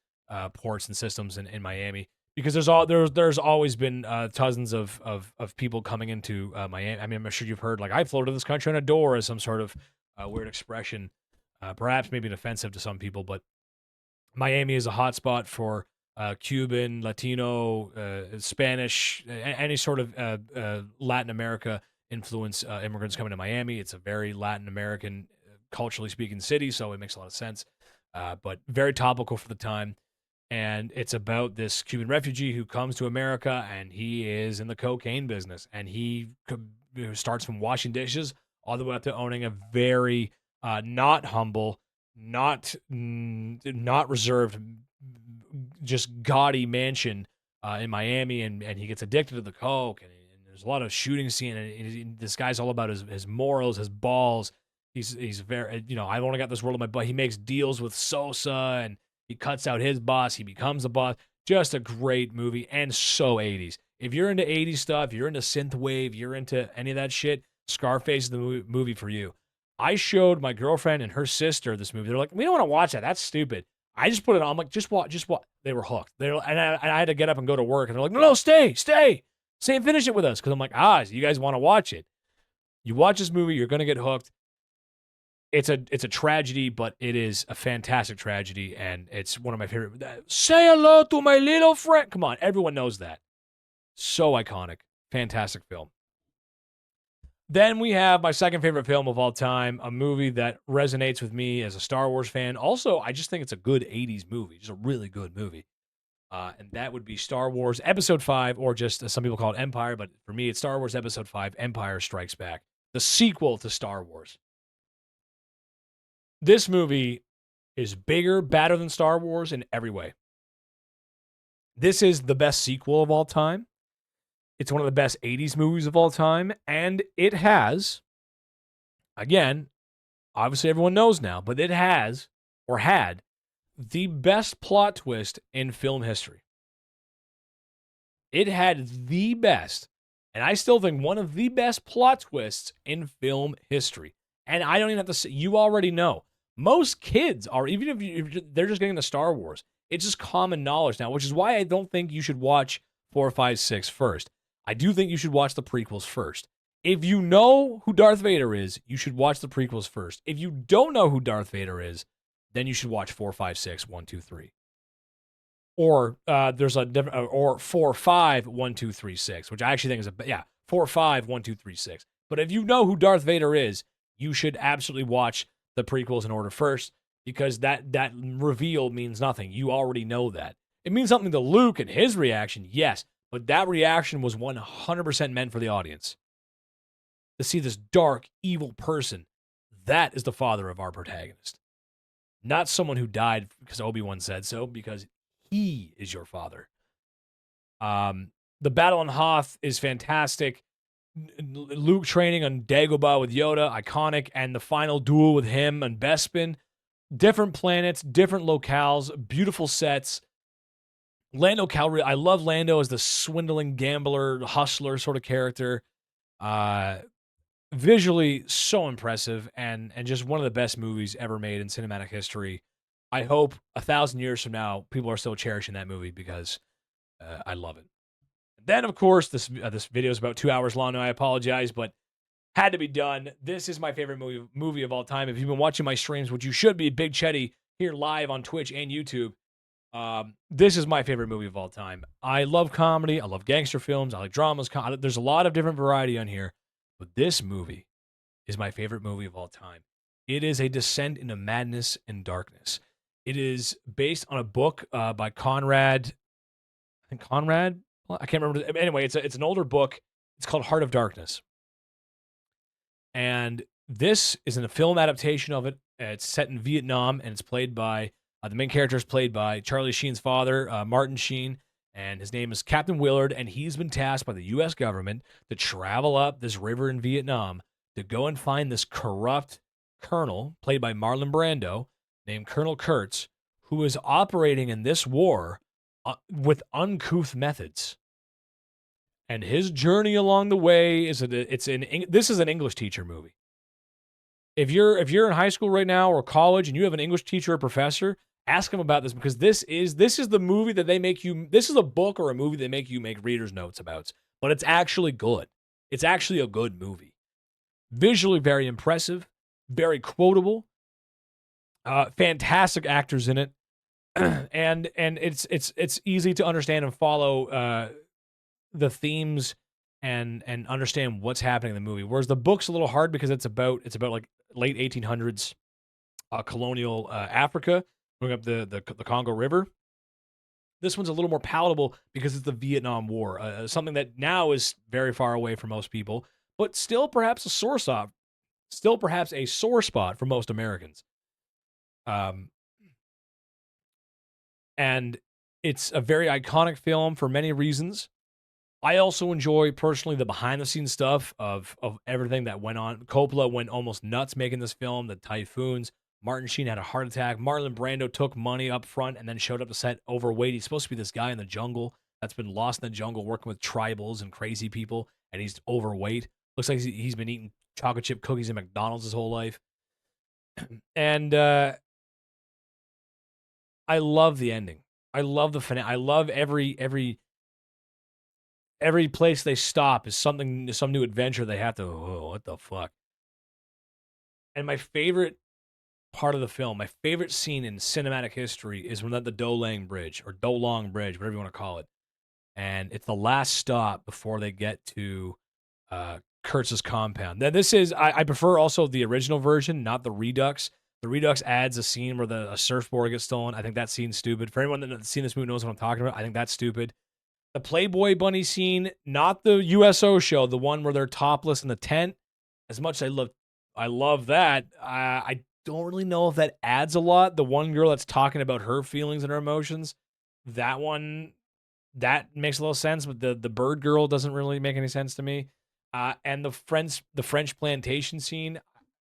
ports and systems in Miami, because there's always been dozens of people coming into Miami. I mean, I'm sure you've heard, like, I floated this country on a door as some sort of weird expression, perhaps maybe offensive to some people, but Miami is a hotspot for Cuban, Latino, Spanish, any sort of Latin America influence immigrants coming to Miami. It's a very Latin American, culturally speaking city, so it makes a lot of sense. But very topical for the time. And it's about this Cuban refugee who comes to America, and he is in the cocaine business. And he starts from washing dishes all the way up to owning a very not humble, not reserved, just gaudy mansion in Miami. And he gets addicted to the coke, and there's a lot of shooting scene, and this guy's all about his morals, his balls. He's very, I've only got this world in my butt. He makes deals with Sosa, and he cuts out his boss. He becomes a boss. Just a great movie, and so 80s. If you're into 80s stuff, you're into synthwave, you're into any of that shit, Scarface is the movie for you. I showed my girlfriend and her sister this movie. They're like, we don't want to watch that. That's stupid. I just put it on. I'm like, just watch. They were hooked. And I had to get up and go to work, and they're like, no, stay and finish it with us. Because I'm like, so you guys want to watch it. You watch this movie, you're going to get hooked. It's a tragedy, but it is a fantastic tragedy, and it's one of my favorite. Say hello to my little friend. Come on, everyone knows that. So iconic. Fantastic film. Then we have my second favorite film of all time, a movie that resonates with me as a Star Wars fan. Also, I just think it's a good 80s movie. Just a really good movie. And that would be Star Wars Episode 5, or just some people call it Empire, but for me, it's Star Wars Episode 5, Empire Strikes Back, the sequel to Star Wars. This movie is bigger, badder than Star Wars in every way. This is the best sequel of all time. It's one of the best 80s movies of all time, and it has, again, obviously everyone knows now, but it has, or had, the best plot twist in film history. It had the best, and I still think one of the best plot twists in film history. And I don't even have to say, you already know. Most kids are, even if they're just getting the Star Wars. It's just common knowledge now, which is why I don't think you should watch 4, 5, 6 first. I do think you should watch the prequels first. If you know who Darth Vader is, you should watch the prequels first. If you don't know who Darth Vader is, then you should watch 4, 5, 6, 1, 2, 3. Or there's a different, or 4, 5, 1, 2, 3, 6, which I actually think is 4, 5, 1, 2, 3, 6. But if you know who Darth Vader is, you should absolutely watch the prequels in order first, because that reveal means nothing. You already know that. It means something to Luke and his reaction, yes, but that reaction was 100% meant for the audience. To see this dark, evil person, that is the father of our protagonist. Not someone who died because Obi-Wan said so, because he is your father. The battle on Hoth is fantastic. Luke training on Dagobah with Yoda, iconic, and the final duel with him and Bespin. Different planets, different locales, beautiful sets. Lando Calrissian, I love Lando as the swindling gambler, hustler sort of character. Visually so impressive, and just one of the best movies ever made in cinematic history. I hope 1,000 years from now, people are still cherishing that movie, because I love it. Then, of course, this video is about 2 hours long. Now, I apologize, but had to be done. This is my favorite movie of all time. If you've been watching my streams, which you should be, Big Chetty here live on Twitch and YouTube, this is my favorite movie of all time. I love comedy. I love gangster films. I like dramas. There's a lot of different variety on here, but this movie is my favorite movie of all time. It is a descent into madness and darkness. It is based on a book by Conrad. I think Conrad. I can't remember. Anyway, it's an older book. It's called Heart of Darkness, and this is a film adaptation of it. It's set in Vietnam, and it's played by the main character is played by Charlie Sheen's father, Martin Sheen, and his name is Captain Willard, and he's been tasked by the U.S. government to travel up this river in Vietnam to go and find this corrupt colonel, played by Marlon Brando, named Colonel Kurtz, who is operating in this war with uncouth methods. And his journey along the way is this is an English teacher movie. If you're in high school right now or college and you have an English teacher or professor, ask them about this, because this is the movie that they make you. This is a book or a movie they make you make reader's notes about, but it's actually good. It's actually a good movie. Visually very impressive, very quotable. Fantastic actors in it, and it's easy to understand and follow the themes and understand what's happening in the movie. Whereas the book's a little hard, because it's about like late 1800s colonial Africa, going up the Congo River. This one's a little more palatable because it's the Vietnam War, something that now is very far away from most people, but still perhaps a sore spot for most Americans. And it's a very iconic film for many reasons. I also enjoy personally the behind the scenes stuff of everything that went on. Coppola went almost nuts making this film, the typhoons. Martin Sheen had a heart attack. Marlon Brando took money up front and then showed up to set overweight. He's supposed to be this guy in the jungle that's been lost in the jungle working with tribals and crazy people, and he's overweight. Looks like he's been eating chocolate chip cookies at McDonald's his whole life. And I love the ending. I love the finale. I love every place they stop is some new adventure they have to. Oh, what the fuck? And my favorite part of the film, my favorite scene in cinematic history, is when they're at the Do Long Bridge, whatever you want to call it, and it's the last stop before they get to Kurtz's compound. Now, this is I prefer also the original version, not the Redux. The Redux adds a scene where a surfboard gets stolen. I think that scene's stupid. For anyone that's seen this movie knows what I'm talking about. I think that's stupid. The Playboy Bunny scene, not the USO show, the one where they're topless in the tent. As much as I love that. I don't really know if that adds a lot. The one girl that's talking about her feelings and her emotions, that one, that makes a little sense, but the bird girl doesn't really make any sense to me. And the French plantation scene,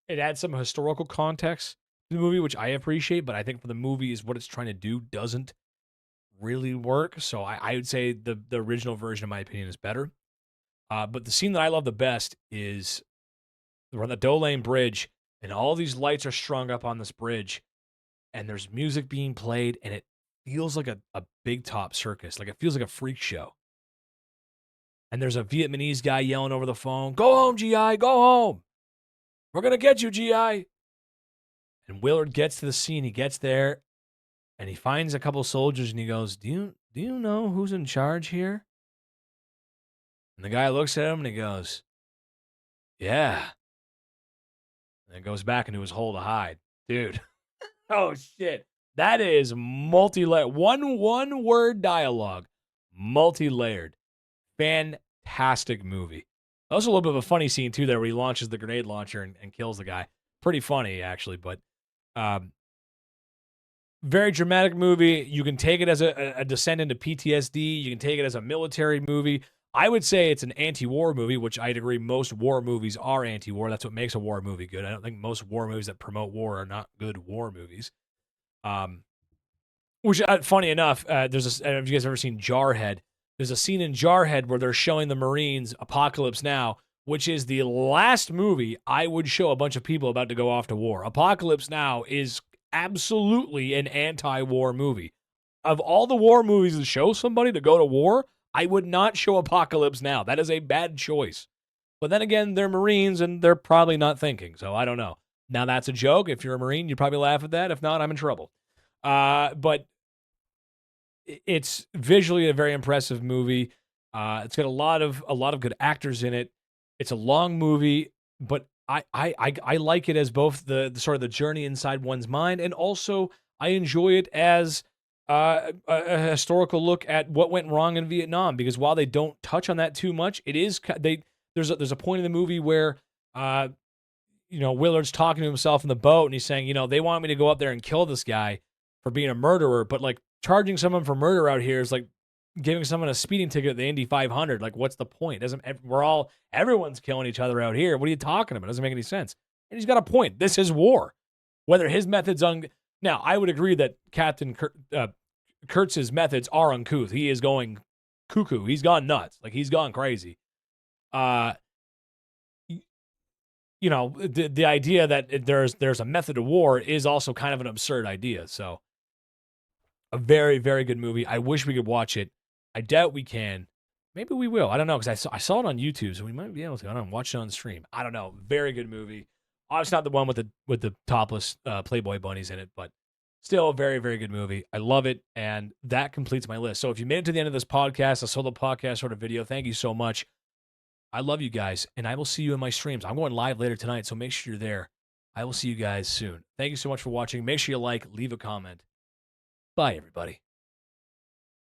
it adds some historical context to the movie, which I appreciate, but I think for the movie is what it's trying to do doesn't really work. So I would say the original version, in my opinion, is better. But the scene that I love the best is we're on the Do Lane Bridge, and all these lights are strung up on this bridge, and there's music being played, and it feels like a big top circus. Like it feels like a freak show. And there's a Vietnamese guy yelling over the phone, "Go home, GI, go home. We're going to get you, GI." And Willard gets to the scene. He gets there, and he finds a couple soldiers, and he goes, do you know who's in charge here? And the guy looks at him, and he goes, "Yeah." And goes back into his hole to hide. Dude. Oh, shit. That is multi-layered. One word dialogue. Multi-layered. Fantastic movie. Also a little bit of a funny scene, too, there where he launches the grenade launcher and kills the guy. Pretty funny, actually, but very dramatic movie. You can take it as a descent into PTSD. You can take it as a military movie. I would say it's an anti-war movie, which I'd agree most war movies are anti-war. That's what makes a war movie good. I don't think most war movies that promote war are not good war movies. Which, funny enough, I don't know if you guys have ever seen Jarhead. There's a scene in Jarhead where they're showing the Marines Apocalypse Now, which is the last movie I would show a bunch of people about to go off to war. Apocalypse Now is absolutely an anti-war movie. Of all the war movies to show somebody to go to war, I would not show Apocalypse Now. That is a bad choice. But then again, they're Marines and they're probably not thinking, so I don't know. Now that's a joke. If you're a Marine, you'd probably laugh at that. If not, I'm in trouble. But it's visually a very impressive movie. It's got a lot of good actors in it. It's a long movie, but I like it as both the sort of the journey inside one's mind, and also I enjoy it as a historical look at what went wrong in Vietnam. Because while they don't touch on that too much, it is there's a point in the movie where Willard's talking to himself in the boat, and he's saying, they want me to go up there and kill this guy for being a murderer, but like charging someone for murder out here is like giving someone a speeding ticket at the Indy 500. Like, what's the point? Everyone's killing each other out here. What are you talking about? It doesn't make any sense. And he's got a point. This is war. Whether his methods now, I would agree that Captain Kurtz's methods are uncouth. He is going cuckoo. He's gone nuts. Like, he's gone crazy. The idea that there's a method to war is also kind of an absurd idea. So, a very, very good movie. I wish we could watch it. I doubt we can. Maybe we will. I don't know, because I saw it on YouTube, so we might be able to. I don't know, watch it on stream. I don't know. Very good movie. Obviously not the one with the topless Playboy bunnies in it, but still a very, very good movie. I love it, and that completes my list. So if you made it to the end of this podcast, a solo podcast sort of video, thank you so much. I love you guys, and I will see you in my streams. I'm going live later tonight, so make sure you're there. I will see you guys soon. Thank you so much for watching. Make sure you like, leave a comment. Bye, everybody.